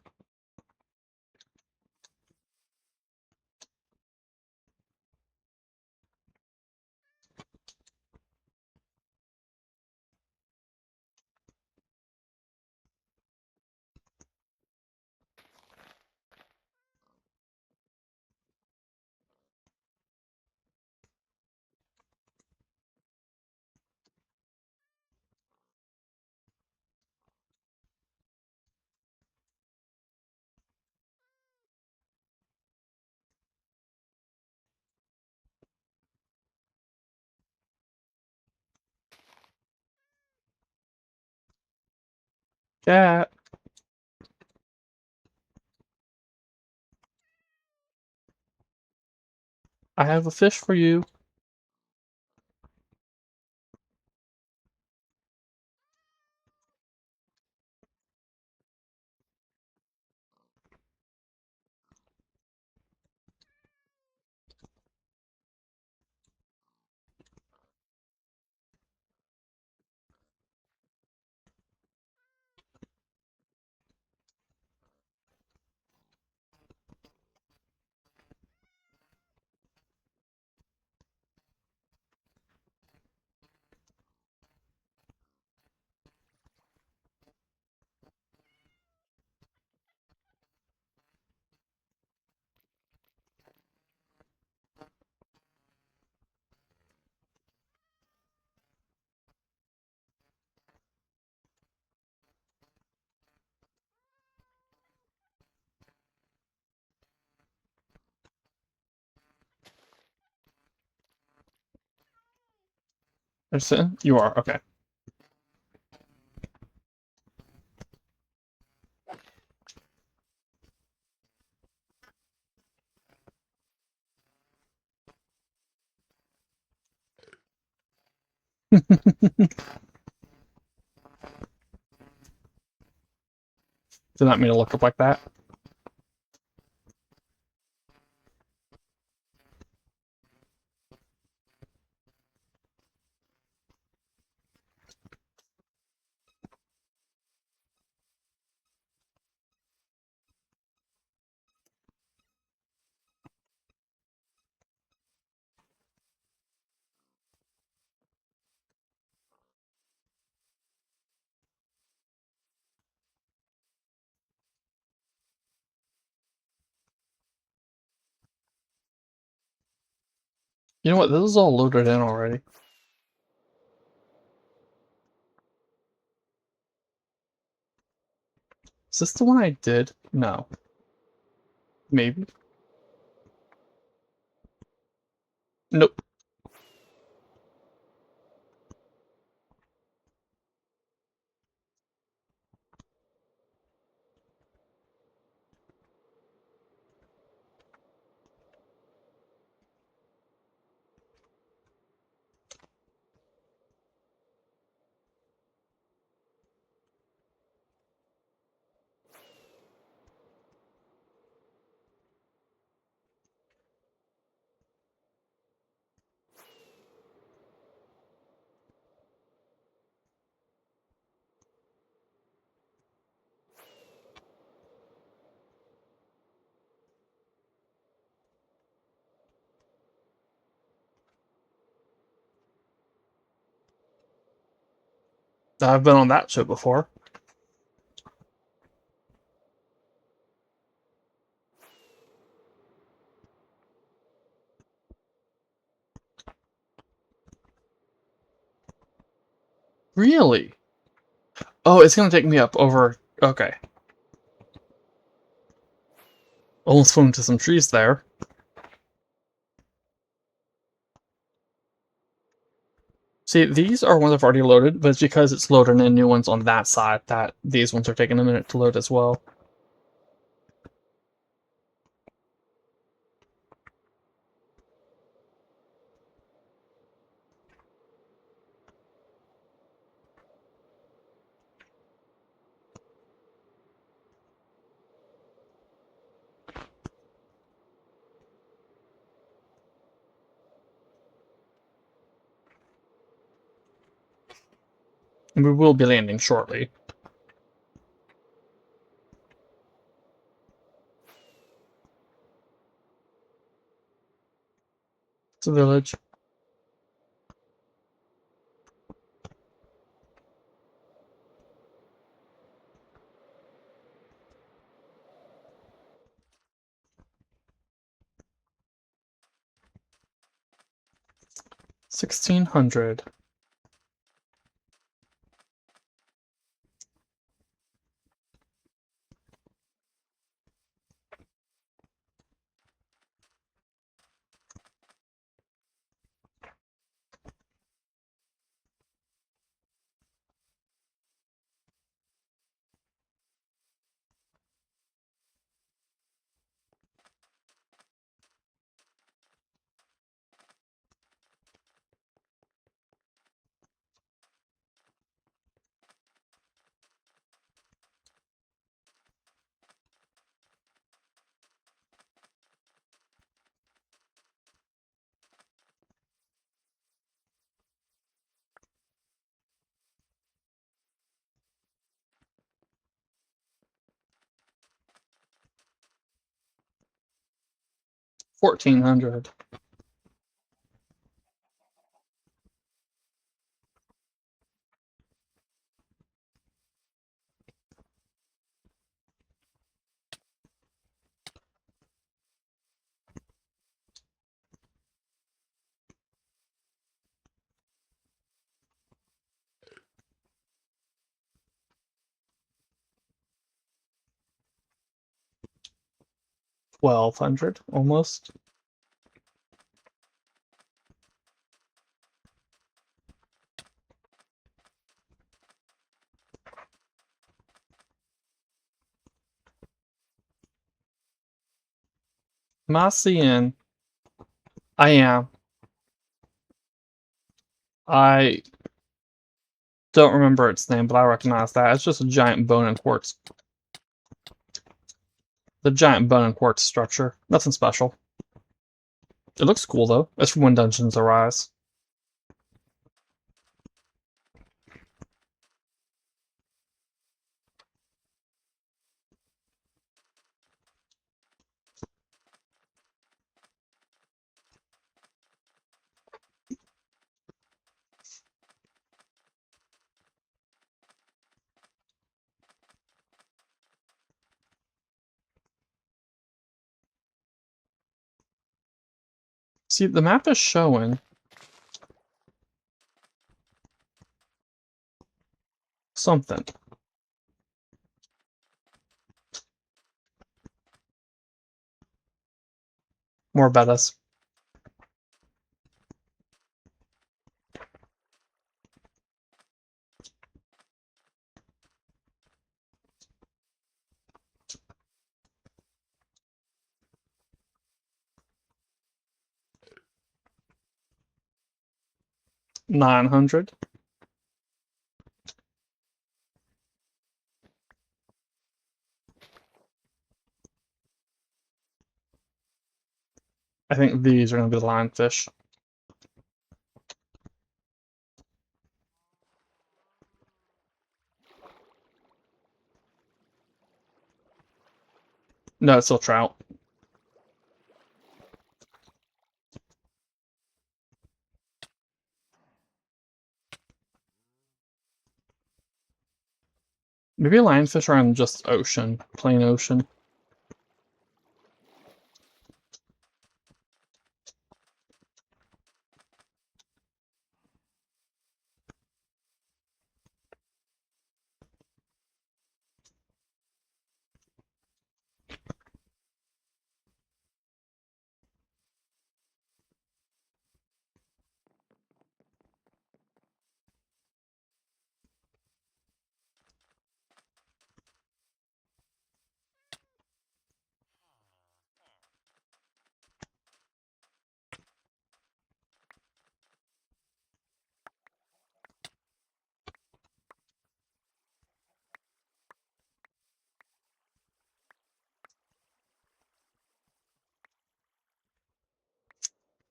Cat. I have a fish for you. Are you sitting? You are, okay. Did not mean to look up like that. You know what? This is all loaded in already. Is this the one I did? No. Maybe. Nope. I've been on that show before. Really? Oh, it's gonna take me up over... Okay. Almost flew into some trees there. See, these are ones I've already loaded, but it's because it's loading in new ones on that side that these ones are taking a minute to load as well. And we will be landing shortly. It's a village. $1,600. 1,400. $1,200 almost. Massian. I am. I don't remember its name, but I recognize that. It's just a giant bone and quartz. The giant bone and quartz structure. Nothing special. It looks cool though. It's from When Dungeons Arise. See, the map is showing something. More betas. $900. I think these are going to be the lionfish. No, it's still trout. Maybe lionfish are in just ocean, plain ocean.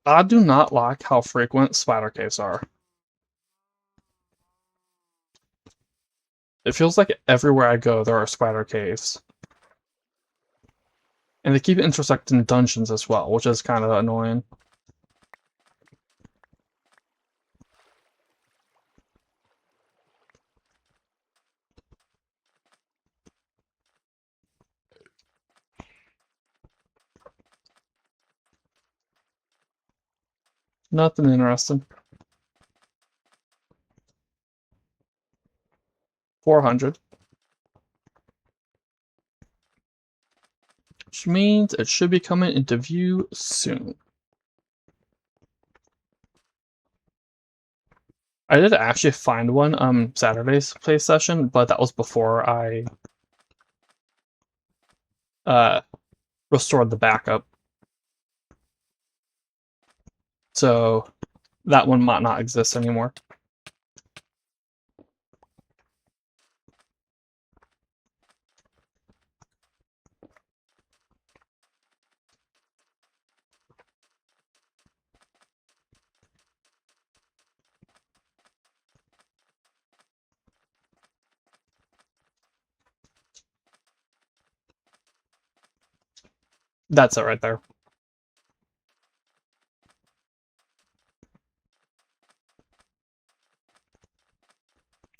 I do not like how frequent spider caves are. It feels like everywhere I go there are spider caves. And they keep intersecting dungeons as well, which is kind of annoying. Nothing interesting. 400. Which means it should be coming into view soon. I did actually find one Saturday's play session, but that was before I restored the backup. So that one might not exist anymore. That's it right there.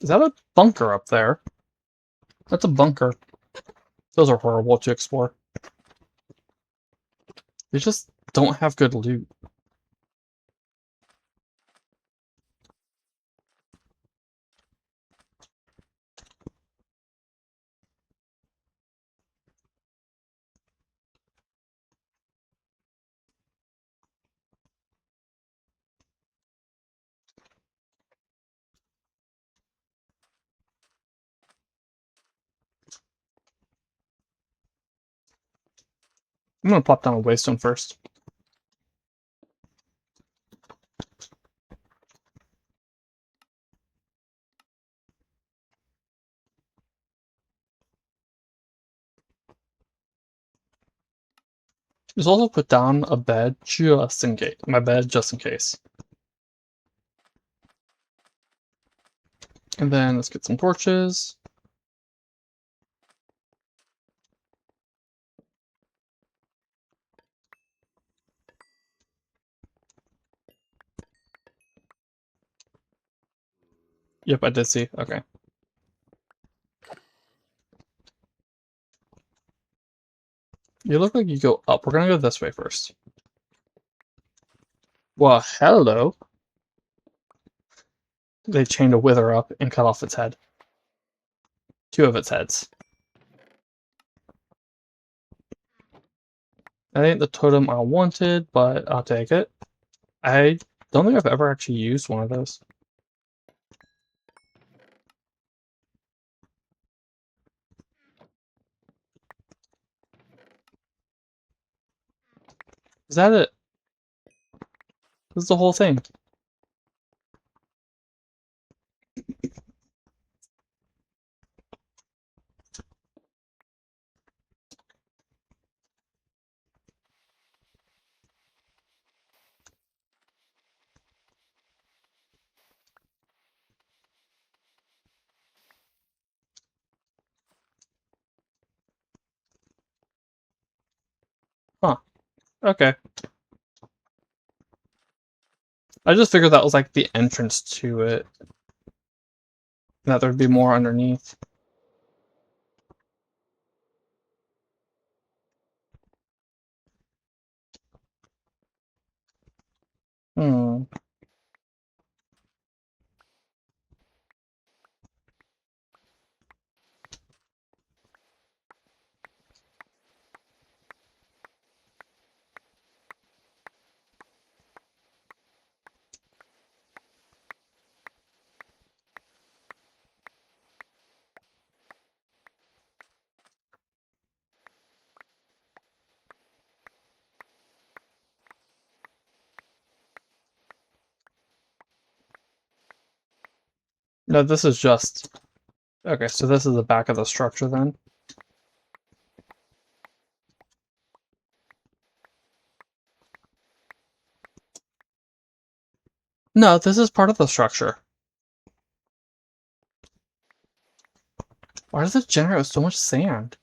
Is that a bunker up there? That's a bunker. Those are horrible to explore. They just don't have good loot. I'm gonna plop down a waystone first. Just also put down a bed just in case. My bed just in case. And then let's get some torches. Yep, I did see. Okay. You look like you go up. We're gonna go this way first. Well, hello. They chained a wither up and cut off its head. 2 of its heads. That ain't the totem I wanted, but I'll take it. I don't think I've ever actually used one of those. Is that it? This is the whole thing. Huh. Okay. I just figured that was like the entrance to it. That there'd be more underneath. Hmm. No, this is just... Okay, so this is the back of the structure then. No, this is part of the structure. Why does it generate so much sand?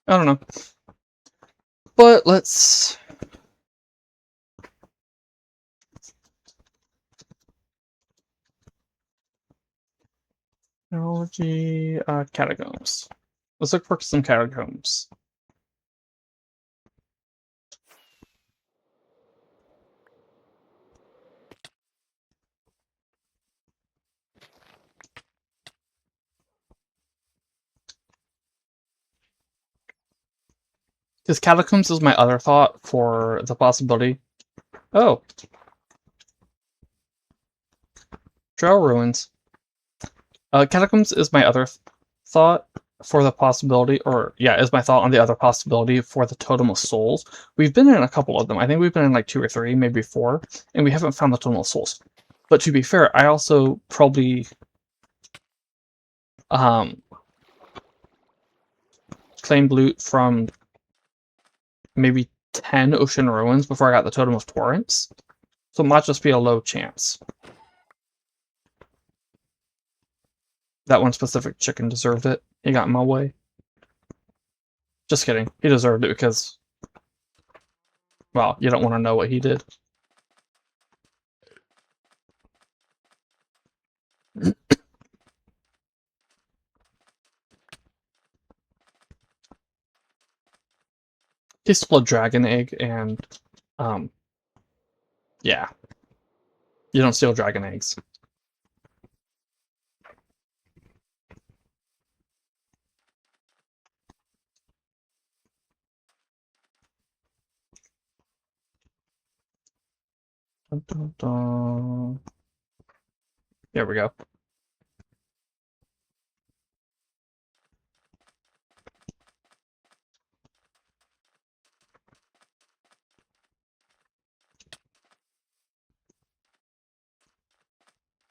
I don't know. But let's... Archaeology, catacombs. Let's look for some catacombs. Because catacombs is my other thought for the possibility. Oh. Trail ruins. Catacombs is my other thought for the possibility, or yeah, is my thought on the other possibility for the Totem of Souls. We've been in a couple of them. I think we've been in like 2 or 3, maybe 4, and we haven't found the Totem of Souls. But to be fair, I also probably claimed loot from maybe 10 ocean ruins before I got the Totem of Torrents. So it might just be a low chance. That one specific chicken deserved it. He got in my way. Just kidding. He deserved it because Well, you don't want to know what he did. He stole a dragon egg, and yeah, you don't steal dragon eggs. Dun, dun, dun. There we go.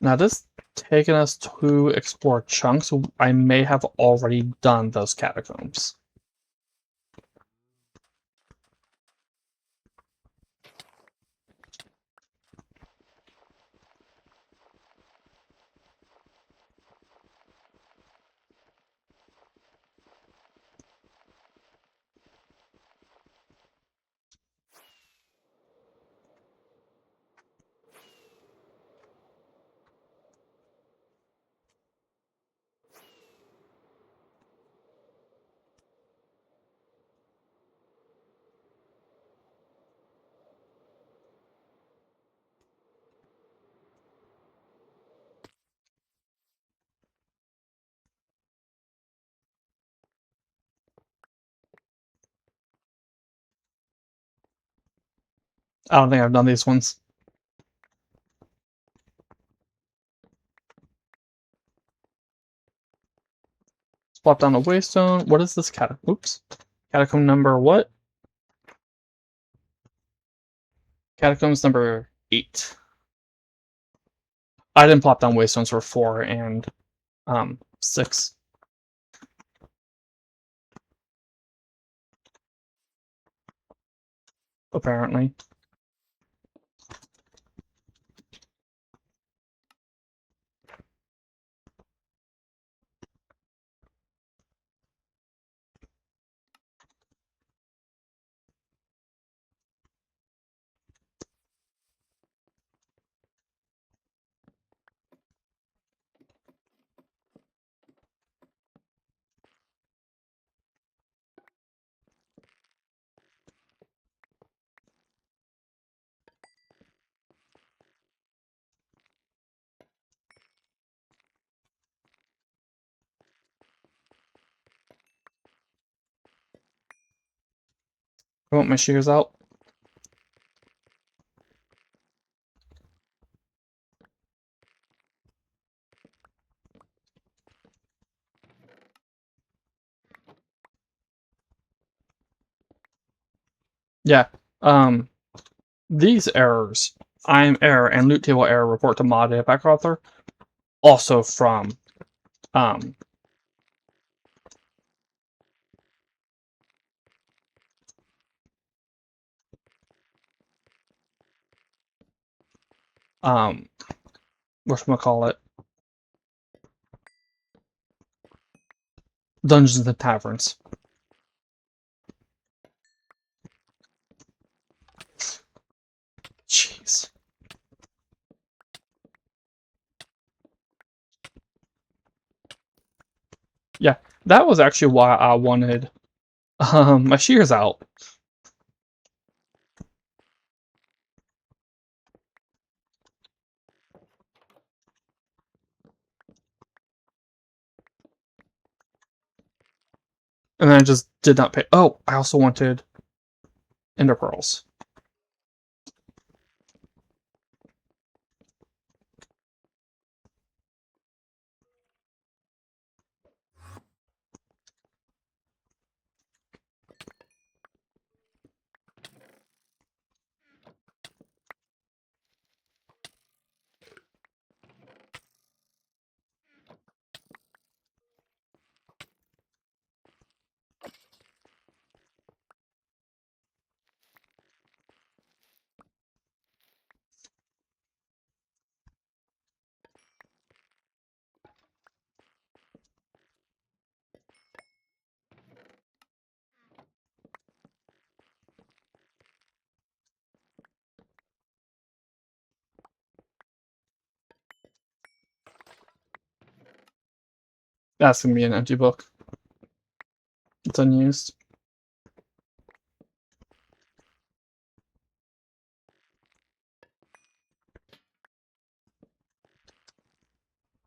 Now this taking us to explore chunks. I may have already done those catacombs. I don't think I've done these ones. Swap down the waystone. What is this catacomb? Oops. Catacomb number what? Catacombs number 8. I didn't plop down waystones for 4 and 6. Apparently. I want my shears out. Yeah. These errors, I'm error and loot table error report to mod back author, also from um um whatchamacallit, Dungeons and Taverns. Jeez. Yeah, that was actually why I wanted my shears out. And then I just did not pay. Oh, I also wanted ender pearls. That's gonna be an empty book. It's unused.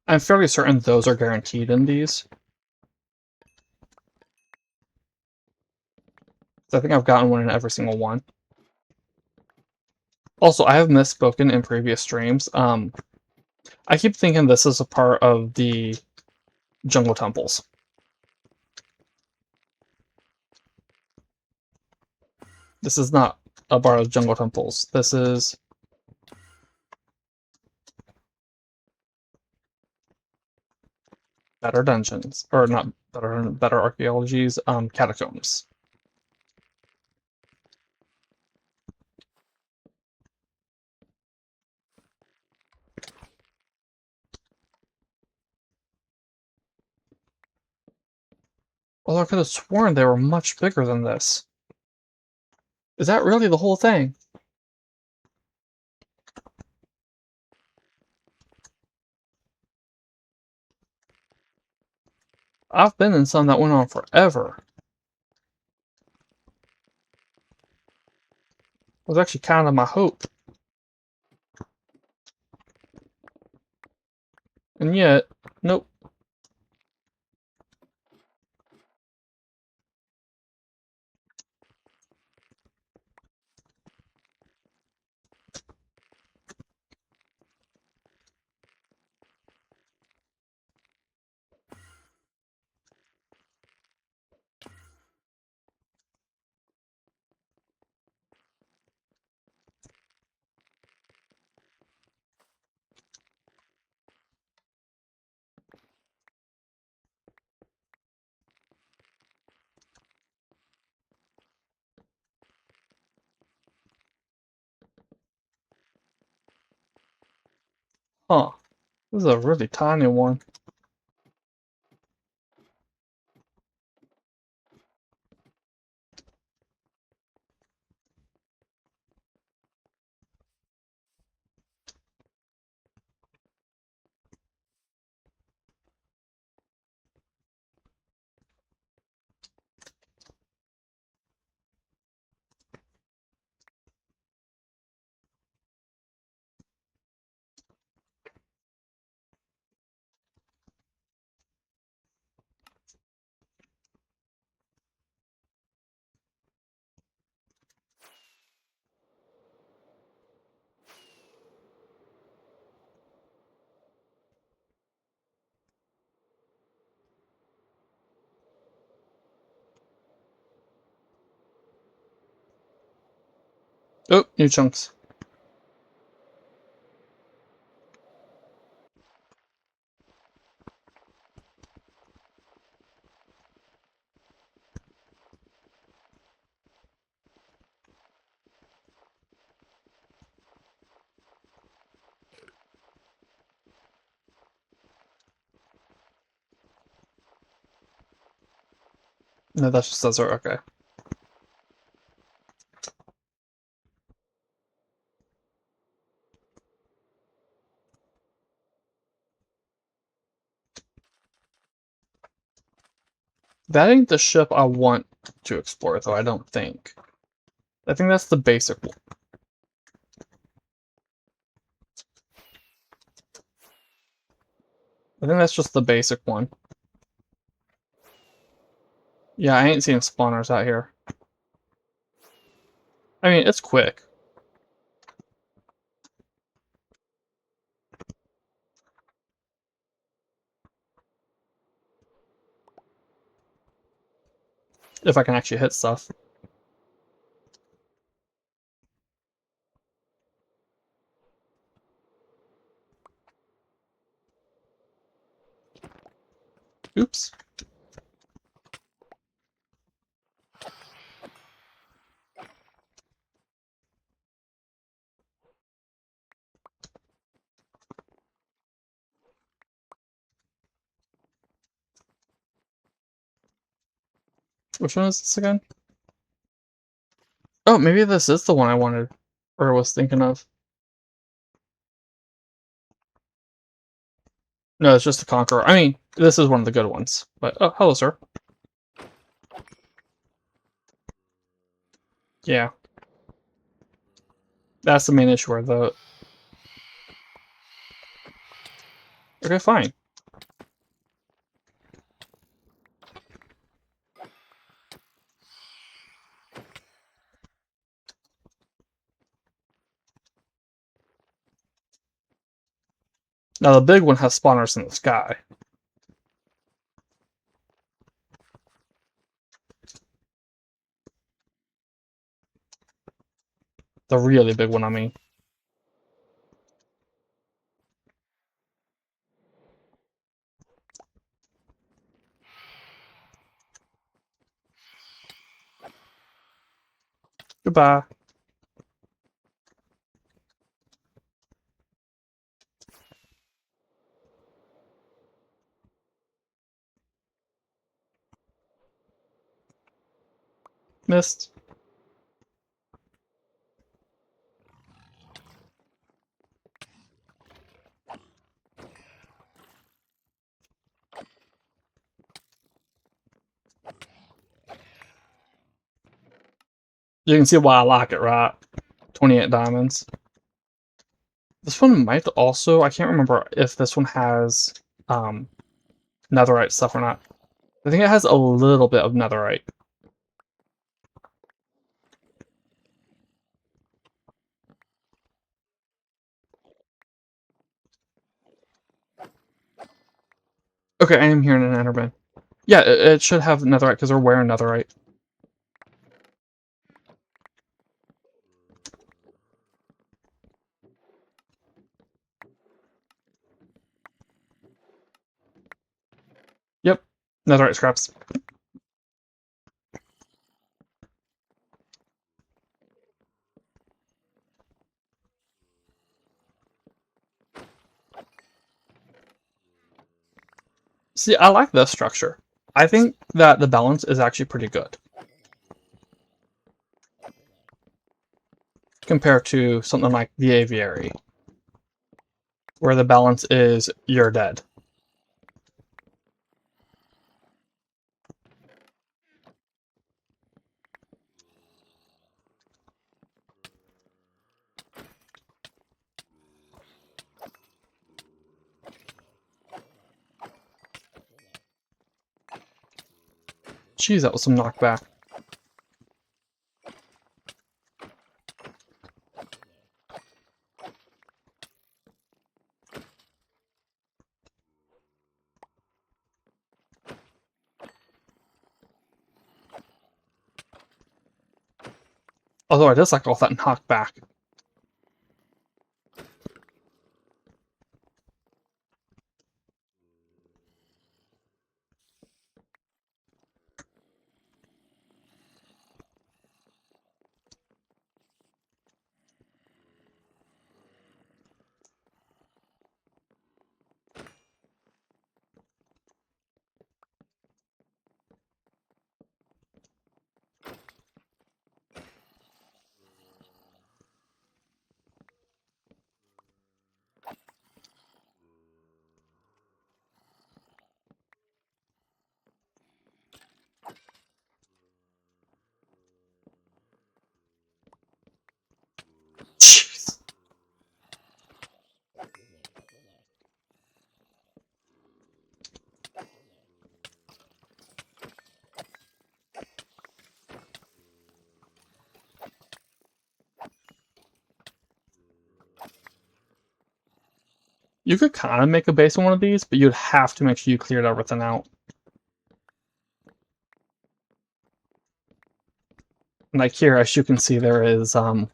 I'm fairly certain those are guaranteed in these. I think I've gotten one in every single one. Also, I have misspoken in previous streams. I keep thinking this is a part of the jungle temples. This is not a part of jungle temples. This is Better Dungeons, or not Better Archeology's catacombs. Although I could have sworn they were much bigger than this. Is that really the whole thing? I've been in some that went on forever. It was actually kind of my hope. And yet, nope. Huh. This is a really tiny one. Oh, new chunks. No, that's just desert, okay. That ain't the ship I want to explore, though, I don't think. I think that's the basic one. I think that's just the basic one. Yeah, I ain't seeing spawners out here. I mean, it's quick. If I can actually hit stuff. Oops. Which one is this again? Oh, maybe this is the one I wanted, or was thinking of. No, it's just the Conqueror. I mean, this is one of the good ones. But, oh, hello, sir. Yeah. That's the main issue where the... Okay, fine. Now, the big one has spawners in the sky. The really big one, I mean. Goodbye. Missed. You can see why I like it, right? 28 diamonds. This one might also... I can't remember if this one has netherite stuff or not. I think it has a little bit of netherite. Okay, I am hearing an enderman. Yeah, it should have netherite because we're wearing netherite. Yep, netherite scraps. See, I like this structure. I think that the balance is actually pretty good. Compared to something like the aviary, where the balance is you're dead. Jeez, that was some knockback. Although I dislike all that knockback. Jeez. You could kind of make a base on one of these, but you'd have to make sure you cleared everything out. Like here, as you can see, there is a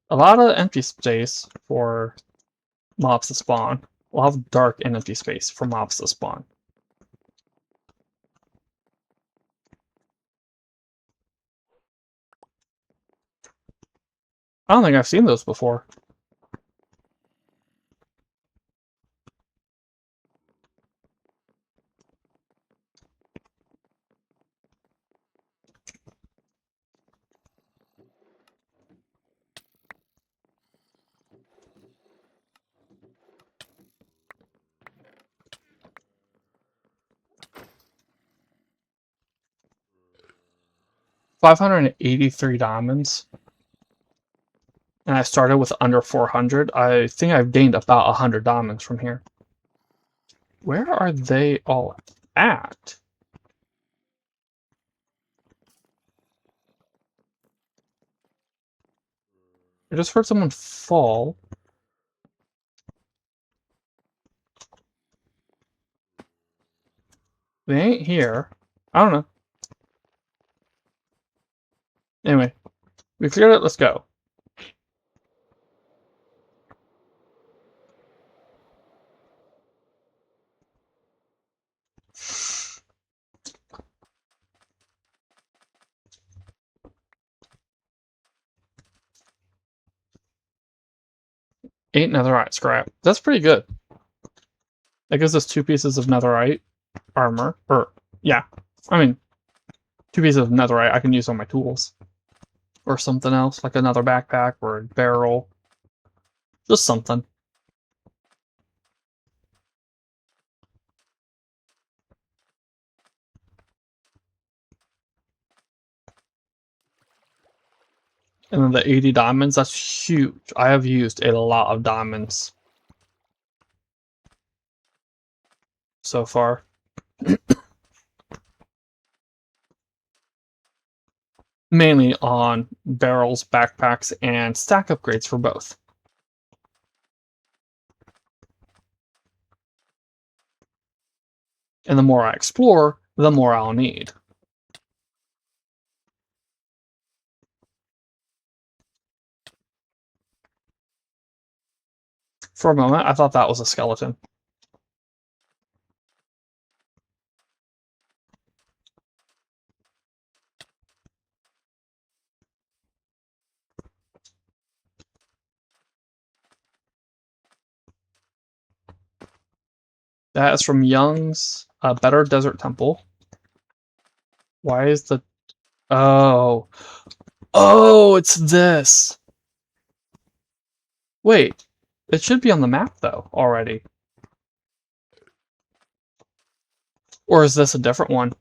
lot of empty space for mobs to spawn. We'll have dark and empty space for mobs to spawn. I don't think I've seen those before. 583 diamonds. And I started with under 400. I think I've gained about 100 diamonds from here. Where are they all at? I just heard someone fall. They ain't here. I don't know. Anyway, we cleared it. Let's go. Eight netherite scrap. That's pretty good. That gives us 2 pieces of netherite armor. Or, yeah. I mean, 2 pieces of netherite I can use on my tools. Or something else, like another backpack or a barrel. Just something. And then the 80 diamonds, that's huge. I have used a lot of diamonds so far. Mainly on barrels, backpacks, and stack upgrades for both. And the more I explore, the more I'll need. For a moment, I thought that was a skeleton. That is from Young's Better Desert Temple. Why is the... Oh. Oh, it's this! Wait. It should be on the map, though, already. Or is this a different one?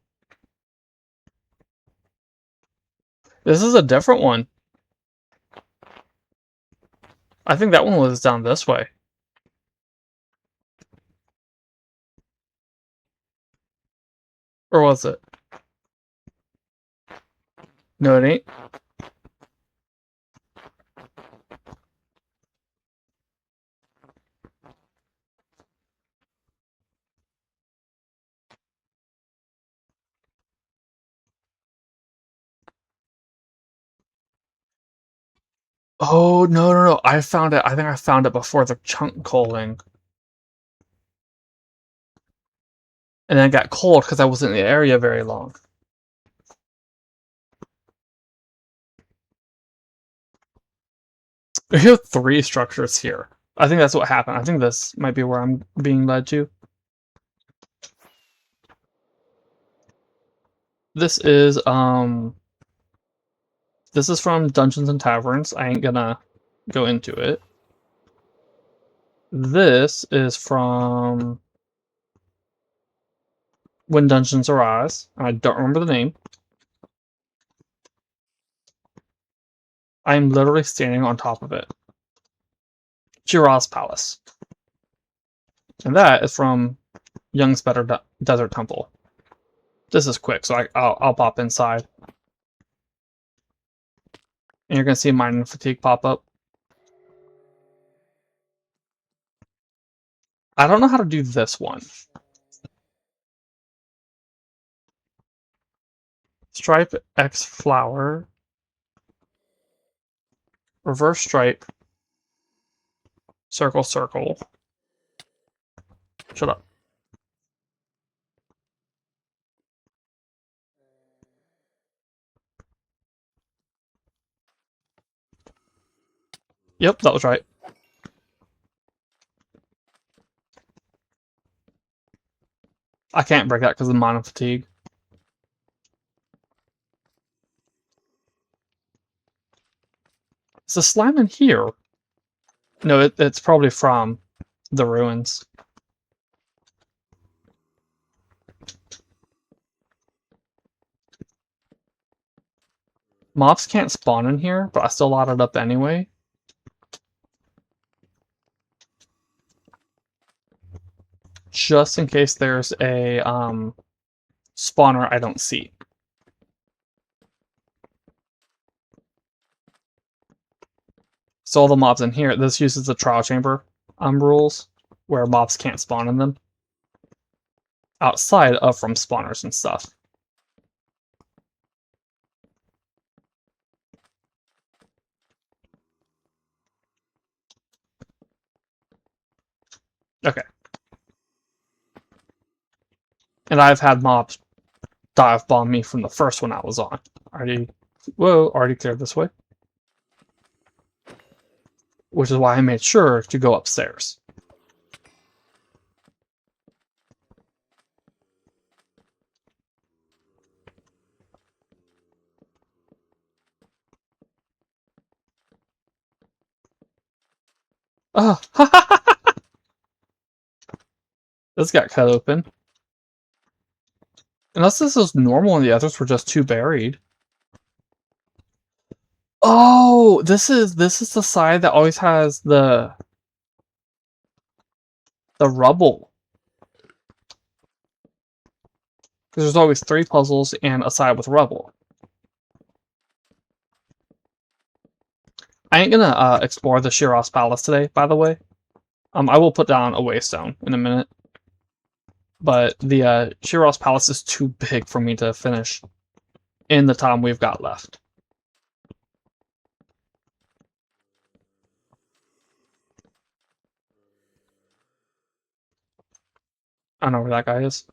This is a different one. I think that one was down this way. Or was it? No, it ain't. Oh, no, no, no. I found it. I think I found it before the chunk coaling. And then it got cold because I wasn't in the area very long. We have 3 structures here. I think that's what happened. I think this might be where I'm being led to. This is from Dungeons and Taverns. I ain't gonna go into it. This is from When Dungeons Arise. I don't remember the name. I'm literally standing on top of it. Shiraz Palace. And that is from Young's Better Desert Temple. This is quick, so I'll pop inside. And you're going to see mining fatigue pop up. I don't know how to do this one. Stripe X flower. Reverse stripe. Circle, circle. Shut up. Yep, that was right. I can't break that because of the mining fatigue. Is the slime in here? No, it's probably from the ruins. Mobs can't spawn in here, but I still lot it up anyway. Just in case there's a spawner I don't see. So all the mobs in here, this uses the trial chamber rules, where mobs can't spawn in them. Outside of from spawners and stuff. Okay. And I've had mobs dive bomb me from the first one I was on. Already cleared this way. Which is why I made sure to go upstairs. Oh, this got cut open. Unless this is normal and the others were just too buried. Oh, this is the side that always has the rubble. Because there's always 3 puzzles and a side with rubble. I ain't gonna explore the Shiros Palace today, by the way. I will put down a waystone in a minute. But the Shiros Palace is too big for me to finish in the time we've got left. I don't know where that guy is.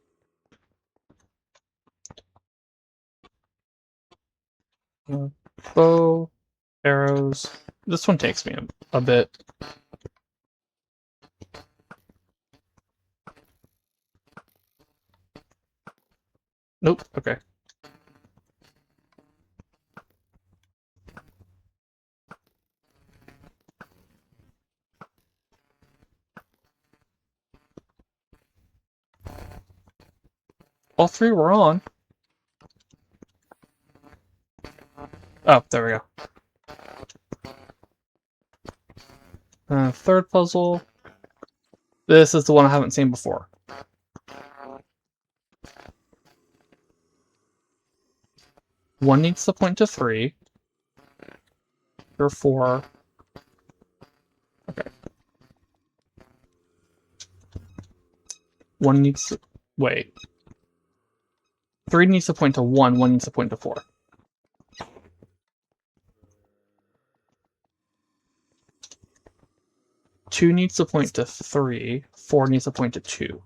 Bow, arrows. This one takes me a bit. Nope, okay. All 3 were on. Oh, there we go. Third puzzle. This is the one I haven't seen before. One needs to point to 3. Or 4. Okay. One needs to... Wait. 3 needs to point to 1, 1 needs to point to 4. Two needs to point to 3, 4 needs to point to 2.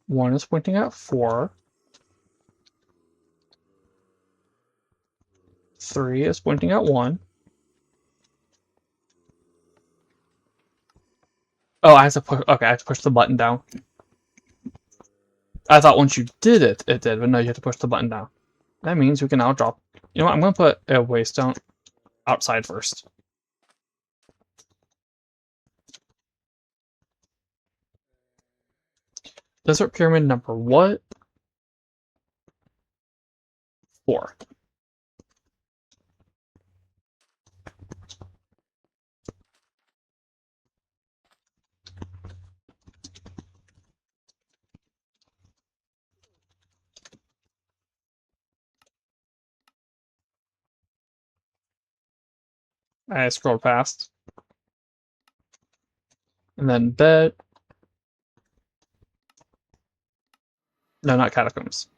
One is pointing at 4. 3 is pointing at 1. Oh, I have to push. Okay, I have to push the button down. I thought once you did it, it did, but no, you have to push the button down. That means we can now drop. You know what? I'm going to put a waystone outside first. Desert pyramid number what? 4. I scrolled past. And then bed. No, not catacombs.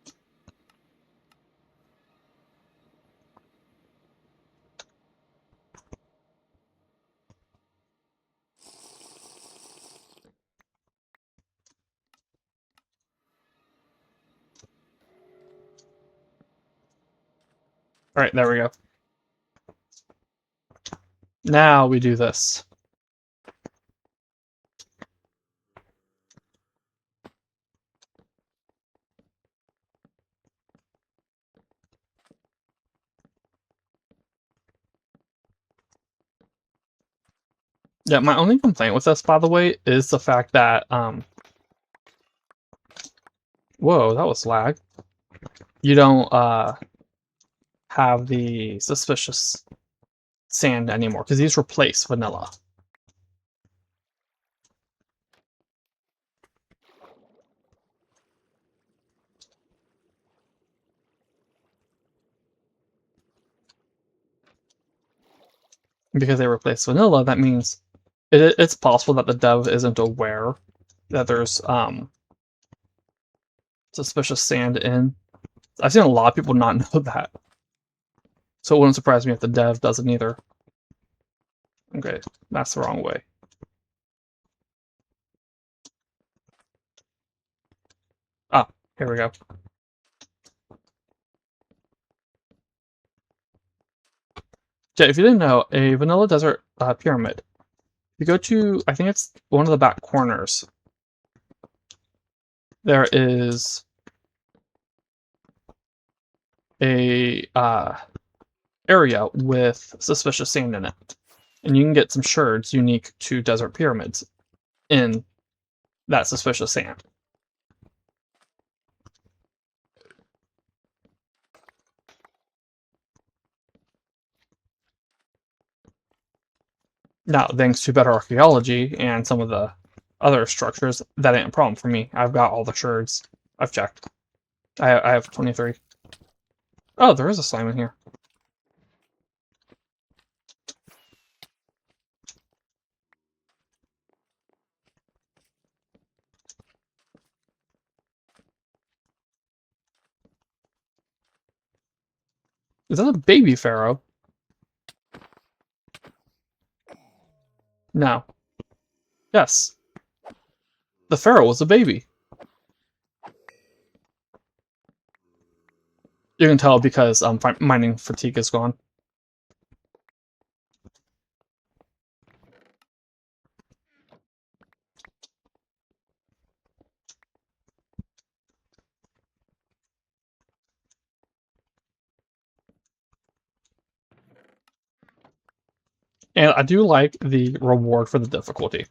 Alright, there we go. Now we do this. Yeah, my only complaint with this, by the way, is the fact that, whoa, that was lag. You don't, have the suspicious sand anymore, because these replace vanilla. Because they replace vanilla, that means it's possible that the dev isn't aware that there's, suspicious sand in. I've seen a lot of people not know that. So it wouldn't surprise me if the dev doesn't either. Okay, that's the wrong way. Ah, here we go. Yeah, if you didn't know, a vanilla desert pyramid. You go to, I think it's one of the back corners. There is a area with suspicious sand in it, and you can get some sherds unique to desert pyramids in that suspicious sand. Now, thanks to Better Archeology and some of the other structures, that ain't a problem for me. I've got all the sherds. I've checked. I have 23. Oh, there is a slime in here. Is that a baby pharaoh? No. Yes. The pharaoh was a baby. You can tell because mining fatigue is gone. And I do like the reward for the difficulty.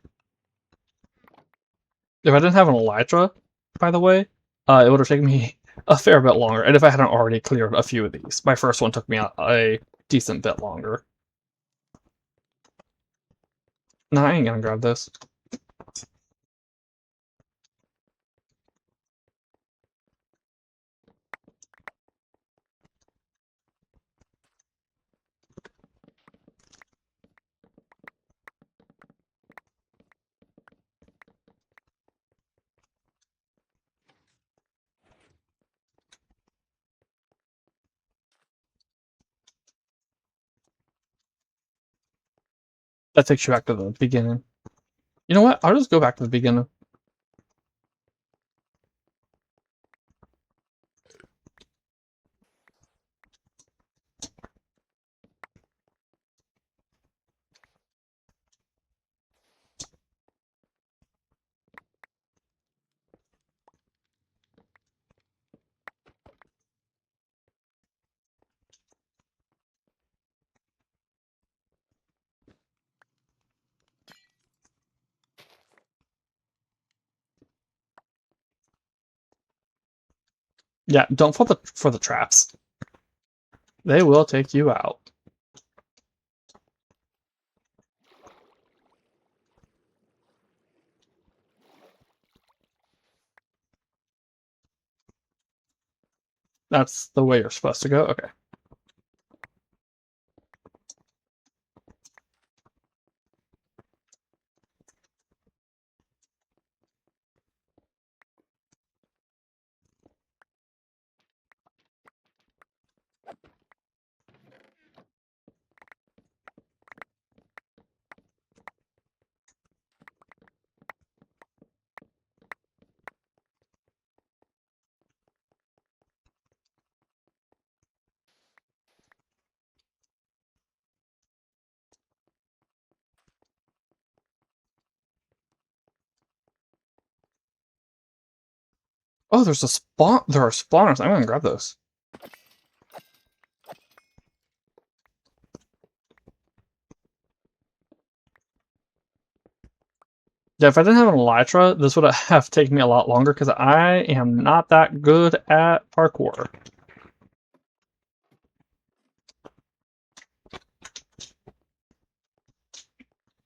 If I didn't have an elytra, by the way, it would have taken me a fair bit longer. And if I hadn't already cleared a few of these, my first one took me a decent bit longer. No, I ain't gonna grab this. That takes you back to the beginning. You know what? I'll just go back to the beginning. Yeah, don't fall for the traps. They will take you out. That's the way you're supposed to go? Okay. Oh, there's a spawn. There are spawners. I'm gonna grab those. Yeah, if I didn't have an elytra, this would have taken me a lot longer because I am not that good at parkour.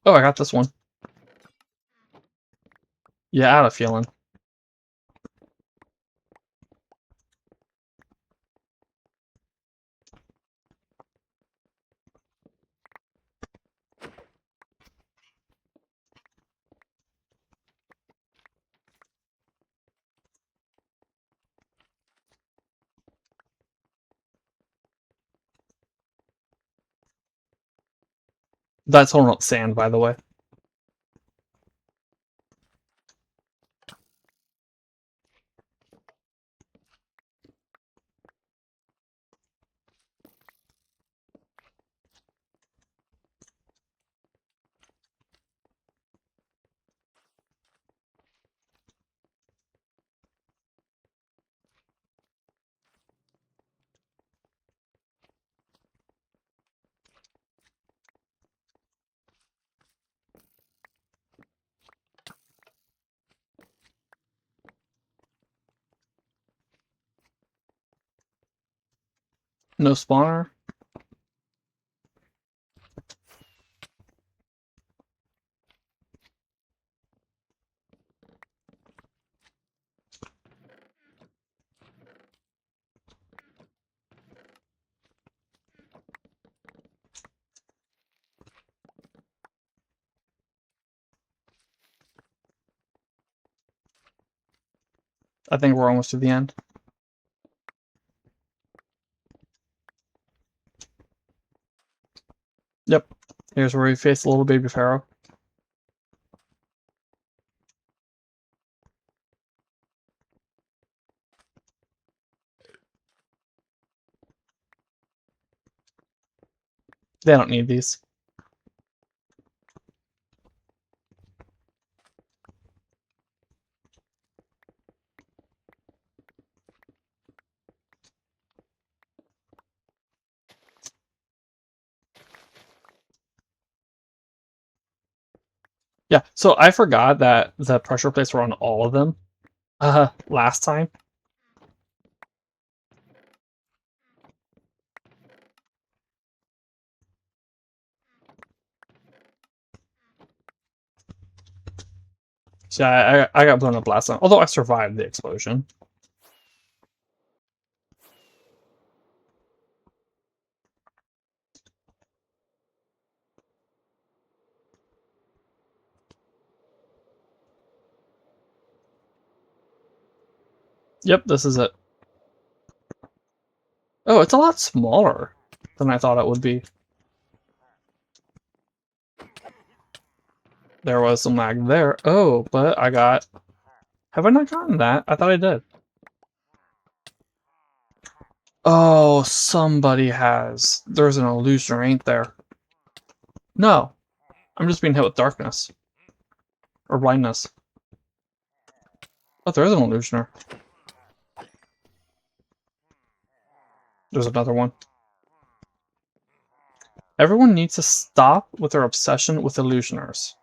Oh, I got this one. Yeah, I had a feeling. That's holding up sand, by the way. No spawner. I think we're almost to the end. Yep. Here's where we face the little baby pharaoh. They don't need these. Yeah, so I forgot that the pressure plates were on all of them last time. So I got blown up last time, although I survived the explosion. Yep, this is it. Oh, it's a lot smaller than I thought it would be. There was some lag there. Oh, but I got... Have I not gotten that? I thought I did. Oh, somebody has. There's an illusioner, ain't there? No. I'm just being hit with darkness. Or blindness. Oh, there is an illusioner. There's another one. Everyone needs to stop with their obsession with illusioners.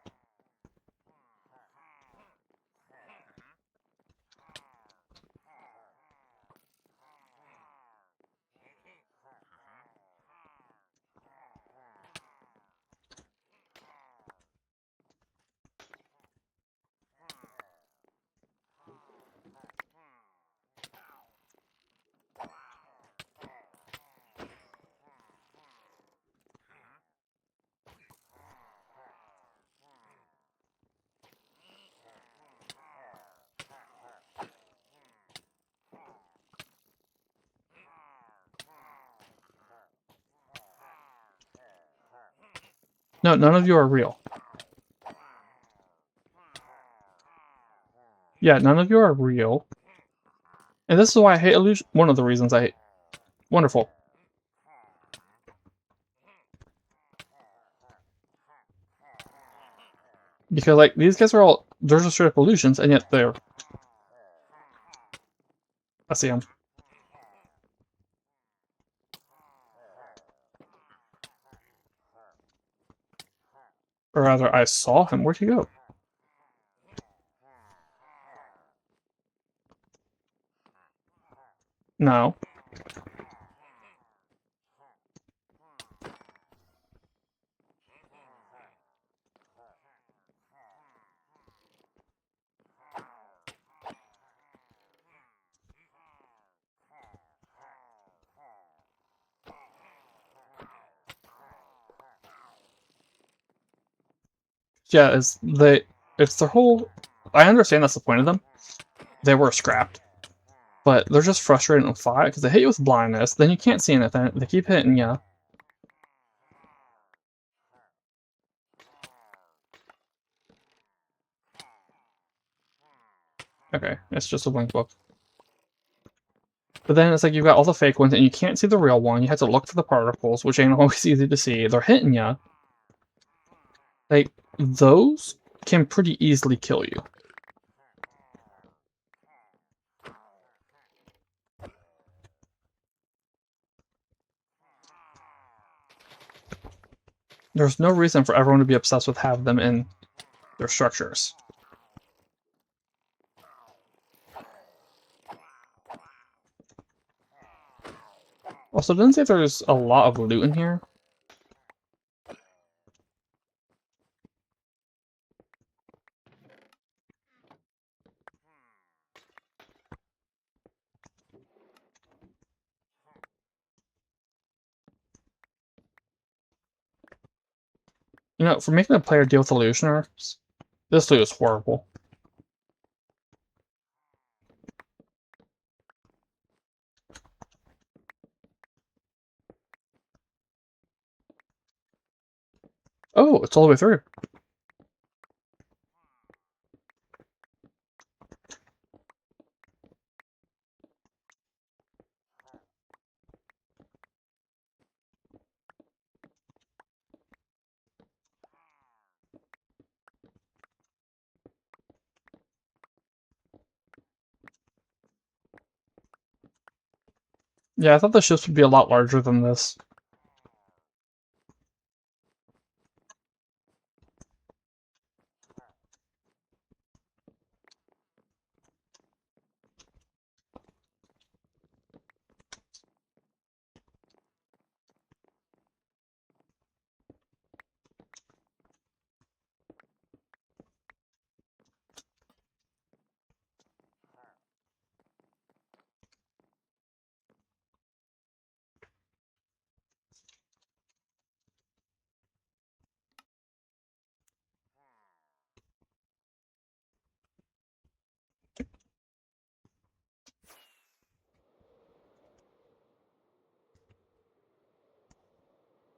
No, none of you are real. Yeah, none of you are real. And this is why I hate illusion. One of the reasons I hate. Wonderful. Because, like, these guys are all. They're just straight up illusions, and yet they're. I see them. Or rather, I saw him. Where'd he go? No. Yeah, it's their whole... I understand that's the point of them. They were scrapped. But they're just frustrated in fight because they hit you with blindness, then you can't see anything, they keep hitting you. Okay, it's just a blink book. But then it's like you've got all the fake ones and you can't see the real one, you have to look for the particles, which ain't always easy to see. They're hitting you. Like, those can pretty easily kill you. There's no reason for everyone to be obsessed with having them in their structures. Also, didn't say there's a lot of loot in here. You know, for making a player deal with illusioners, this loot is horrible. Oh, it's all the way through. Yeah, I thought the ships would be a lot larger than this.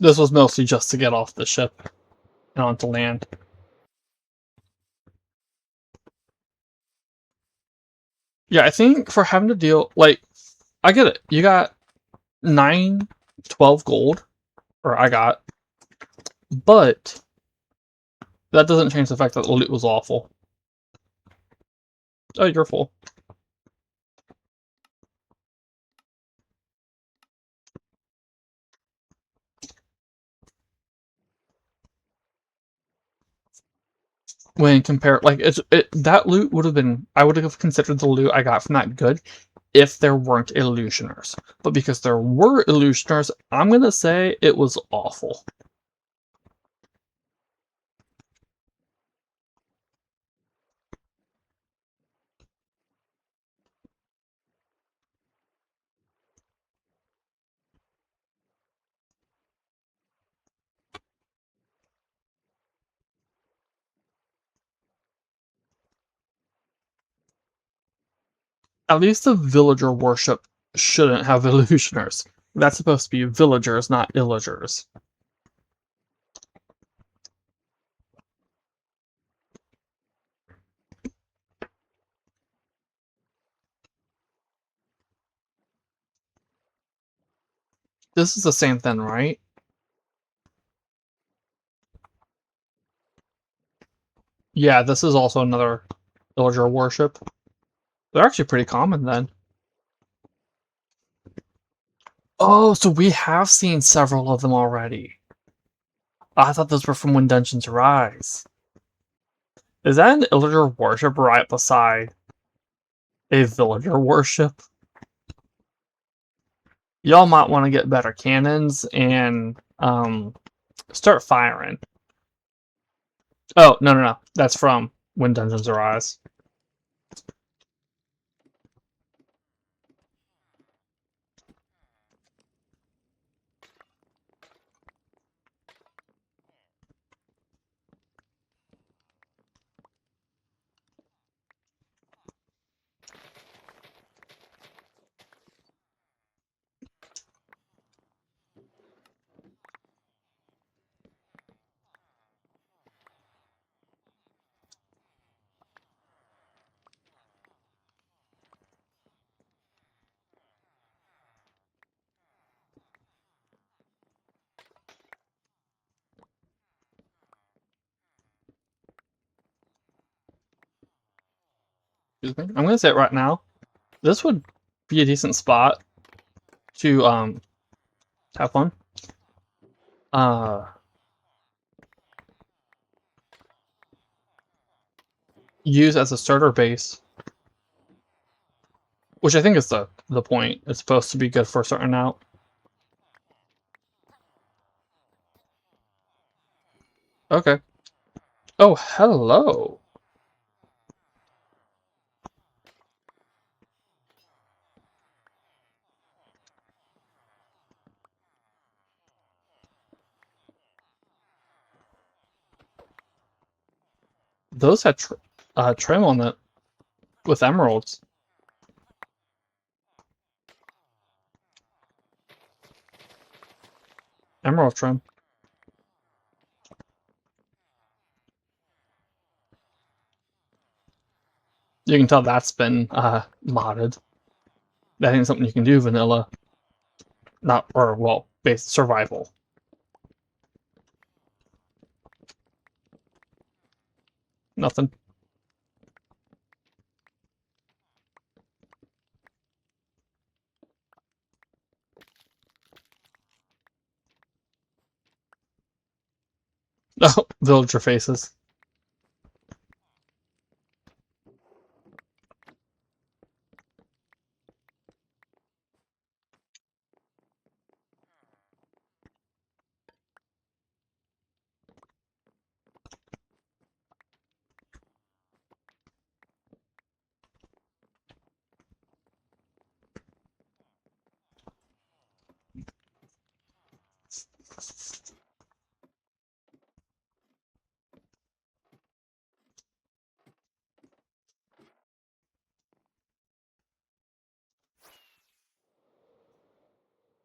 This was mostly just to get off the ship and onto land. Yeah, I think for having to deal, like, I get it. You got 9, 12 gold, or I got, but that doesn't change the fact that the loot was awful. Oh, you're full. When compared, like, that loot would have been, I would have considered the loot I got from that good if there weren't illusioners. But because there were illusioners, I'm gonna say it was awful. At least the villager worship shouldn't have illusioners. That's supposed to be villagers, not illagers. This is the same thing, right? Yeah, this is also another villager worship. They're actually pretty common then. Oh, so we have seen several of them already. I thought those were from When Dungeons Rise. Is that an illager worship right beside a villager worship? y'all might want to get better cannons and start firing. Oh, no. That's from When Dungeons Arise. Excuse me. I'm gonna say it right now. This would be a decent spot to have fun. Use as a starter base, which I think is the point. It's supposed to be good for starting out. Okay. Oh, hello. Those had trim on it with emeralds. Emerald trim. You can tell that's been modded. That ain't something you can do vanilla. Not, or, well, based survival. Nothing. Oh, villager faces.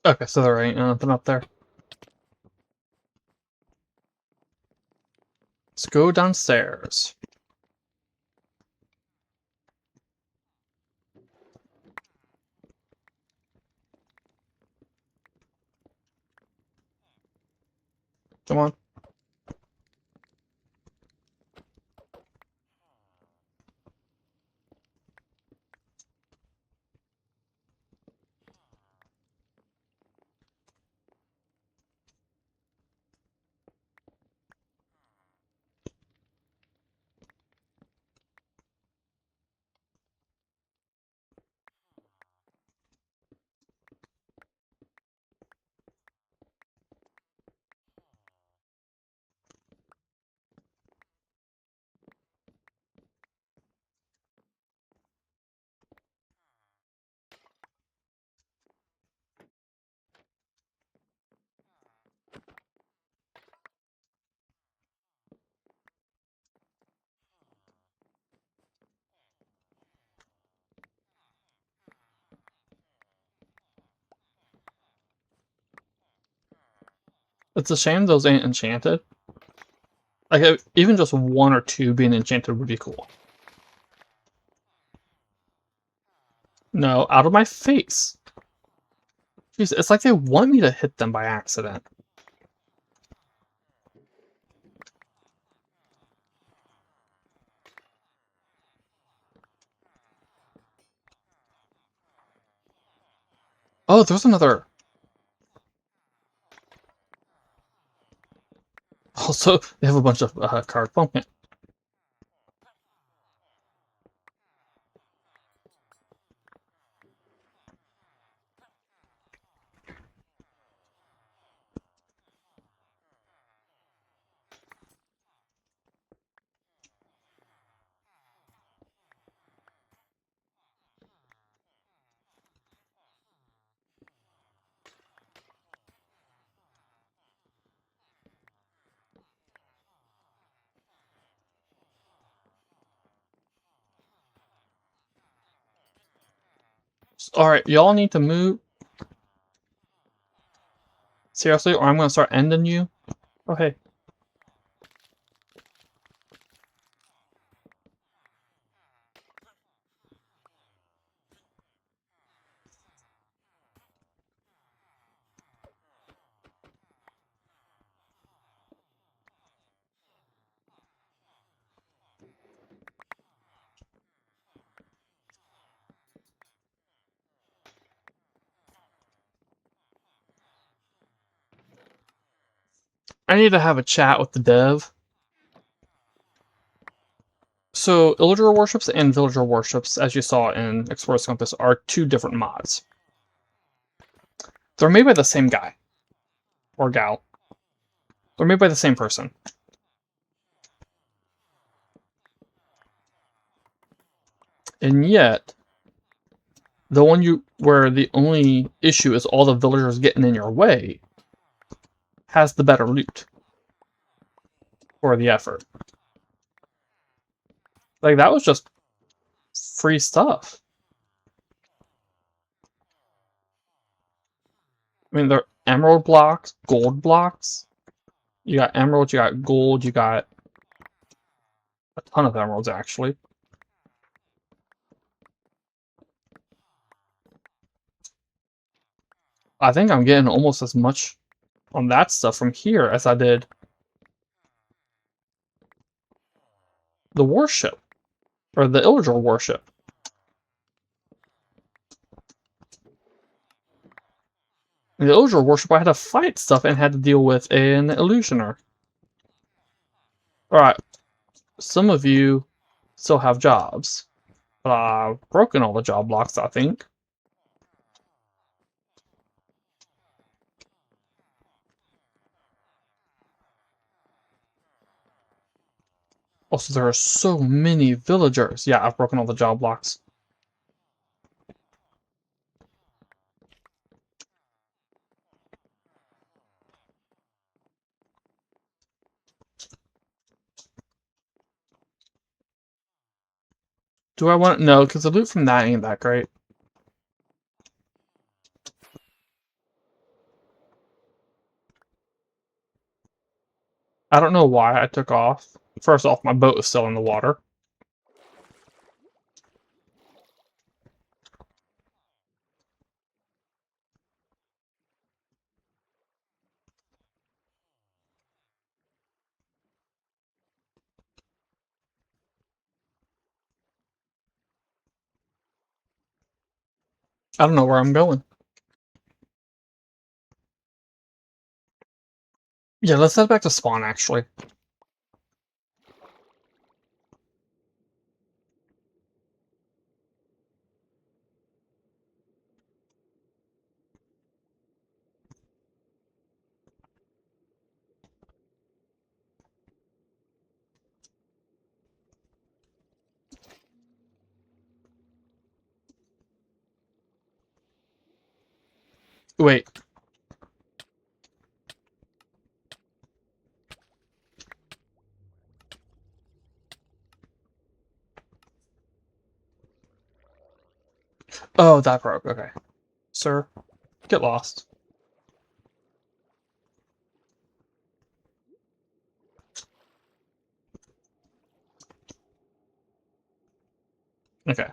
Okay, so there ain't nothing up there. Let's go downstairs. Come on. It's a shame those ain't enchanted. Like, even just one or two being enchanted would be cool. No, out of my face. Jeez, it's like they want me to hit them by accident. Oh, there's another. Also, they have a bunch of card pumping. Alright, y'all need to move. Seriously, or I'm gonna start ending you. Oh, hey. I need to have a chat with the dev. So, Illager Warships and Villager Warships, as you saw in Explorer's Compass, are two different mods. They're made by the same guy. Or gal. They're made by the same person. And yet, the one where the only issue is all the villagers getting in your way has the better loot. For the effort. Like, that was just free stuff. I mean, they're emerald blocks, gold blocks. You got emerald, you got gold, you got a ton of emeralds, actually. I think I'm getting almost as much on that stuff from here as I did the warship. Or the Illager warship. In the Illager warship, I had to fight stuff and had to deal with an illusioner. Alright, some of you still have jobs. But I've broken all the job blocks, I think. Also, there are so many villagers. Yeah, I've broken all the job blocks. Do I want... No, because the loot from that ain't that great. I don't know why I took off. First off, my boat is still in the water. I don't know where I'm going. Yeah, let's head back to spawn, actually. Wait. Oh, that broke. Okay. Sir, get lost. Okay.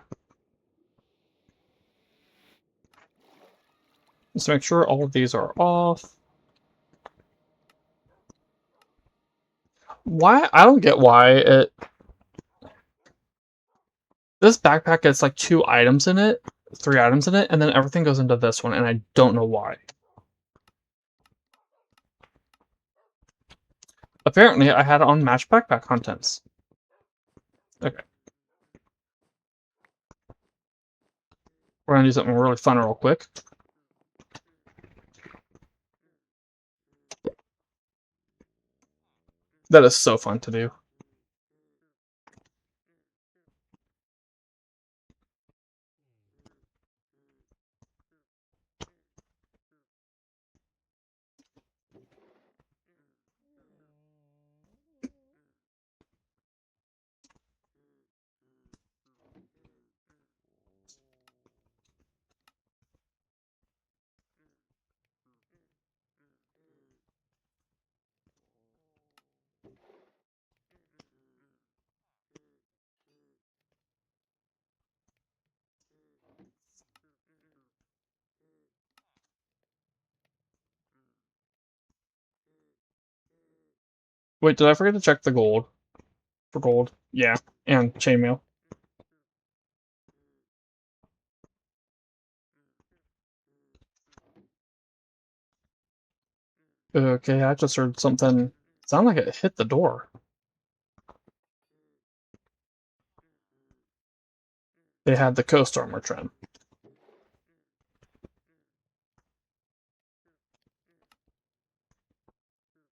Let's make sure all of these are off. Why? I don't get why it... This backpack gets like 2 items in it, 3 items in it, and then everything goes into this one, and I don't know why. Apparently, I had it on match backpack contents. Okay. We're gonna do something really fun real quick. That is so fun to do. Wait, did I forget to check the gold? For gold? Yeah, and chainmail. Okay, I just heard something sound like it hit the door. They had the coast armor trim.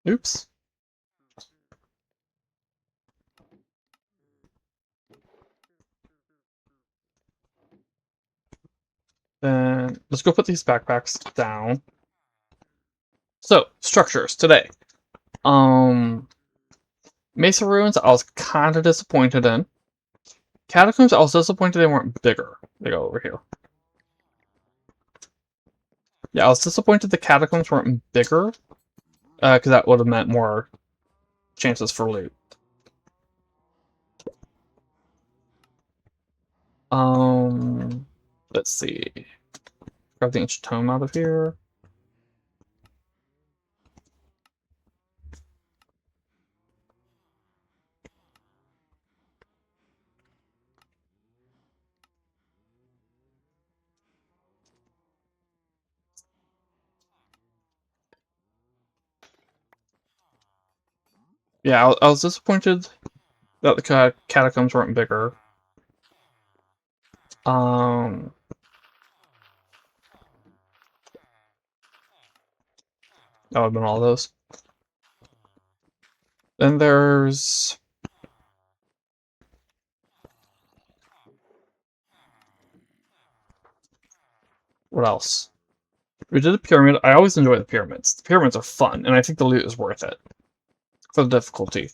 Oops. Then let's go put these backpacks down. So, structures today. Mesa Ruins, I was kind of disappointed in. Catacombs, I was disappointed they weren't bigger. They go over here. Yeah, I was disappointed the catacombs weren't bigger, because that would have meant more chances for loot. Let's see. Grab the ancient tome out of here. Yeah, I was disappointed that the catacombs weren't bigger. That would have been all those. Then there's... What else? We did a pyramid. I always enjoy the pyramids. The pyramids are fun, and I think the loot is worth it. For the difficulty.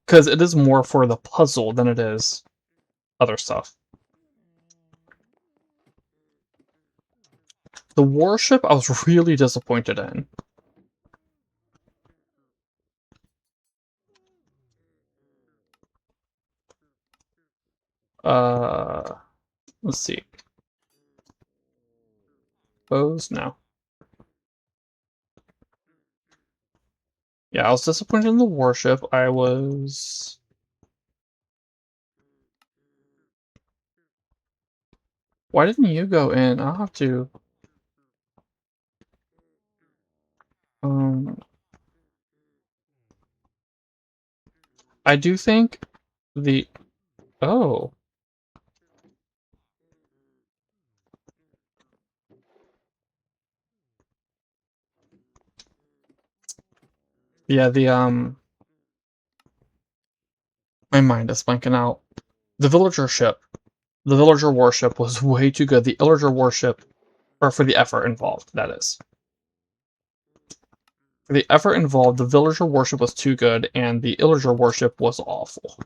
Because it is more for the puzzle than it is other stuff. The warship, I was really disappointed in. Let's see. Bows? No. Yeah, I was disappointed in the warship. I was... Why didn't you go in? I'll have to... I do think the... Oh. Yeah, my mind is blanking out. The villager ship. The villager warship was way too good. The illager warship, or for the effort involved, that is. For the effort involved, the villager warship was too good, and the illager warship was awful.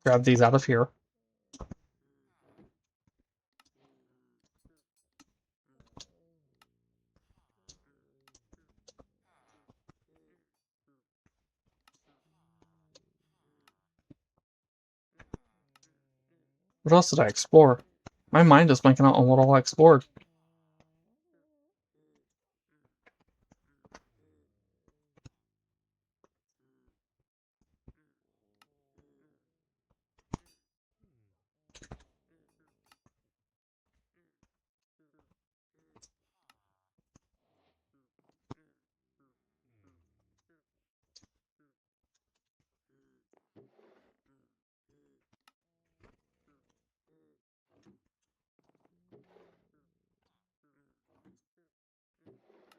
Grab these out of here. What else did I explore? My mind is blanking out on what all I explored.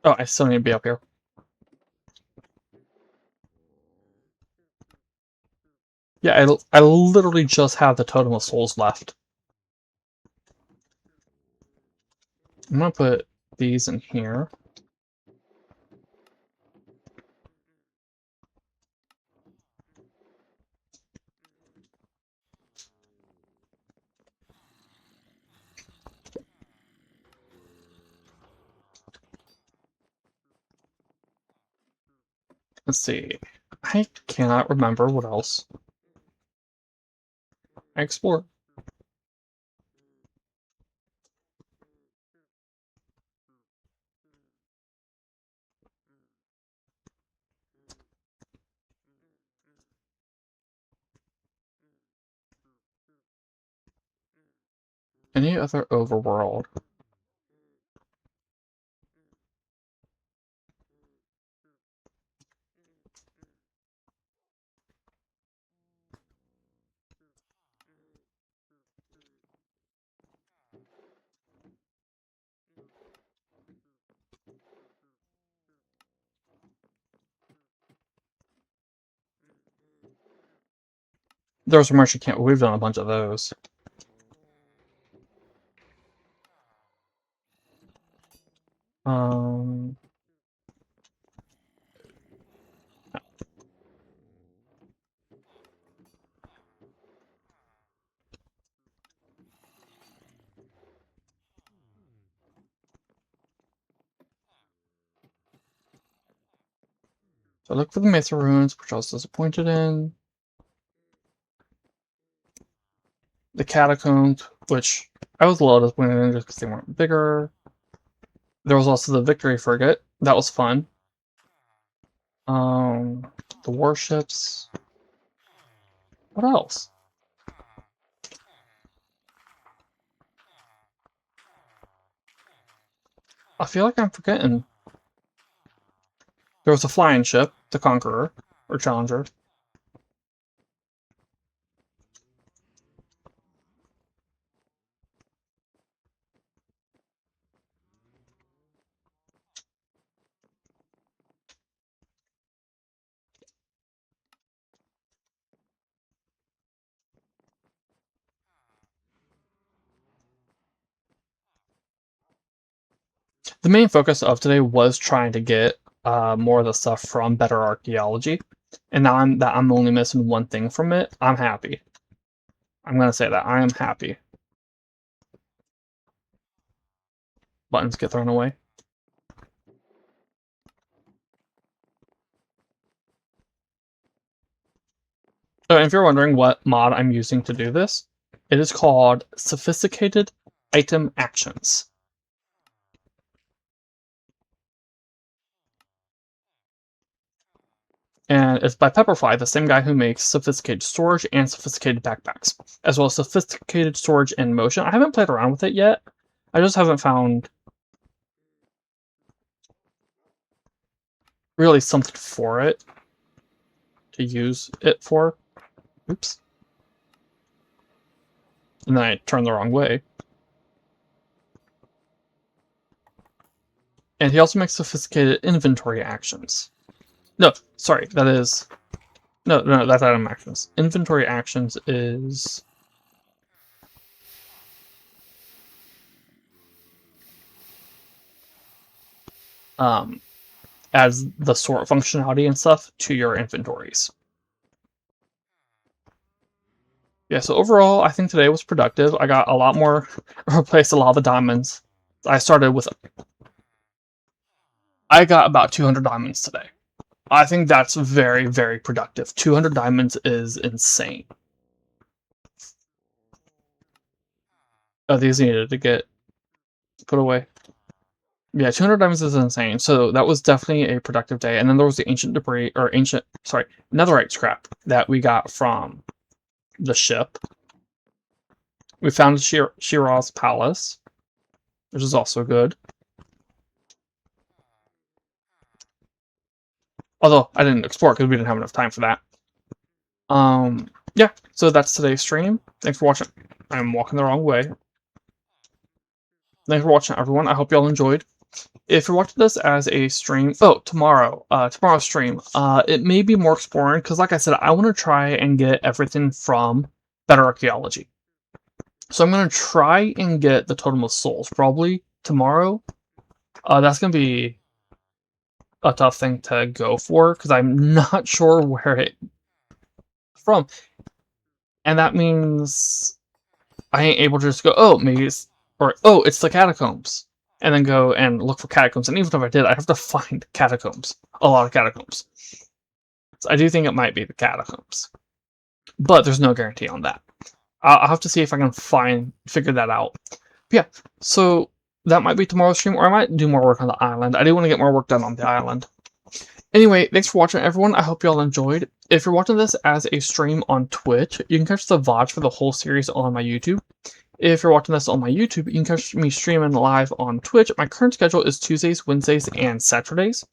Oh, I still need to be up here. Yeah, I literally just have the Totem of Souls left. I'm gonna put these in here. Let's see. I cannot remember what else I explored. Any other overworld? There's a merchant camp. We've done a bunch of those. So I look for the Mesa ruins, which I was disappointed in. The catacombs, which I was a little disappointed in just because they weren't bigger. There was also the Victory Frigate. That was fun. The warships. What else? I feel like I'm forgetting. There was a flying ship, the Conqueror, or Challenger. The main focus of today was trying to get more of the stuff from Better Archeology, and now I'm only missing one thing from it. I'm happy. I'm gonna say that I am happy. Buttons get thrown away. So if you're wondering what mod I'm using to do this, it is called Sophisticated Item Actions. And it's by Pepperfly, the same guy who makes Sophisticated Storage and Sophisticated Backpacks, as well as Sophisticated Storage in Motion. I haven't played around with it yet. I just haven't found really something for it to use it for. Oops. And then I turned the wrong way. And he also makes Sophisticated Inventory Actions. No, sorry, that is... No, that's item actions. Inventory actions is... adds the sort functionality and stuff to your inventories. Yeah, so overall, I think today was productive. I got a lot more, replaced a lot of the diamonds. I got about 200 diamonds today. I think that's very, very productive. 200 diamonds is insane. Oh, these needed to get put away. Yeah, 200 diamonds is insane. So that was definitely a productive day. And then there was the ancient debris, or netherite scrap that we got from the ship. We found Shiraz Palace, which is also good. Although I didn't explore because we didn't have enough time for that. Yeah, so that's today's stream. Thanks for watching. I'm walking the wrong way. Thanks for watching, everyone. I hope y'all enjoyed. If you're watching this as a stream, tomorrow's stream, it may be more exploring because, like I said, I want to try and get everything from Better Archeology. So I'm going to try and get the Totem of Souls probably tomorrow. That's going to be a tough thing to go for because I'm not sure where it's from. And that means I ain't able to just go, oh, maybe it's the catacombs. And then go and look for catacombs. And even if I did, I have to find catacombs. A lot of catacombs. So I do think it might be the catacombs. But there's no guarantee on that. I'll have to see if I can figure that out. But yeah, so that might be tomorrow's stream, or I might do more work on the island. I do want to get more work done on the island. Anyway, thanks for watching, everyone. I hope you all enjoyed. If you're watching this as a stream on Twitch, you can catch the VODs for the whole series on my YouTube. If you're watching this on my YouTube, you can catch me streaming live on Twitch. My current schedule is Tuesdays, Wednesdays, and Saturdays.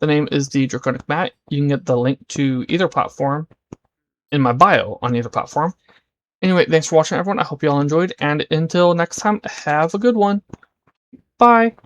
The name is the Draconic Matt. You can get the link to either platform in my bio on either platform. Anyway, thanks for watching, everyone. I hope you all enjoyed, and until next time, have a good one. Bye!